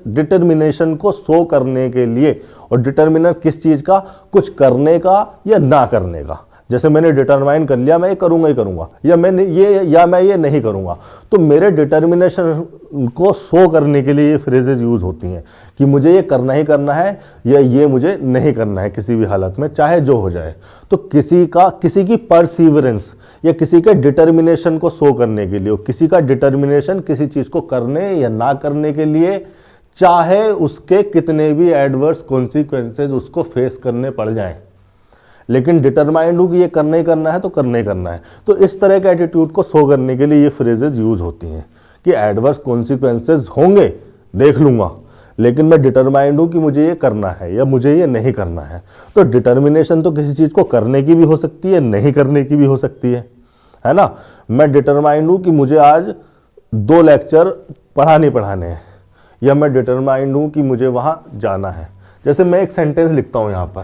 डिटर्मिनेशन को शो करने के लिए। और डिटर्मिनर किस चीज का? कुछ करने का या ना करने का। जैसे मैंने डिटरमाइन कर लिया मैं ये करूंगा ही करूंगा, या मैं ये नहीं करूंगा, तो मेरे डिटर्मिनेशन को शो करने के लिए ये फ्रेजेस यूज होती हैं कि मुझे ये करना ही करना है या ये मुझे नहीं करना है किसी भी हालत में, चाहे जो हो जाए। तो किसी की परसीवरेंस या किसी के डिटर्मिनेशन को शो करने के लिए, किसी का डिटर्मिनेशन किसी चीज को करने या ना करने के लिए, चाहे उसके कितने भी एडवर्स कॉन्सिक्वेंसेज उसको फेस करने पड़ जाएं, लेकिन डिटरमाइंड हूं कि ये करना ही करना है तो करना ही करना है। तो इस तरह के एटीट्यूड को शो करने के लिए ये फ्रेजेस यूज होती हैं कि एडवर्स कॉन्सिक्वेंसेज होंगे, देख लूंगा, लेकिन मैं डिटरमाइंड हूं कि मुझे ये करना है या मुझे ये नहीं करना है। तो डिटर्मिनेशन तो किसी चीज को करने की भी हो सकती है, नहीं करने की भी हो सकती है ना। मैं डिटरमाइंड हूं कि मुझे आज 2 लेक्चर पढ़ाने हैं, या मैं डिटरमाइंड हूं कि मुझे वहां जाना है। जैसे मैं एक सेंटेंस लिखता हूं यहां पर,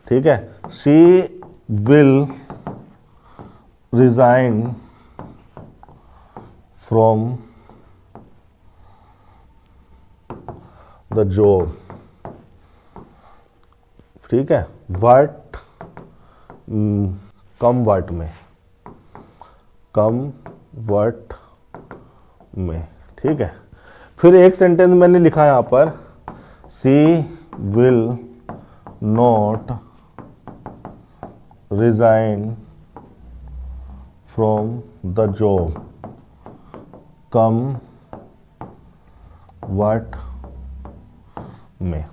ठीक है, she will resign from the job, ठीक है, व्हाट, कम व्हाट में, कम व्हाट में, ठीक है। फिर एक सेंटेंस मैंने लिखा यहां पर, she will not resign from the job, come what may.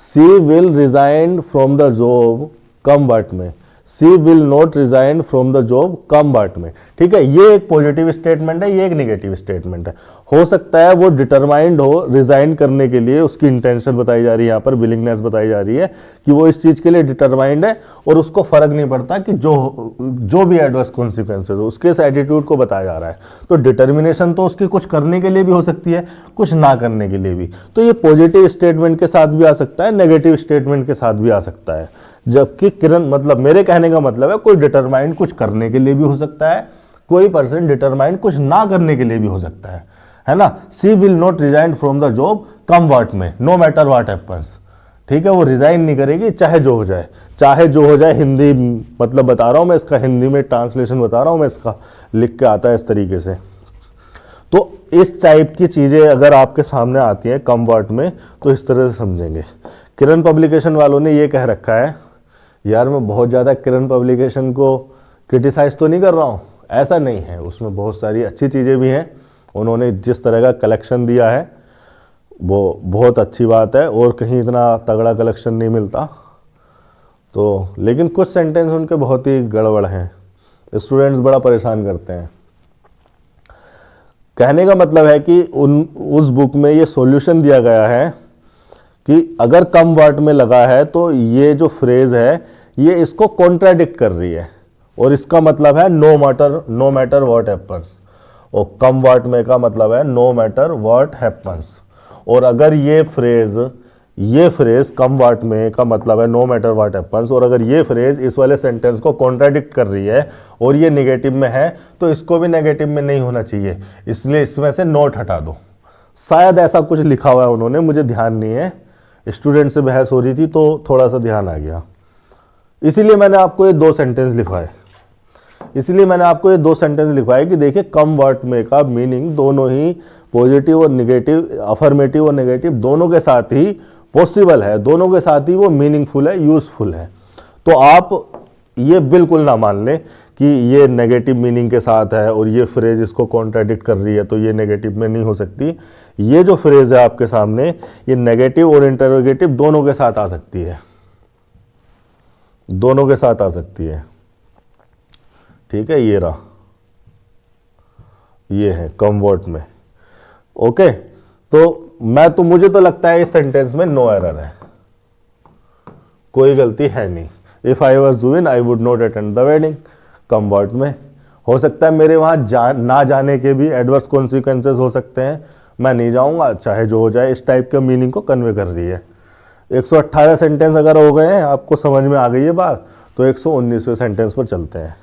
She will resign from the job come what may, she will not resign from the job come what may, ठीक है। ये एक पॉजिटिव स्टेटमेंट है, ये एक negative statement है। हो सकता है वो डिटरमाइंड हो रिजाइन करने के लिए, उसकी इंटेंशन बताई जा रही है यहाँ पर, विलिंगनेस बताई जा रही है कि वो इस चीज के लिए डिटरमाइंड है और उसको फर्क नहीं पड़ता कि जो भी एडवर्स कॉन्सिक्वेंसेज हो, उसके इस एटीट्यूड को बताया जा रहा है। तो डिटर्मिनेशन तो उसकी कुछ करने के लिए भी हो सकती है, कुछ ना करने के लिए भी। तो ये पॉजिटिव स्टेटमेंट के साथ भी आ सकता है, नेगेटिव स्टेटमेंट के साथ भी आ सकता है। जबकि किरण, मतलब मेरे कहने का मतलब है, कोई डिटरमाइंड कुछ करने के लिए भी हो सकता है, कोई पर्सन डिटरमाइंड कुछ ना करने के लिए भी हो सकता है ना। She will not resign from the job come what may, no matter what happens, ठीक है। वो रिजाइन नहीं करेगी चाहे जो हो जाए, चाहे जो हो जाए। हिंदी मतलब बता रहा हूं मैं, इसका हिंदी में ट्रांसलेशन बता रहा हूं मैं, इसका लिख के आता है इस तरीके से। तो इस टाइप की चीजें अगर आपके सामने आती हैं कम व्हाट में, तो इस तरह से समझेंगे। किरण पब्लिकेशन वालों ने ये कह रखा है, यार मैं बहुत ज़्यादा किरण पब्लिकेशन को क्रिटिसाइज तो नहीं कर रहा हूँ, ऐसा नहीं है, उसमें बहुत सारी अच्छी चीज़ें भी हैं। उन्होंने जिस तरह का कलेक्शन दिया है वो बहुत अच्छी बात है, और कहीं इतना तगड़ा कलेक्शन नहीं मिलता। तो लेकिन कुछ सेंटेंस उनके बहुत ही गड़बड़ हैं, स्टूडेंट्स बड़ा परेशान करते हैं। कहने का मतलब है कि उस बुक में ये सॉल्यूशन दिया गया है कि अगर कम वर्ड में लगा है तो ये जो फ्रेज है ये इसको कॉन्ट्राडिक्ट कर रही है, और इसका मतलब है नो मैटर व्हाट हैपन्स, और कम वर्ड में का मतलब है नो मैटर व्हाट हैपन्स। और अगर ये फ्रेज कम वर्ड में का मतलब है नो मैटर व्हाट हैपन्स, और अगर ये फ्रेज इस वाले सेंटेंस को कॉन्ट्राडिक्ट कर रही है और ये नेगेटिव में है, तो इसको भी नेगेटिव में नहीं होना चाहिए, इसलिए इसमें से नोट हटा दो। शायद ऐसा कुछ लिखा हुआ है उन्होंने, मुझे ध्यान नहीं है, स्टूडेंट से बहस हो रही थी तो थोड़ा सा ध्यान आ गया, इसीलिए मैंने आपको ये दो सेंटेंस लिखवाए। कि देखिए कम वर्ड में का मीनिंग दोनों ही पॉजिटिव और नेगेटिव, अफर्मेटिव और नेगेटिव दोनों के साथ ही पॉसिबल है, दोनों के साथ ही वो मीनिंगफुल है, यूजफुल है। तो आप ये बिल्कुल ना मान लें कि ये नेगेटिव मीनिंग के साथ है और ये फ्रेज इसको कॉन्ट्राडिक्ट कर रही है तो ये नेगेटिव में नहीं हो सकती। ये जो फ्रेज है आपके सामने, ये नेगेटिव और इंटरोगेटिव दोनों के साथ आ सकती है, दोनों के साथ आ सकती है, ठीक है। ये रहा, ये है कम वर्ड में, ओके। तो मुझे तो लगता है इस सेंटेंस में नो एरर है, कोई गलती है नहीं। If I was Juin I would not attend the wedding, come word में। हो सकता है मेरे वहां ना जाने के भी एडवर्स कॉन्सिक्वेंसेस हो सकते हैं, मैं नहीं जाऊंगा चाहे जो हो जाए, इस टाइप के मीनिंग को कन्वे कर रही है। 118 सेंटेंस अगर हो गए हैं, आपको समझ में आ गई है बात, तो 119वें सेंटेंस पर चलते हैं।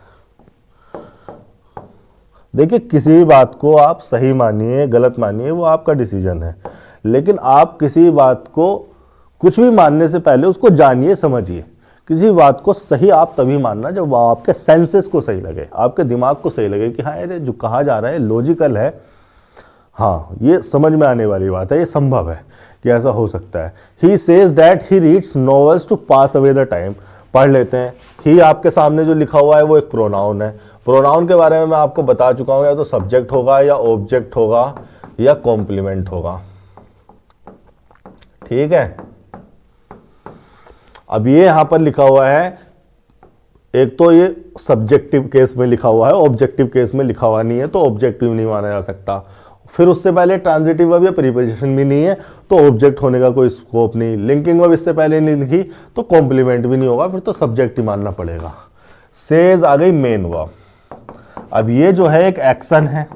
देखिए किसी भी बात को आप सही मानिए गलत मानिए वो आपका डिसीजन है, लेकिन आप किसी बात को कुछ भी मानने से पहले उसको जानिए समझिए। किसी बात को सही आप तभी मानना जब आपके सेंसेस को सही लगे, आपके दिमाग को सही लगे कि हाँ ये जो कहा जा रहा है लॉजिकल है, हाँ ये समझ में आने वाली बात है, ये संभव है कि ऐसा हो सकता है। He says that he reads novels to pass away the time. पढ़ लेते हैं। ही आपके सामने जो लिखा हुआ है वो एक प्रोनाउन है। प्रोनाउन के बारे में मैं आपको बता चुका हूं, या तो सब्जेक्ट होगा या ऑब्जेक्ट होगा या कॉम्प्लीमेंट होगा, ठीक है। अब ये यहां पर लिखा हुआ है, एक तो ये सब्जेक्टिव केस में लिखा हुआ है, ऑब्जेक्टिव केस में लिखा हुआ नहीं है, तो ऑब्जेक्टिव नहीं माना जा सकता। फिर उससे पहले ट्रांजिटिव वर्ब या प्रीपोजिशन भी नहीं है, तो ऑब्जेक्ट होने का कोई स्कोप नहीं। लिंकिंग वर्ब इससे पहले नहीं लिखी तो कॉम्प्लीमेंट भी नहीं होगा, फिर तो सब्जेक्ट ही मानना पड़ेगा। सेज आ गई मेन वर्ब। अब ये जो है एक एक्शन है,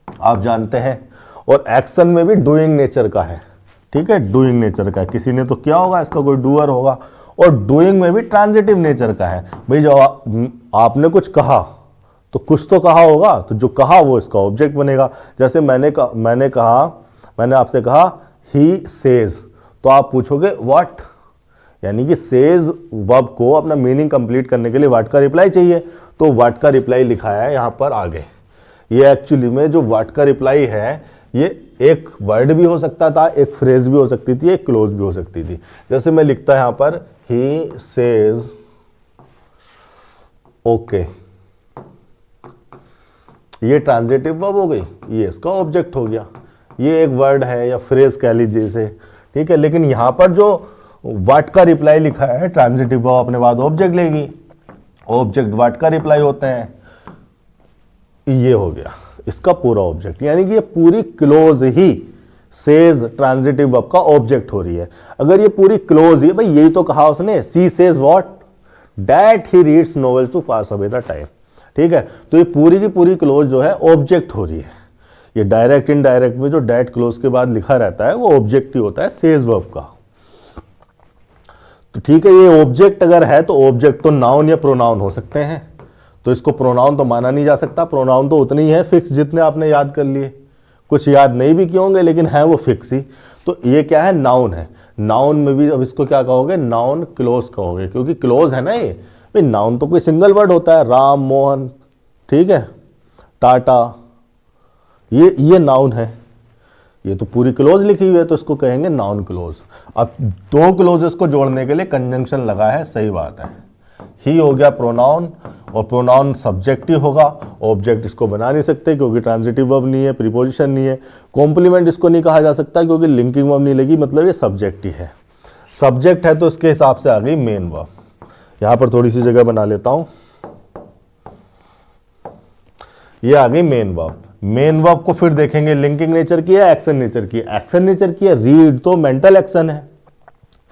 आप जानते हैं, और एक्शन में भी डूइंग नेचर का है, ठीक है, डूइंग नेचर का है। किसी ने तो क्या होगा, इसका कोई डूअर होगा, और डूइंग में भी ट्रांजिटिव नेचर का है। भाई जब आपने कुछ कहा तो कुछ तो कहा होगा, तो जो कहा वो इसका ऑब्जेक्ट बनेगा। जैसे मैंने आपसे कहा ही सेज, तो आप पूछोगे व्हाट, यानी कि सेज वर्ब को अपना मीनिंग कंप्लीट करने के लिए व्हाट का रिप्लाई चाहिए, तो व्हाट का रिप्लाई लिखा है यहां पर आगे। ये एक्चुअली में जो व्हाट का रिप्लाई है, ये एक वर्ड भी हो सकता था, एक फ्रेज भी हो सकती थी, एक क्लोज भी हो सकती थी। जैसे मैं लिखता यहां पर ही सेज ओके, ये ट्रांजिटिव वर्ब हो गई, ये इसका ऑब्जेक्ट हो गया। ये एक वर्ड है या फ्रेज कह लीजिए इसे, ठीक है। लेकिन यहां पर जो व्हाट का रिप्लाई लिखा है, ट्रांजिटिव वर्ब अपने बाद ऑब्जेक्ट लेगी, ऑब्जेक्ट व्हाट का रिप्लाई होते हैं, ये हो गया इसका पूरा ऑब्जेक्ट। यानी कि ये पूरी close he says transitive verb का ऑब्जेक्ट हो रही है। अगर ये पूरी क्लोज ही, भाई यही तो कहा उसने, she says what, that he reads novels to pass away the time, ठीक है। तो ये पूरी की पूरी क्लोज जो है ऑब्जेक्ट हो रही है। ये डायरेक्ट इनडायरेक्ट में जो डैट क्लोज के बाद लिखा रहता है वो ऑब्जेक्ट ही होता है सेज वर्ब का। तो ठीक है, ये ऑब्जेक्ट अगर है तो ऑब्जेक्ट तो नाउन या प्रोनाउन हो सकते हैं, तो इसको प्रोनाउन तो माना नहीं जा सकता। प्रोनाउन तो उतने ही है फिक्स जितने आपने याद कर लिए, कुछ याद नहीं भी किए होंगे लेकिन है वो फिक्स ही। तो ये क्या है, नाउन है। नाउन में भी अब इसको क्या कहोगे, नाउन क्लोज कहोगे, क्योंकि क्लोज है ना ये। भाई नाउन तो कोई सिंगल वर्ड होता है, राम, मोहन, ठीक है, टाटा, ये नाउन है। ये तो पूरी क्लोज लिखी हुई है तो इसको कहेंगे नाउन क्लोज। अब दो क्लोजेस को जोड़ने के लिए कंजंक्शन लगा है, सही बात है। ही हो गया प्रोनाउन, और प्रोनाउन सब्जेक्ट ही होगा, ऑब्जेक्ट इसको बना नहीं सकते क्योंकि ट्रांजिटिव वर्ब नहीं है, प्रीपोजिशन नहीं है। कॉम्प्लीमेंट इसको नहीं कहा जा सकता क्योंकि लिंकिंग वर्ब नहीं लगी, मतलब ये सब्जेक्ट ही है। सब्जेक्ट है तो इसके हिसाब से आ गई मेन वर्ब। यहां पर थोड़ी सी जगह बना लेता हूं, ये आ गई मेन वर्ब। मेन वर्ब को फिर देखेंगे लिंकिंग नेचर की है, एक्शन नेचर की है। एक्शन नेचर की है, रीड तो मेंटल एक्शन है,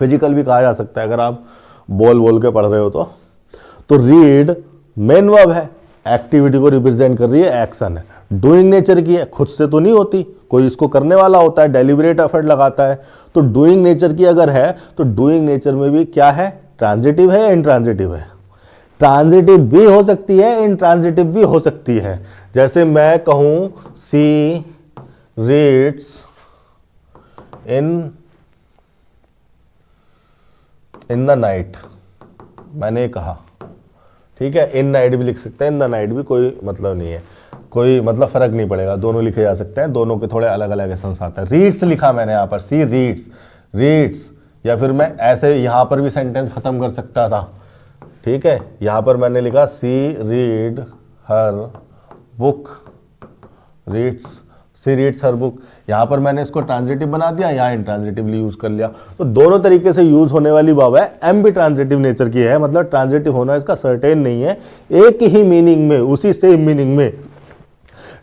फिजिकल भी कहा जा सकता है अगर आप बोल के पढ़ रहे हो तो रीड मेन वर्ब है, एक्टिविटी को रिप्रेजेंट कर रही है, एक्शन है। डूइंग नेचर की है, खुद से तो नहीं होती, कोई इसको करने वाला होता है, डेलिब्रेट एफर्ट लगाता है। तो डूइंग नेचर की अगर है तो डूइंग नेचर में भी क्या है, ट्रांजिटिव है या इनट्रांजिटिव है। ट्रांजिटिव भी हो सकती है, इनट्रांजिटिव भी हो सकती है। जैसे मैं कहूं सी रीड्स इन द नाइट, मैंने कहा, ठीक है। इन नाइट भी लिख सकते हैं, इन द नाइट भी, कोई मतलब नहीं है, कोई मतलब फर्क नहीं पड़ेगा, दोनों लिखे जा सकते हैं, दोनों के थोड़े अलग अलग एसेंस आते हैं। रीड्स लिखा मैंने यहां पर, सी रीड्स, या फिर मैं ऐसे यहां पर भी सेंटेंस खत्म कर सकता था, ठीक है। यहां पर मैंने लिखा सी रीड हर बुक, सी रीड्स हर बुक। यहां पर मैंने इसको ट्रांजिटिव बना दिया, यहां इंट्रांजिटिवली यूज कर लिया। तो दोनों तरीके से यूज होने वाली वर्ब है। एम भी ट्रांजिटिव नेचर की है, मतलब ट्रांजिटिव होना इसका सर्टेन नहीं है, एक ही मीनिंग में, उसी सेम मीनिंग में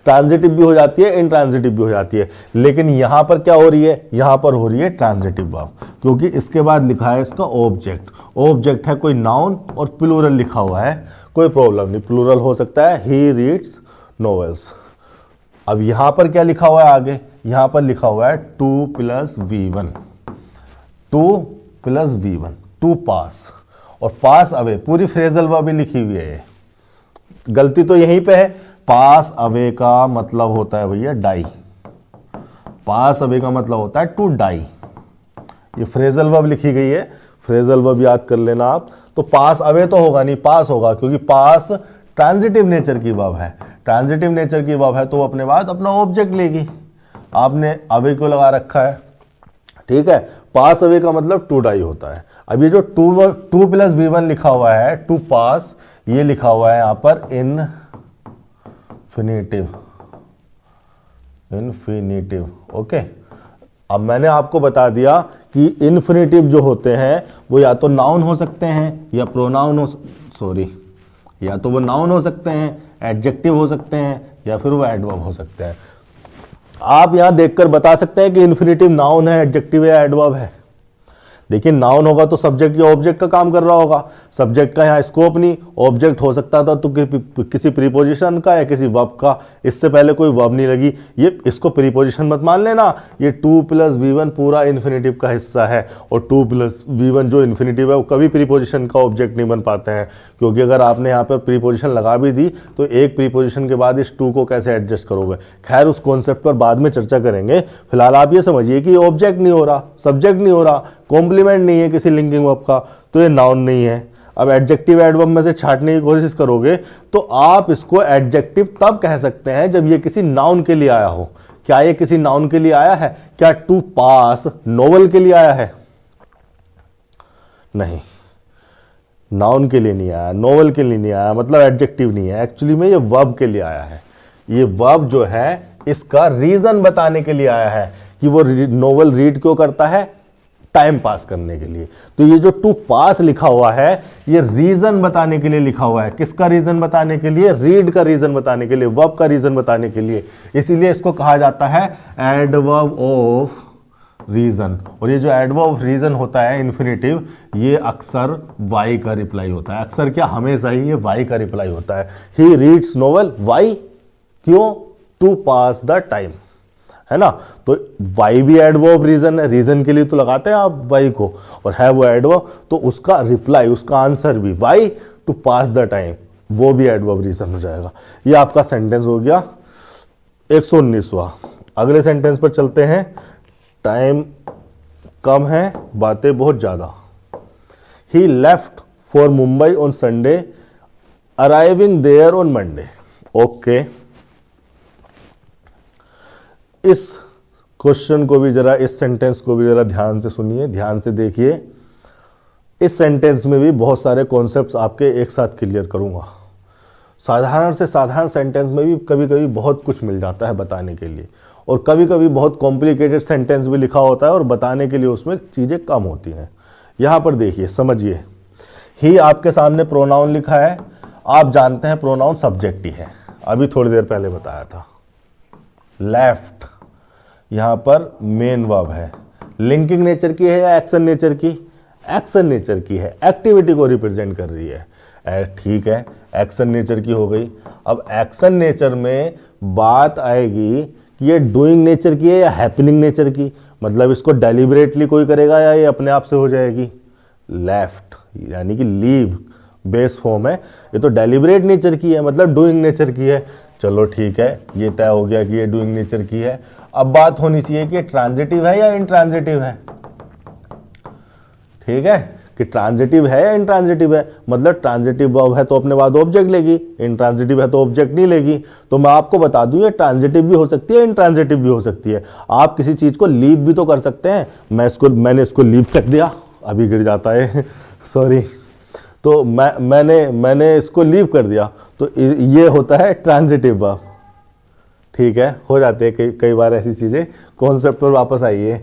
ट्रांजिटिव भी हो जाती है, इनट्रांजिटिव भी हो जाती है। लेकिन यहां पर क्या हो रही है, यहां पर हो रही है ट्रांजिटिव वर्ब, क्योंकि इसके बाद लिखा है इसका ऑब्जेक्ट। ऑब्जेक्ट है कोई नाउन और प्लूरल लिखा हुआ है, कोई प्रॉब्लम नहीं, प्लूरल हो सकता है, ही रीड्स नॉवेल्स। अब यहां पर क्या लिखा हुआ है आगे, यहां पर लिखा हुआ है 2 + V1, 2 + V1, टू पास, और पास अवे पूरी फ्रेजल वर्ब भी लिखी हुई है। गलती तो यहीं पे है, पास अवे का मतलब होता है भैया डाई, पास अवे का मतलब होता है टू डाई। ये फ्रेजल वर्ब लिखी गई है, फ्रेजल वर्ब याद कर लेना आप। तो पास अवे तो होगा नहीं, पास होगा, क्योंकि पास ट्रांजिटिव नेचर की वर्ब है। ट्रांजिटिव नेचर की वर्ब है तो वो अपने बाद अपना ऑब्जेक्ट लेगी। आपने अवे क्यों लगा रखा है, ठीक है। पास अवे का मतलब टू डाई होता है। अब ये जो 2 + V1 लिखा हुआ है, टू पास, ये लिखा हुआ है यहां पर इन्फिनिटिव, ओके। अब मैंने आपको बता दिया कि इन्फिनिटिव जो होते हैं वो या तो नाउन हो सकते हैं या प्रोनाउन या तो वो नाउन हो सकते हैं, एडजेक्टिव हो सकते हैं, या फिर वो एडवर्ब हो सकते हैं। आप यहां देखकर बता सकते हैं कि इन्फिनिटिव नाउन है, एडजेक्टिव है, एडवर्ब है। देखिए नाउन होगा तो सब्जेक्ट या ऑब्जेक्ट का काम कर रहा होगा, सब्जेक्ट का यहाँ स्कोप नहीं, ऑब्जेक्ट हो सकता था तो किसी प्रीपोजिशन का या किसी वर्ब का, इससे पहले कोई वर्ब नहीं लगी, ये इसको प्रीपोजिशन मत मान लेना, ये 2 + V1 पूरा इन्फिनेटिव का हिस्सा है, और 2 + V1 जो इन्फिनेटिव है वो कभी प्रीपोजिशन का ऑब्जेक्ट नहीं बन पाते हैं, क्योंकि अगर आपने यहाँ पर प्रीपोजिशन लगा भी दी तो एक प्रीपोजिशन के बाद इस 2 को कैसे एडजस्ट करोगे। खैर उस कॉन्सेप्ट पर बाद में चर्चा करेंगे, फिलहाल आप ये समझिए कि ऑब्जेक्ट नहीं हो रहा, सब्जेक्ट नहीं हो रहा, कॉम्प्लीमेंट नहीं है किसी लिंकिंग वर्ब का, तो ये नाउन नहीं है। अब एडजेक्टिव एडवर्ब में से छाटने की कोशिश करोगे तो आप इसको एडजेक्टिव तब कह सकते हैं जब ये किसी नाउन के लिए आया हो। क्या ये किसी नाउन के लिए आया है? क्या टू पास नोवेल के लिए आया है? नहीं, नाउन के लिए नहीं आया, नोवेल के लिए नहीं आया, मतलब एडजेक्टिव नहीं है। एक्चुअली में ये वर्ब के लिए आया है। ये वर्ब जो है इसका रीजन बताने के लिए आया है कि वो नोवेल रीड क्यों करता है, टाइम पास करने के लिए। तो ये जो टू पास लिखा हुआ है ये रीजन बताने के लिए लिखा हुआ है। किसका रीजन बताने के लिए? रीड का रीजन बताने के लिए, वर्ब का रीजन बताने के लिए। इसीलिए इसको कहा जाता है एडवर्ब ऑफ रीजन। और ये जो एडवर्ब ऑफ रीजन होता है इन्फिनेटिव, ये अक्सर वाई का रिप्लाई होता है। अक्सर क्या, हमेशा ही ये वाई का रिप्लाई होता है। ही रीड्स नोवेल वाई, क्यों? टू पास द टाइम, है ना। तो वाई भी एडवर्ब रीजन है, रीजन के लिए तो लगाते हैं आप वाई को, और है वो एडवर्ब, तो उसका रिप्लाई, उसका आंसर भी why to pass the time, वो भी एडवर्ब रीजन हो जाएगा। ये आपका सेंटेंस हो गया 119वां। अगले सेंटेंस पर चलते हैं। टाइम कम है, बातें बहुत ज्यादा। He left for Mumbai on Sunday, arriving there on Monday. Okay, इस क्वेश्चन को भी जरा, इस सेंटेंस को भी जरा ध्यान से सुनिए, ध्यान से देखिए। इस सेंटेंस में भी बहुत सारे कॉन्सेप्ट्स आपके एक साथ क्लियर करूंगा। साधारण से साधारण सेंटेंस में भी कभी कभी बहुत कुछ मिल जाता है बताने के लिए, और कभी कभी बहुत कॉम्प्लिकेटेड सेंटेंस भी लिखा होता है और बताने के लिए उसमें चीज़ें कम होती हैं। यहाँ पर देखिए, समझिए। ही आपके सामने प्रोनाउन लिखा है, आप जानते हैं प्रोनाउन सब्जेक्ट ही है, अभी थोड़ी देर पहले बताया था। लेफ्ट यहाँ पर मेन वर्ब है, लिंकिंग नेचर की है या एक्शन नेचर की? एक्शन नेचर की है, एक्टिविटी को रिप्रेजेंट कर रही है। ठीक है, एक्शन नेचर की हो गई। अब एक्शन नेचर में बात आएगी कि ये डूइंग नेचर की है या हैपनिंग नेचर की, मतलब इसको डेलिबरेटली कोई करेगा या ये अपने आप से हो जाएगी। लेफ्ट यानी कि लीव बेस फॉर्म है, ये तो डेलिबरेट नेचर की है, मतलब डूइंग नेचर की है। चलो ठीक है, ये तय हो गया कि ये डूइंग नेचर की है। अब बात होनी चाहिए कि ट्रांजिटिव है या इंट्रांजिटिव है। ठीक है, कि ट्रांजिटिव है या इंट्रांजिटिव है, मतलब ट्रांजिटिव वर्ब है तो अपने बाद ऑब्जेक्ट लेगी, इंट्रांजिटिव है तो ऑब्जेक्ट नहीं लेगी। तो मैं आपको बता दूं ये ट्रांजिटिव भी हो सकती है, इंट्रांजिटिव भी हो सकती है। आप किसी चीज को लीव भी तो कर सकते हैं। मैंने इसको लीव कर दिया, अभी गिर जाता है सॉरी, तो मैंने इसको लीव कर दिया, तो ये होता है ट्रांजिटिव वर्ब। ठीक है, हो जाते हैं कई बार ऐसी चीजें। कॉन्सेप्ट पर वापस आइए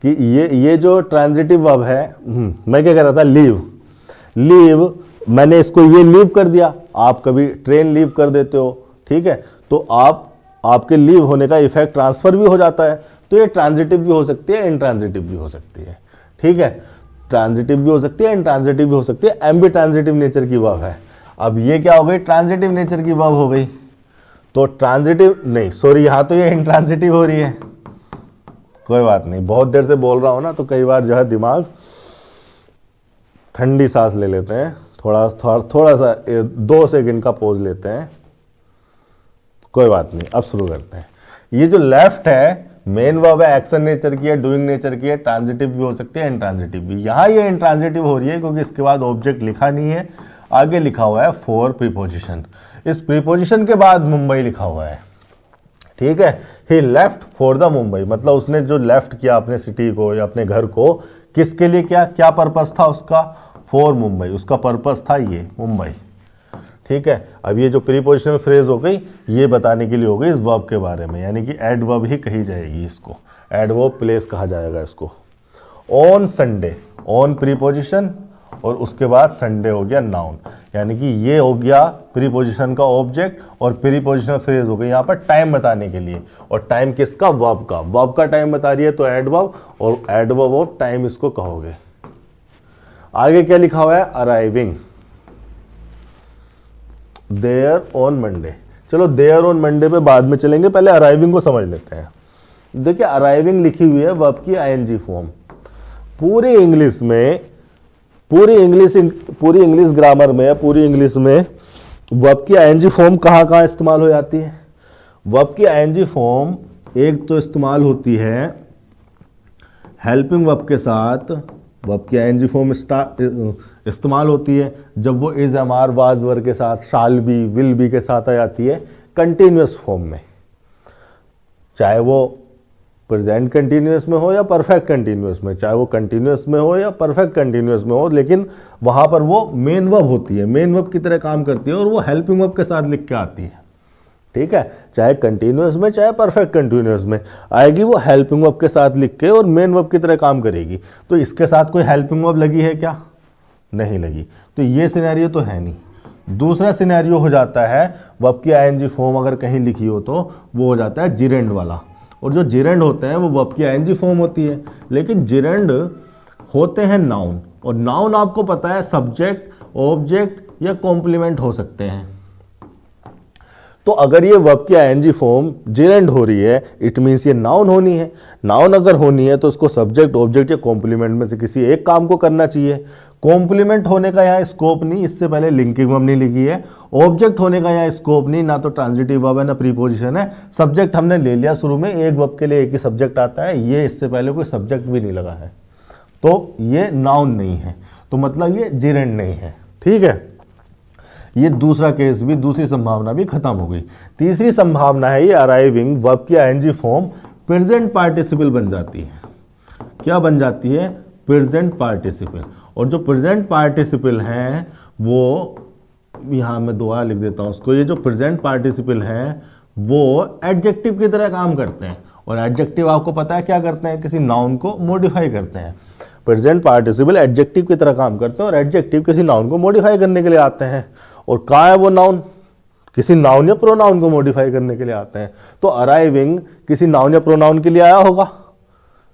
कि ये जो ट्रांजिटिव वर्ब है, मैं क्या कह रहा था, लीव, मैंने इसको ये लीव कर दिया। आप कभी ट्रेन लीव कर देते हो, ठीक है, तो आपके लीव होने का इफेक्ट ट्रांसफर भी हो जाता है। तो ये ट्रांजिटिव भी हो सकती है, इंट्रांजिटिव भी हो सकती है। ठीक है, ट्रांजिटिव भी हो सकती है, इंट्रांजिटिव भी हो सकती है, एम्बी ट्रांजिटिव नेचर की वर्ब है। अब ये क्या हो गई, ट्रांजिटिव नेचर की वर्ब हो गई। तो ट्रांजिटिव नहीं, सॉरी, यहां तो ये इंट्रांजिटिव हो रही है। कोई बात नहीं, बहुत देर से बोल रहा हूं ना, तो कई बार जो है दिमाग, ठंडी सांस ले लेते हैं, थोड़ा सा 2 सेकंड का पोज लेते हैं। कोई बात नहीं, अब शुरू करते हैं। ये जो लेफ्ट है, मेन वर्ब है, एक्शन नेचर की है, डूइंग नेचर की है, ट्रांजिटिव भी हो सकती है, इंट्रांजिटिव भी। यहां ये इंट्रांजिटिव हो रही है क्योंकि इसके बाद ऑब्जेक्ट लिखा नहीं है, आगे लिखा हुआ है फॉर प्रीपोजिशन। इस प्रीपोजिशन के बाद मुंबई लिखा हुआ है। ठीक है, ही लेफ्ट फॉर द मुंबई, मतलब उसने जो लेफ्ट किया अपने सिटी को या अपने घर को, किसके लिए, क्या पर्पस था उसका? फॉर मुंबई, उसका पर्पस था ये मुंबई। ठीक है, अब ये जो प्रीपोजिशनल फ्रेज हो गई, ये बताने के लिए हो गई इस वर्ब के बारे में, यानी कि एडवर्ब ही कही जाएगी इसको, एडवर्ब प्लेस कहा जाएगा इसको। ऑन संडे, ऑन प्रीपोजिशन, और उसके बाद संडे हो गया नाउन, यानी कि ये हो गया प्रीपोजिशन का ऑब्जेक्ट, और प्रीपोजिशनल फ्रेज हो गई यहाँ पर टाइम बताने के लिए। और टाइम किसका? वर्ब का। वर्ब का टाइम बता रही है तो एडवर्ब, और एडवर्ब ऑफ टाइम इसको कहोगे। आगे क्या लिखा हुआ है, अराइविंग देयर ऑन मंडे। चलो देयर ऑन मंडे पे बाद में चलेंगे, पहले अराइविंग को समझ लेते हैं। देखिए अराइविंग लिखी हुई है वर्ब की आईएनजी फॉर्म। पूरी इंग्लिश में, पूरी इंग्लिश ग्रामर में, पूरी इंग्लिश में वर्ब की आईएनजी फॉर्म कहाँ कहाँ इस्तेमाल हो जाती है। वर्ब की आईएनजी फॉर्म एक तो इस्तेमाल होती है हेल्पिंग वर्ब के साथ, वर्ब की आईएनजी फॉर्म इस्तेमाल होती है जब वो is, am, are, was verb के साथ, शाल बी, विल बी के साथ आ जाती है कंटिन्यूअस फॉर्म में, चाहे वो प्रेजेंट कंटिन्यूअस में हो या परफेक्ट कंटिन्यूअस में, चाहे वो कंटिन्यूअस में हो या परफेक्ट कंटिन्यूअस में हो, लेकिन वहां पर वो मेन वर्ब होती है, मेन वर्ब की तरह काम करती है और वो हेल्पिंग वर्ब के साथ लिख के आती है। ठीक है, चाहे कंटिन्यूअस में चाहे परफेक्ट कंटिन्यूअस में आएगी, वो हेल्पिंग वर्ब के साथ लिख के और मेन वर्ब की तरह काम करेगी। तो इसके साथ कोई हेल्पिंग वर्ब लगी है क्या, नहीं लगी, तो ये सिनेरियो तो है नहीं। दूसरा सिनेरियो हो जाता है वर्ब की आईएनजी फॉर्म अगर कहीं लिखी हो तो वो हो जाता है जिरेंड वाला, और जो जिरेंड होते हैं वो वर्ब की आईएनजी फॉर्म होती है, लेकिन जिरेंड होते हैं नाउन, और नाउन आपको पता है सब्जेक्ट, ऑब्जेक्ट या कॉम्प्लीमेंट हो सकते हैं। तो अगर ये वर्ब की आईएनजी फॉर्म जिरेंड हो रही है, इट मीन्स ये नाउन होनी है। नाउन अगर होनी है तो उसको सब्जेक्ट, ऑब्जेक्ट या कॉम्प्लीमेंट में से किसी एक काम को करना चाहिए। कॉम्प्लीमेंट होने का यहाँ स्कोप नहीं, इससे पहले लिंकिंग वर्ब नहीं लिखी है। ऑब्जेक्ट होने का यहाँ स्कोप नहीं, ना तो ट्रांजिटिव वर्ब है ना प्रीपोजिशन है। सब्जेक्ट हमने ले लिया शुरू में, एक वर्ब के लिए एक ही सब्जेक्ट आता है, ये इससे पहले कोई सब्जेक्ट भी नहीं लगा है, तो ये नाउन नहीं है, तो मतलब ये जिरेंड नहीं है। ठीक है, ये दूसरा केस भी, दूसरी संभावना भी खत्म हो गई। तीसरी संभावना है ये अराइविंग वर्ब की आईएनजी फॉर्म प्रेजेंट पार्टिसिपल बन जाती है। क्या बन जाती है, प्रेजेंट पार्टिसिपल। और जो प्रेजेंट पार्टिसिपल हैं वो, यहाँ मैं दोबारा लिख देता हूँ उसको, ये जो प्रेजेंट पार्टिसिपल हैं वो एडजेक्टिव की तरह काम करते हैं, और एडजेक्टिव आपको पता है क्या करते हैं, किसी नाउन को मॉडिफाई करते हैं। प्रेजेंट पार्टिसिपल एडजेक्टिव की तरह काम करते हैं और एडजेक्टिव किसी नाउन को मॉडिफाई करने के लिए आते हैं। और कहाँ है वो नाउन, किसी नाउन या प्रोनाउन को मॉडिफाई करने के लिए आते हैं। तो अराइविंग किसी नाउन या प्रोनाउन के लिए आया होगा।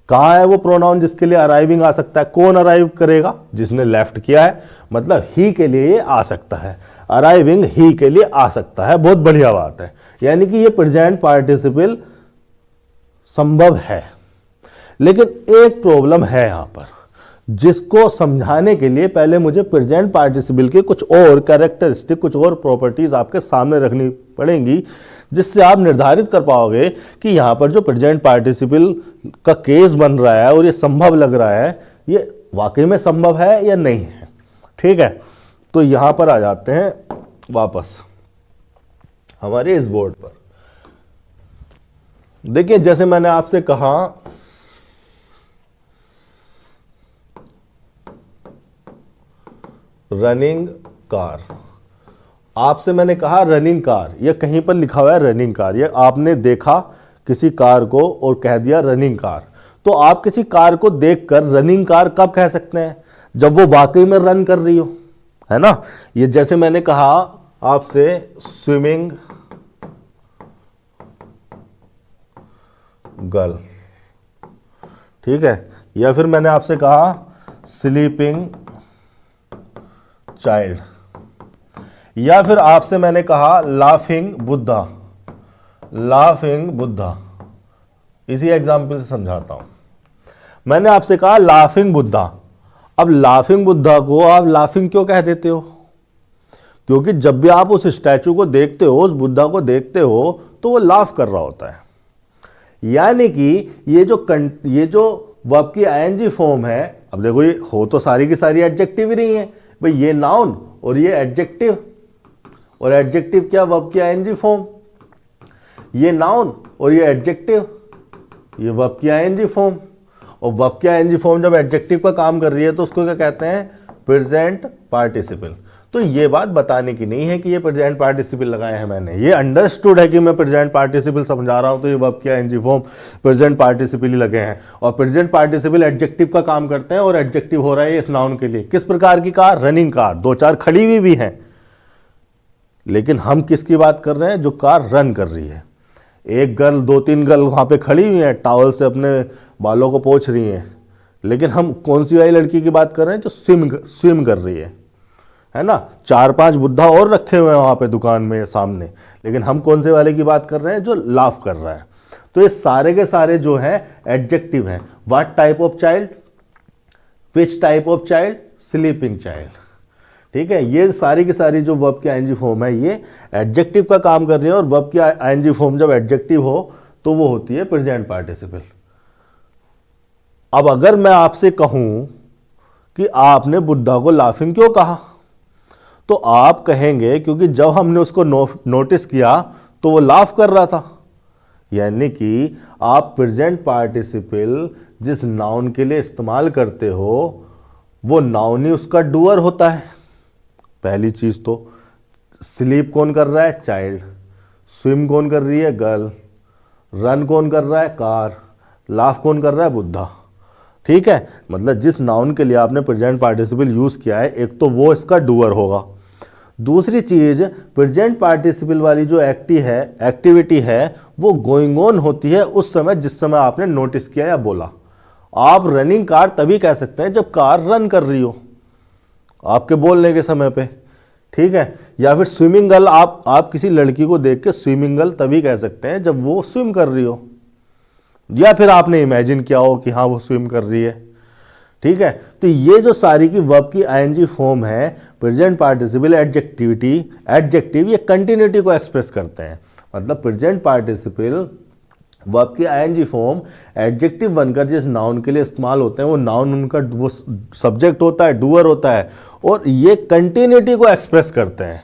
कहाँ है वो प्रोनाउन जिसके लिए अराइविंग आ सकता है, कौन अराइव करेगा, जिसने लेफ्ट किया है, मतलब ही के लिए ये आ सकता है, अराइविंग ही के लिए आ सकता है। बहुत बढ़िया बात है, यानी कि ये प्रेजेंट पार्टिसिपल संभव है। लेकिन एक प्रॉब्लम है यहां पर, जिसको समझाने के लिए पहले मुझे प्रेजेंट पार्टिसिपल के कुछ और कैरेक्टरिस्टिक, कुछ और प्रॉपर्टीज आपके सामने रखनी पड़ेंगी, जिससे आप निर्धारित कर पाओगे कि यहां पर जो प्रेजेंट पार्टिसिपल का केस बन रहा है और ये संभव लग रहा है, ये वाकई में संभव है या नहीं है। ठीक है, तो यहां पर आ जाते हैं वापस हमारे इस बोर्ड पर। देखिए, जैसे मैंने आपसे कहा रनिंग कार, आपसे मैंने कहा रनिंग कार, या कहीं पर लिखा हुआ है रनिंग कार, या आपने देखा किसी कार को और कह दिया रनिंग कार। तो आप किसी कार को देखकर रनिंग कार कब कह सकते हैं, जब वो वाकई में रन कर रही हो, है ना। ये जैसे मैंने कहा आपसे स्विमिंग गर्ल, ठीक है, या फिर मैंने आपसे कहा स्लीपिंग चाइल्ड, या फिर आपसे मैंने कहा लाफिंग बुद्धा, लाफिंग बुद्धा। इसी एग्जाम्पल से समझाता हूं। मैंने आपसे कहा लाफिंग बुद्धा। अब लाफिंग बुद्धा को आप लाफिंग क्यों कह देते हो, क्योंकि जब भी आप उस स्टैचू को देखते हो, उस बुद्धा को देखते हो, तो वो लाफ कर रहा होता है। यानी कि ये जो वर्ब की आईएनजी फॉर्म है, अब देखो ये हो तो सारी की सारी एडजेक्टिव ही नहीं है भाई, ये नाउन और ये एडजेक्टिव, और एडजेक्टिव क्या, वर्ब की आईएनजी फॉर्म, ये नाउन और ये एडजेक्टिव, ये वर्ब की आईएनजी फॉर्म। और वर्ब की आईएनजी फॉर्म जब एडजेक्टिव का काम कर रही है तो उसको क्या कहते हैं, प्रेजेंट पार्टिसिपल। तो ये बात बताने की नहीं है कि ये प्रेजेंट पार्टिसिपल लगाए हैं मैंने, ये अंडरस्टूड है कि मैं प्रेजेंट पार्टिसिपल समझा रहा हूं, तो ये वर्ब की आईएनजी फॉर्म प्रेजेंट पार्टिसिपल ही लगे हैं। और प्रेजेंट पार्टिसिपल एडजेक्टिव का काम करते हैं, और एडजेक्टिव हो रहा है इस नाउन के लिए। किस प्रकार की कार, रनिंग कार, दो चार खड़ी हुई भी हैं, लेकिन हम किसकी बात कर रहे हैं, जो कार रन कर रही है। एक गर्ल, दो तीन गर्ल वहां पे खड़ी हुई हैं, टॉवल से अपने बालों को पोंछ रही हैं, लेकिन हम कौन सी वाली लड़की की बात कर रहे हैं जो स्विम कर रही है ना। 4-5 बुद्धा और रखे हुए हैं वहां पे दुकान में सामने, लेकिन हम कौन से वाले की बात कर रहे हैं जो लाफ कर रहा है। तो ये सारे के सारे जो है एडजेक्टिव हैं। What type of child, which type of child, sleeping child. ठीक है, ये सारी की सारी जो वर्ब की आईएनजी फॉर्म है ये एडजेक्टिव का काम कर रही है, और वर्ब की आईएनजी फॉर्म जब एडजेक्टिव हो तो वो होती है प्रेजेंट पार्टिसिपल। अब अगर मैं आपसे कहूं कि आपने बुद्धा को लाफिंग क्यों कहा, तो आप कहेंगे क्योंकि जब हमने उसको नोटिस किया तो वो लाफ कर रहा था। यानी कि आप प्रेजेंट पार्टिसिपल जिस नाउन के लिए इस्तेमाल करते हो वो नाउन ही उसका डूअर होता है। पहली चीज तो स्लीप कौन कर रहा है, चाइल्ड। स्विम कौन कर रही है, गर्ल। रन कौन कर रहा है, कार। लाफ कौन कर रहा है, बुद्धा। ठीक है, मतलब जिस नाउन के लिए आपने प्रेजेंट पार्टिसिपल यूज किया है, एक तो वो इसका डूअर होगा। दूसरी चीज, प्रेजेंट पार्टिसिपल वाली जो एक्टिविटी है वो गोइंग ऑन होती है उस समय जिस समय आपने नोटिस किया या बोला। आप रनिंग कार तभी कह सकते हैं जब कार रन कर रही हो आपके बोलने के समय पे। ठीक है, या फिर स्विमिंग गर्ल, आप किसी लड़की को देख के स्विमिंग गर्ल तभी कह सकते हैं जब वो स्विम कर रही हो, या फिर आपने इमेजिन किया हो कि हाँ वो स्विम कर रही है। ठीक है, तो ये जो सारी की वर्ब की आईएनजी फॉर्म है, प्रेजेंट पार्टिसिपल एडजेक्टिव, ये कंटिन्यूटी को एक्सप्रेस करते हैं। मतलब प्रेजेंट पार्टिसिपल वर्ब की आईएनजी फॉर्म एडजेक्टिव बनकर जिस नाउन के लिए इस्तेमाल होते हैं वो नाउन उनका वो सब्जेक्ट होता है, डूअर होता है, और ये कंटिन्यूटी को एक्सप्रेस करते हैं।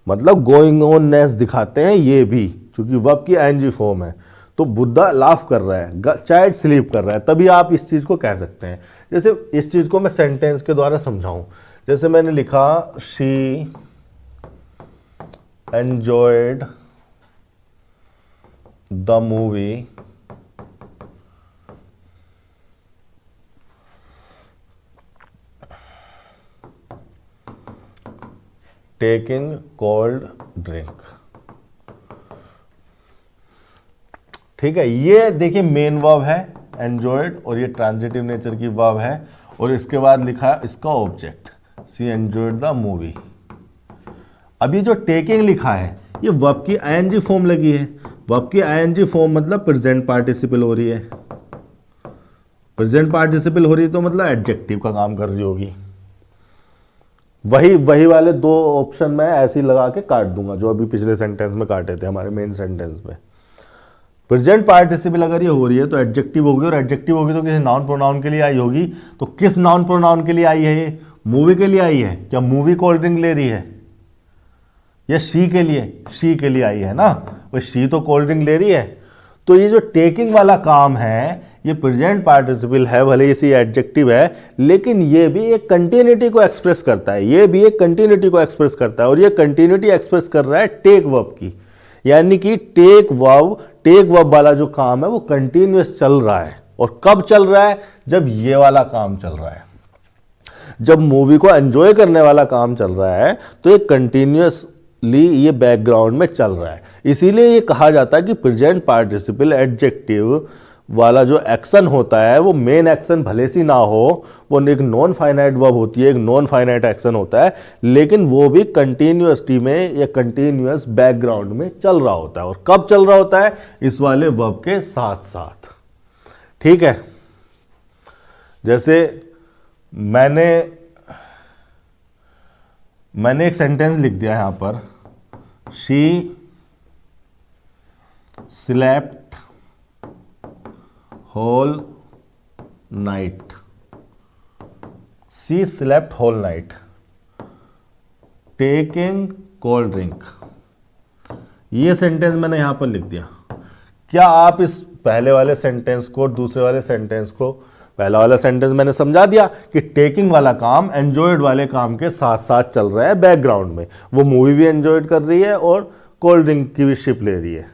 मतलब गोइंग ऑननेस दिखाते हैं ये भी, क्योंकि वर्ब की आईएनजी फॉर्म है। तो बुद्धा लाफ कर रहा है, चाइल्ड स्लीप कर रहा है, तभी आप इस चीज को कह सकते हैं। जैसे इस चीज को मैं सेंटेंस के द्वारा समझाऊं, जैसे मैंने लिखा she enjoyed the movie taking cold drink. ठीक है, ये देखिए मेन वर्ब है एंजॉयड, और ये ट्रांजिटिव नेचर की वर्ब है, और इसके बाद लिखा है इसका object, she enjoyed the movie. अभी जो टेकिंग लिखा है ये वर्ब की आईएनजी फॉर्म लगी है। वर्ब की आईएनजी फॉर्म मतलब प्रेजेंट पार्टिसिपल हो रही है। प्रेजेंट पार्टिसिपल हो रही है तो मतलब एडजेक्टिव का काम कर रही होगी। वही वाले दो ऑप्शन मैं ऐसे ही लगा के काट दूंगा जो अभी पिछले सेंटेंस में काटे थे हमारे मेन सेंटेंस में। प्रेजेंट पार्टिसिपल अगर ये हो रही है तो एडजेक्टिव होगी, और एडजेक्टिव होगी तो किसी नाउन प्रोनाउन के लिए आई होगी। तो किस नाउन प्रोनाउन के लिए आई है ये? मूवी के लिए आई है। क्या मूवी कोल्ड ड्रिंक ले रही है? या शी के लिए? शी के लिए आई है ना, वो शी तो कोल्ड ड्रिंक ले रही है। तो ये जो टेकिंग वाला काम है ये प्रेजेंट पार्टिसिपल है, भले इसी एडजेक्टिव है, लेकिन ये भी एक कंटिन्यूटी को एक्सप्रेस करता है। ये भी एक कंटिन्यूटी को एक्सप्रेस करता है, और ये कंटिन्यूटी एक्सप्रेस कर रहा है टेक वर्ब की। यानी कि टेक वर्ब वाला जो काम है वो कंटिन्यूअस चल रहा है। और कब चल रहा है? जब ये वाला काम चल रहा है, जब मूवी को एंजॉय करने वाला काम चल रहा है तो ये कंटिन्यूअसली ये बैकग्राउंड में चल रहा है। इसीलिए ये कहा जाता है कि प्रेजेंट पार्टिसिपल एडजेक्टिव वाला जो एक्शन होता है वो मेन एक्शन भले सी ना हो, वो एक नॉन फाइनाइट वर्ब होती है, एक नॉन फाइनाइट एक्शन होता है, लेकिन वो भी कंटिन्यूअसली में या कंटिन्यूअस बैकग्राउंड में चल रहा होता है। और कब चल रहा होता है? इस वाले वर्ब के साथ साथ। ठीक है, जैसे मैंने एक सेंटेंस लिख दिया यहां पर, she slept whole night. She slept whole night taking cold drink. ये सेंटेंस मैंने यहां पर लिख दिया। क्या आप इस पहले वाले सेंटेंस को दूसरे वाले सेंटेंस को, पहला वाला सेंटेंस मैंने समझा दिया कि टेकिंग वाला काम एंजॉयड वाले काम के साथ साथ चल रहा है बैकग्राउंड में। वो मूवी भी एंजॉयड कर रही है और कोल्ड ड्रिंक की भी शिप ले रही है,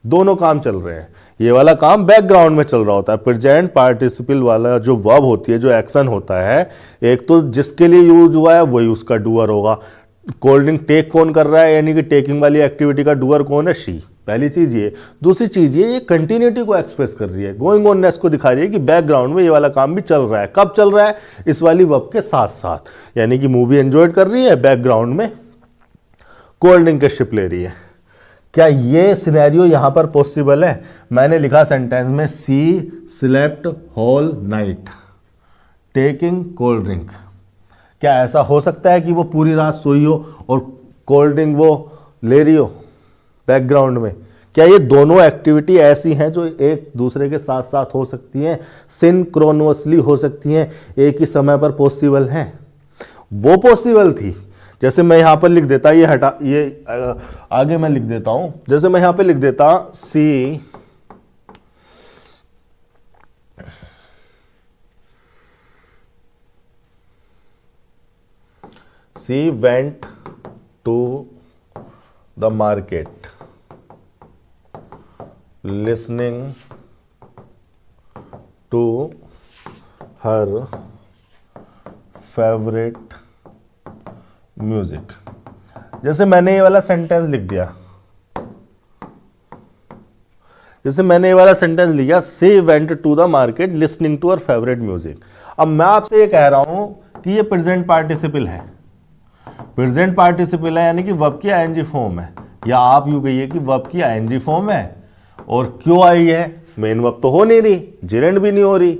दोनों काम चल रहे हैं। ये वाला काम बैकग्राउंड में चल रहा होता है। प्रेजेंट पार्टिसिपल वाला जो वर्ब होती है, जो एक्शन होता है, एक तो जिसके लिए यूज हुआ है वही उसका डूअर होगा। कोल्ड ड्रिंक टेक कौन कर रहा है, यानी कि टेकिंग वाली एक्टिविटी का डूअर कौन है, शी। पहली चीज ये। दूसरी चीज ये कंटिन्यूटी को एक्सप्रेस कर रही है, गोइंग ऑननेस को दिखा रही है कि बैकग्राउंड में ये वाला काम भी चल रहा है। कब चल रहा है, इस वाली वर्ब के साथ साथ, यानी कि मूवी एंजॉय कर रही है, बैकग्राउंड में कोल्ड ड्रिंक के शिप ले रही है। क्या ये सिनेरियो यहां पर पॉसिबल है? मैंने लिखा सेंटेंस में she slept whole night taking cold drink. क्या ऐसा हो सकता है कि वो पूरी रात सोई हो और कोल्ड ड्रिंक वो ले रही हो बैकग्राउंड में? क्या ये दोनों एक्टिविटी ऐसी हैं जो एक दूसरे के साथ साथ हो सकती हैं, सिंक्रोनसली हो सकती हैं, एक ही समय पर पॉसिबल हैं? वो पॉसिबल थी। जैसे मैं यहां पर लिख देता, ये आगे मैं लिख देता हूं, जैसे मैं यहां पर लिख देता she went to the market listening to her favourite music. जैसे मैंने ये वाला सेंटेंस लिख दिया, she went to the market listening to her favourite music. अब मैं आपसे ये कह रहा हूं कि ये प्रेजेंट पार्टिसिपल है, यानी कि वर्ब की आईएनजी फॉर्म है, या आप यूं कहिए कि वर्ब की आईएनजी फॉर्म है। और क्यों आई है? मेन वर्ब तो हो नहीं रही, जिरेंड भी नहीं हो रही,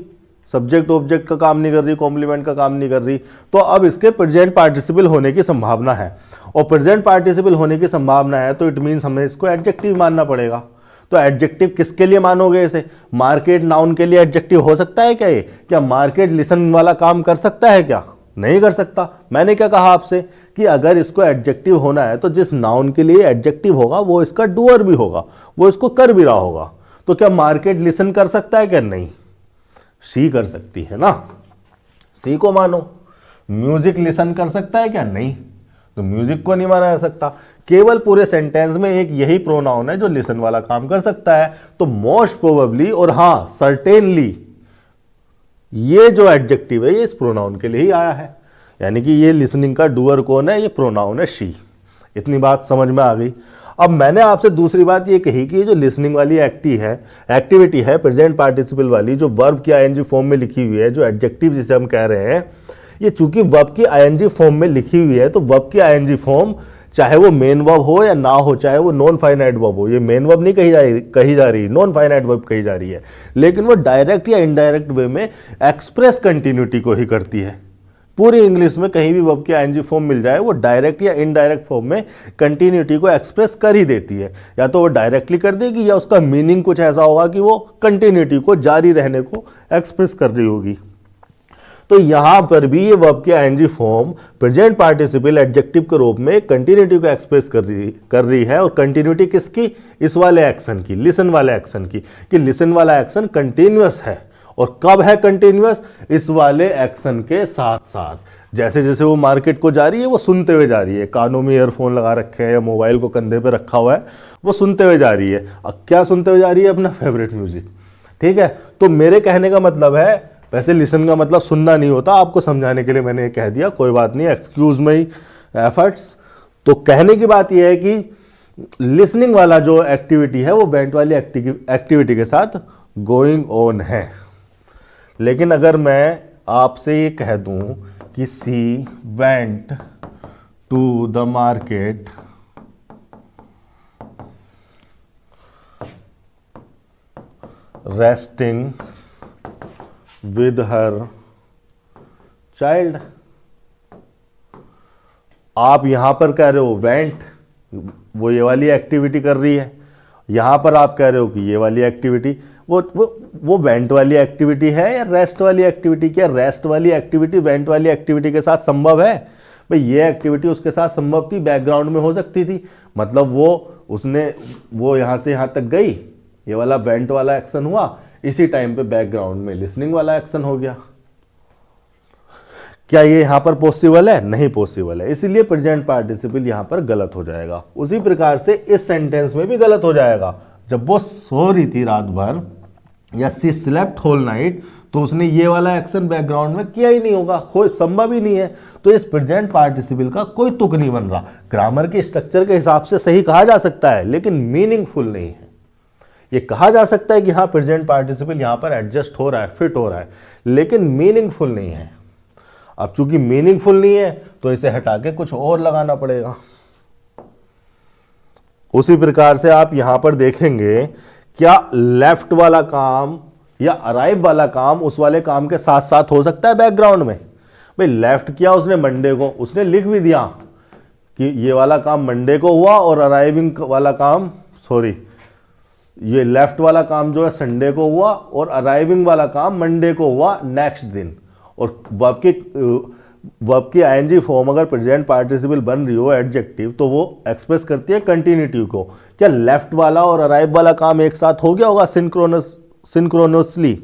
सब्जेक्ट ऑब्जेक्ट का काम नहीं कर रही, कॉम्प्लीमेंट का काम नहीं कर रही, तो अब इसके प्रेजेंट पार्टिसिपल होने की संभावना है। और प्रेजेंट पार्टिसिपल होने की संभावना है तो इट मीन्स हमें इसको एडजेक्टिव मानना पड़ेगा। तो एडजेक्टिव किसके लिए मानोगे इसे? मार्केट नाउन के लिए एडजेक्टिव हो सकता है क्या ये? क्या मार्केट लिसन वाला काम कर सकता है क्या? नहीं कर सकता। मैंने क्या कहा आपसे कि अगर इसको एडजेक्टिव होना है तो जिस नाउन के लिए एडजेक्टिव होगा वो इसका डूअर भी होगा, वो इसको कर भी रहा होगा। तो क्या मार्केट लिसन कर सकता है क्या? नहीं, शी कर सकती है ना, सी को मानो। म्यूजिक लिसन कर सकता है क्या? नहीं, तो म्यूजिक को नहीं माना जा सकता। केवल पूरे सेंटेंस में एक यही प्रोनाउन है जो लिसन वाला काम कर सकता है। तो मोस्ट प्रोबेबली और हां सर्टेनली ये जो एडजेक्टिव है ये इस प्रोनाउन के लिए ही आया है, यानी कि ये लिसनिंग का डूअर कौन है? ये प्रोनाउन है शी। इतनी बात समझ में आ गई। अब मैंने आपसे दूसरी बात ये कही कि ये जो लिसनिंग वाली एक्टिविटी है प्रेजेंट पार्टिसिपल वाली, जो वर्ब की आईएनजी फॉर्म में लिखी हुई है, जो एडजेक्टिव जिसे हम कह रहे हैं, ये चूंकि वर्ब की आईएनजी फॉर्म में लिखी हुई है, तो वर्ब की आईएनजी फॉर्म चाहे वो मेन वर्ब हो या ना हो, चाहे वो नॉन फाइनाइट वर्ब हो, ये मेन वर्ब नहीं कही जा रही, नॉन फाइनाइट वर्ब कही जा रही है, लेकिन वो डायरेक्ट या इनडायरेक्ट वे में एक्सप्रेस कंटिन्यूटी को ही करती है। पूरी इंग्लिश में कहीं भी वर्ब की आईएनजी फॉर्म मिल जाए, वो डायरेक्ट या इनडायरेक्ट फॉर्म में कंटिन्यूटी को एक्सप्रेस कर ही देती है। या तो वो डायरेक्टली कर देगी या उसका मीनिंग कुछ ऐसा होगा कि वो कंटिन्यूटी को, जारी रहने को एक्सप्रेस कर रही होगी। तो यहां पर भी ये वर्ब की ING form present participle adjective के रूप में कंटिन्यूटी को एक्सप्रेस कर रही है। और कंटिन्यूटी किसकी? इस वाले एक्शन की, लिसन वाले एक्शन की, कि लिसन वाला एक्शन कंटिन्यूअस है। और कब है कंटिन्यूअस? इस वाले एक्शन के साथ साथ। जैसे जैसे वो मार्केट को जा रही है वो सुनते हुए जा रही है, कानों में ईयरफोन लगा रखे हैं या मोबाइल को कंधे पे रखा हुआ है, वो सुनते हुए जा रही है। अब क्या सुनते हुए जा रही है? अपना फेवरेट म्यूजिक। ठीक है, तो मेरे कहने का मतलब है, वैसे लिसन का मतलब सुनना नहीं होता, आपको समझाने के लिए मैंने ये कह दिया, कोई बात नहीं, एक्सक्यूज माई एफर्ट्स। तो कहने की बात यह है कि लिसनिंग वाला जो एक्टिविटी है वो वेंट वाली एक्टिविटी के साथ गोइंग ऑन है। लेकिन अगर मैं आपसे ये कह दूं कि she went to the market resting with her child, आप यहां पर कह रहे हो वेंट, वो ये वाली एक्टिविटी कर रही है, यहां पर आप कह रहे हो कि ये वाली एक्टिविटी, वो वेंट वाली एक्टिविटी है या रेस्ट वाली एक्टिविटी? क्या रेस्ट वाली एक्टिविटी वेंट वाली एक्टिविटी के साथ संभव है? भाई ये एक्टिविटी उसके साथ संभव थी, बैकग्राउंड में हो सकती थी, मतलब वो यहां से यहां तक गई, ये वाला वेंट वाला एक्शन हुआ, इसी टाइम पे बैकग्राउंड में लिसनिंग वाला एक्शन हो गया। क्या ये यहां पर पॉसिबल है? नहीं पॉसिबल है, इसीलिए प्रेजेंट पार्टिसिपल यहां पर गलत हो जाएगा। उसी प्रकार से इस सेंटेंस में भी गलत हो जाएगा। जब वो सो रही थी रात भर या सी स्लेप्ट होल नाइट, तो उसने ये वाला एक्शन बैकग्राउंड में किया ही नहीं होगा, कोई संभव ही नहीं है। तो इस प्रेजेंट पार्टिसिपल का कोई तुक नहीं बन रहा। ग्रामर के स्ट्रक्चर के हिसाब से सही कहा जा सकता है, लेकिन मीनिंगफुल नहीं है। ये कहा जा सकता है कि हाँ प्रेजेंट पार्टिसिपल यहां पर एडजस्ट हो रहा है, फिट हो रहा है, लेकिन मीनिंगफुल नहीं है। अब चूंकि मीनिंगफुल नहीं है तो इसे हटा के कुछ और लगाना पड़ेगा। उसी प्रकार से आप यहां पर देखेंगे, क्या लेफ्ट वाला काम या अराइव वाला काम उस वाले काम के साथ साथ हो सकता है बैकग्राउंड में? भाई लेफ्ट किया उसने मंडे को, उसने लिख भी दिया कि ये वाला काम मंडे को हुआ और अराइविंग वाला काम, सॉरी, ये लेफ्ट वाला काम जो है संडे को हुआ और अराइविंग वाला काम मंडे को हुआ नेक्स्ट दिन। और वर्ब की आईएनजी फॉर्म अगर प्रेजेंट पार्टिसिपल बन रही हो एडजेक्टिव, तो वो एक्सप्रेस करती है कंटिन्यूटी को। क्या लेफ्ट वाला और अराइव वाला काम एक साथ हो गया होगा सिंक्रोनसली?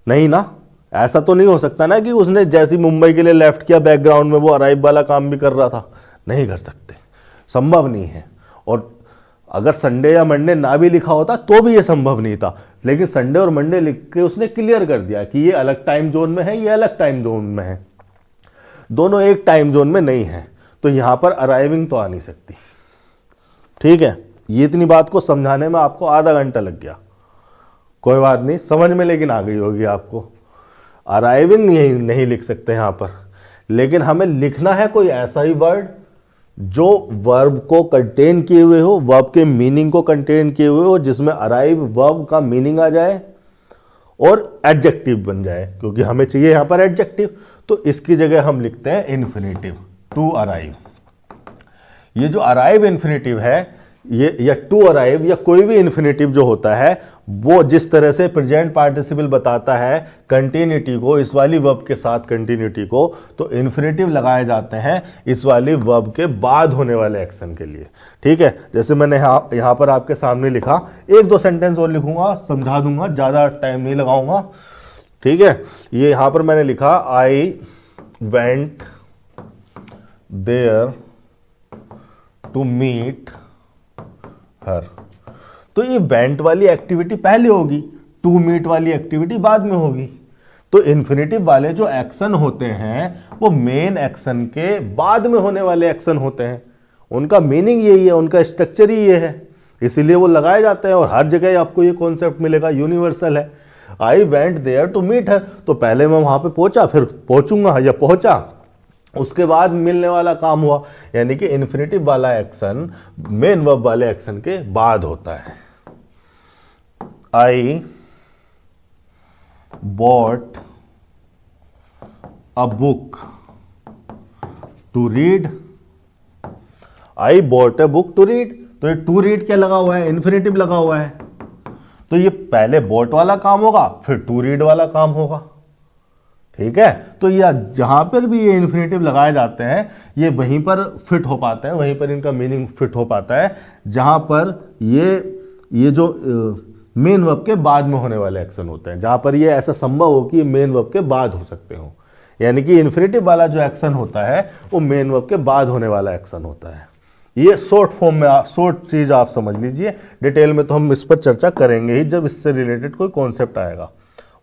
नहीं ना, ऐसा तो नहीं हो सकता ना कि उसने जैसी मुंबई के लिए लेफ्ट किया बैकग्राउंड में वो अराइव वाला काम भी कर रहा था। नहीं कर सकते, संभव नहीं है। और अगर संडे या मंडे ना भी लिखा होता तो भी ये संभव नहीं था, लेकिन संडे और मंडे लिख के उसने क्लियर कर दिया कि ये अलग टाइम जोन में है, ये अलग टाइम जोन में है, दोनों एक टाइम जोन में नहीं है। तो यहां पर अराइविंग तो आ नहीं सकती। ठीक है, ये इतनी बात को समझाने में आपको आधा घंटा लग गया, कोई बात नहीं, समझ में लेकिन आ गई होगी आपको। अराइविंग नहीं लिख सकते यहां पर, लेकिन हमें लिखना है कोई ऐसा ही वर्ड जो वर्ब को कंटेन किए हुए हो, वर्ब के मीनिंग को कंटेन किए हुए हो, जिसमें अराइव वर्ब का मीनिंग आ जाए और एडजेक्टिव बन जाए, क्योंकि हमें चाहिए यहां पर एडजेक्टिव। तो इसकी जगह हम लिखते हैं इन्फिनेटिव, टू अराइव। ये जो अराइव इन्फिनेटिव है, ये या टू अराइव या कोई भी इन्फिनेटिव जो होता है, वो जिस तरह से प्रेजेंट पार्टिसिपल बताता है कंटिन्यूटी को, इस वाली वर्ब के साथ कंटिन्यूटी को, तो इन्फिनेटिव लगाए जाते हैं इस वाली वर्ब के बाद होने वाले एक्शन के लिए। ठीक है, जैसे मैंने यहां पर आपके सामने लिखा, एक दो सेंटेंस और लिखूंगा, समझा दूंगा, ज्यादा टाइम नहीं लगाऊंगा। ठीक है, ये यहां पर मैंने लिखा, I went there to meet her. तो ये वेंट वाली एक्टिविटी पहले होगी, टू मीट वाली एक्टिविटी बाद में होगी। तो इन्फिनेटिव वाले जो एक्शन होते हैं वो मेन एक्शन के बाद में होने वाले एक्शन होते हैं। उनका मीनिंग यही है, उनका स्ट्रक्चर ही ये है, इसीलिए वो लगाए जाते हैं। और हर जगह आपको ये कॉन्सेप्ट मिलेगा, यूनिवर्सल है। I went there to meet her, तो पहले मैं वहां पे पहुंचा, फिर पहुंचूंगा या पहुंचा, उसके बाद मिलने वाला काम हुआ। यानी कि इन्फिनेटिव वाला एक्शन मेन वर्ब वाले एक्शन के बाद होता है। I bought a book to read, I bought a book to read. तो ये टू रीड क्या लगा हुआ है? इन्फिनेटिव लगा हुआ है। तो ये पहले बॉट वाला काम होगा, फिर टू रीड वाला काम होगा। ठीक है, तो यह जहां पर भी ये इन्फिनेटिव लगाए जाते हैं, ये वहीं पर फिट हो पाते हैं, वहीं पर इनका मीनिंग फिट हो पाता है, जहां पर ये जो मेन वर्ब के बाद में होने वाले एक्शन होते हैं, जहां पर ये ऐसा संभव हो कि ये मेन वर्ब के बाद हो सकते हो। यानी कि इन्फिनेटिव वाला जो एक्शन होता है वो मेन वर्ब के बाद होने वाला एक्शन होता है। ये शॉर्ट फॉर्म में, शॉर्ट चीज आप समझ लीजिए। डिटेल में तो हम इस पर चर्चा करेंगे ही जब इससे रिलेटेड कोई कॉन्सेप्ट आएगा,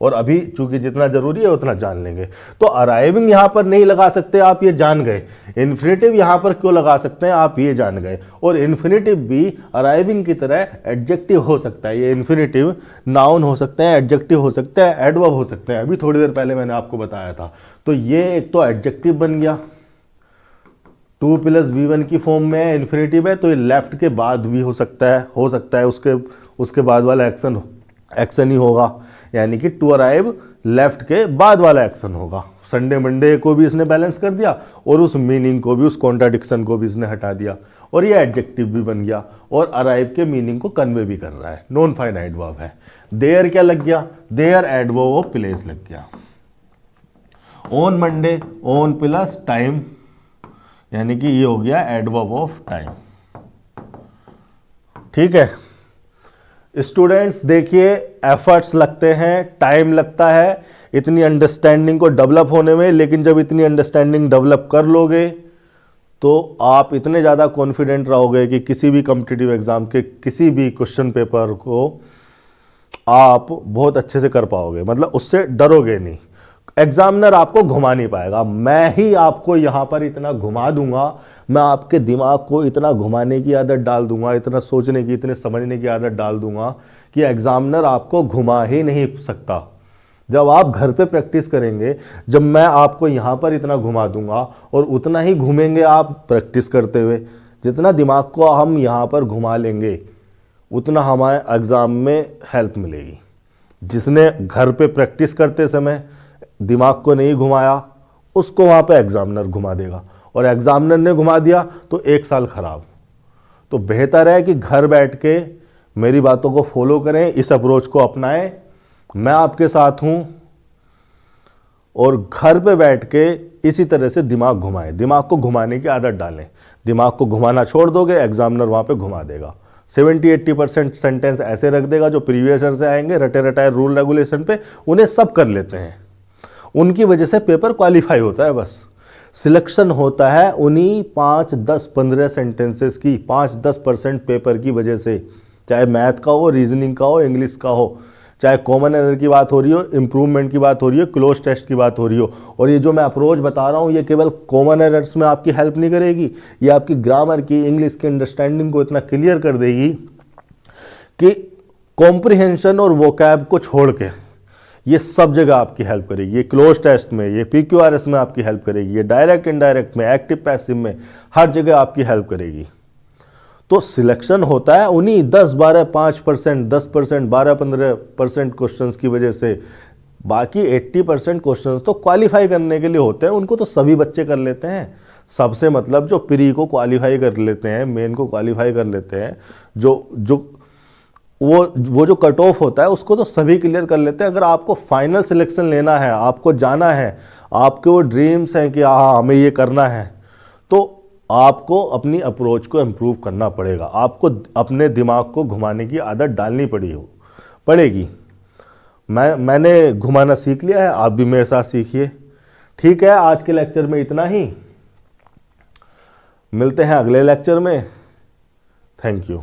और अभी चूंकि जितना जरूरी है उतना जान लेंगे। तो अराइविंग यहां पर नहीं लगा सकते, आप ये जान गए। इन्फिनेटिव यहां पर क्यों लगा सकते हैं, आप ये जान गए। और इन्फिनेटिव भी अराइविंग की तरह एडजेक्टिव हो सकता है। ये इन्फिनेटिव नाउन हो सकते हैं, एडजेक्टिव हो सकते हैं, एडवर्ब हो सकते हैं। अभी थोड़ी देर पहले मैंने आपको बताया था। तो ये एक तो एडजेक्टिव बन गया, 2 + V1 की फॉर्म में इन्फिनेटिव है, तो ये लेफ्ट के बाद भी हो सकता है, उसके बाद वाला एक्शन ही होगा। यानी कि टू अराइव लेफ्ट के बाद वाला एक्शन होगा। संडे मंडे को भी इसने बैलेंस कर दिया और उस मीनिंग को भी, उस कॉन्ट्राडिक्शन को भी इसने हटा दिया, और ये एडजेक्टिव भी बन गया और अराइव के मीनिंग को कन्वे भी कर रहा है। नॉन फाइनाइट वर्ब है। देयर क्या लग गया? देयर एडवर्ब ऑफ प्लेस लग गया। On Monday, on plus time, यानी कि ये हो गया एडवर्ब ऑफ टाइम। ठीक है स्टूडेंट्स, देखिए एफर्ट्स लगते हैं, टाइम लगता है इतनी अंडरस्टैंडिंग को डेवलप होने में, लेकिन जब इतनी अंडरस्टैंडिंग डेवलप कर लोगे तो आप इतने ज़्यादा कॉन्फिडेंट रहोगे कि किसी भी कॉम्पिटिटिव एग्जाम के किसी भी क्वेश्चन पेपर को आप बहुत अच्छे से कर पाओगे, मतलब उससे डरोगे नहीं। एग्जामिनर आपको घुमा नहीं पाएगा, मैं ही आपको यहां पर इतना घुमा दूंगा, मैं आपके दिमाग को इतना घुमाने की आदत डाल दूंगा, इतना सोचने की, इतने समझने की आदत डाल दूंगा कि एग्जामिनर आपको घुमा ही नहीं सकता। जब आप घर पे प्रैक्टिस करेंगे, जब मैं आपको यहां पर इतना घुमा दूंगा और उतना ही घूमेंगे आप प्रैक्टिस करते हुए, जितना दिमाग को हम यहां पर घुमा लेंगे उतना हमारे एग्जाम में हेल्प मिलेगी। जिसने घर पे प्रैक्टिस करते समय दिमाग को नहीं घुमाया, उसको वहां पे एग्जामिनर घुमा देगा, और एग्जामिनर ने घुमा दिया तो 1 साल खराब। तो बेहतर है कि घर बैठ के मेरी बातों को फॉलो करें, इस अप्रोच को अपनाएं, मैं आपके साथ हूं, और घर पे बैठ के इसी तरह से दिमाग घुमाएं, दिमाग को घुमाने की आदत डालें। दिमाग को घुमाना छोड़ दोगे, एग्जामिनर वहां पे घुमा देगा। 70-80% सेंटेंस ऐसे रख देगा जो प्रीवियस ईयर से आएंगे, रटे रटाए रूल रेगुलेशन पे, उन्हें सब कर लेते हैं, उनकी वजह से पेपर क्वालिफाई होता है। बस सिलेक्शन होता है उन्हीं 5, 10, 15 सेंटेंसेस की, 5-10% पेपर की वजह से, चाहे मैथ का हो, रीजनिंग का हो, इंग्लिश का हो, चाहे कॉमन एरर की बात हो रही हो, इंप्रूवमेंट की बात हो रही हो, क्लोज टेस्ट की बात हो रही हो। और ये जो मैं अप्रोच बता रहा हूँ, ये केवल कॉमन एरर्स में आपकी हेल्प नहीं करेगी, ये आपकी ग्रामर की, इंग्लिश की अंडरस्टैंडिंग को इतना क्लियर कर देगी कि कॉम्प्रिहेंशन और वोकैब को छोड़ के ये सब जगह आपकी हेल्प करेगी। ये क्लोज टेस्ट में, ये PQRS में आपकी हेल्प करेगी, ये डायरेक्ट इनडायरेक्ट में, एक्टिव पैसिव में, हर जगह आपकी हेल्प करेगी। तो सिलेक्शन होता है उन्हीं 10, 12, 5%, 10%, 12, 15% क्वेश्चंस की वजह से। बाकी 80% क्वेश्चंस तो क्वालिफाई करने के लिए होते हैं, उनको तो सभी बच्चे कर लेते हैं। सबसे मतलब जो प्री को क्वालिफाई कर लेते हैं, मेन को क्वालिफाई कर लेते हैं, वो जो कट ऑफ होता है उसको तो सभी क्लियर कर लेते हैं। अगर आपको फाइनल सिलेक्शन लेना है, आपको जाना है, आपके वो ड्रीम्स हैं कि हाँ हमें ये करना है, तो आपको अपनी अप्रोच को इम्प्रूव करना पड़ेगा। आपको अपने दिमाग को घुमाने की आदत डालनी पड़ेगी। मैंने घुमाना सीख लिया है, आप भी मेरे साथ सीखिए। ठीक है, आज के लेक्चर में इतना ही, मिलते हैं अगले लेक्चर में। Thank you.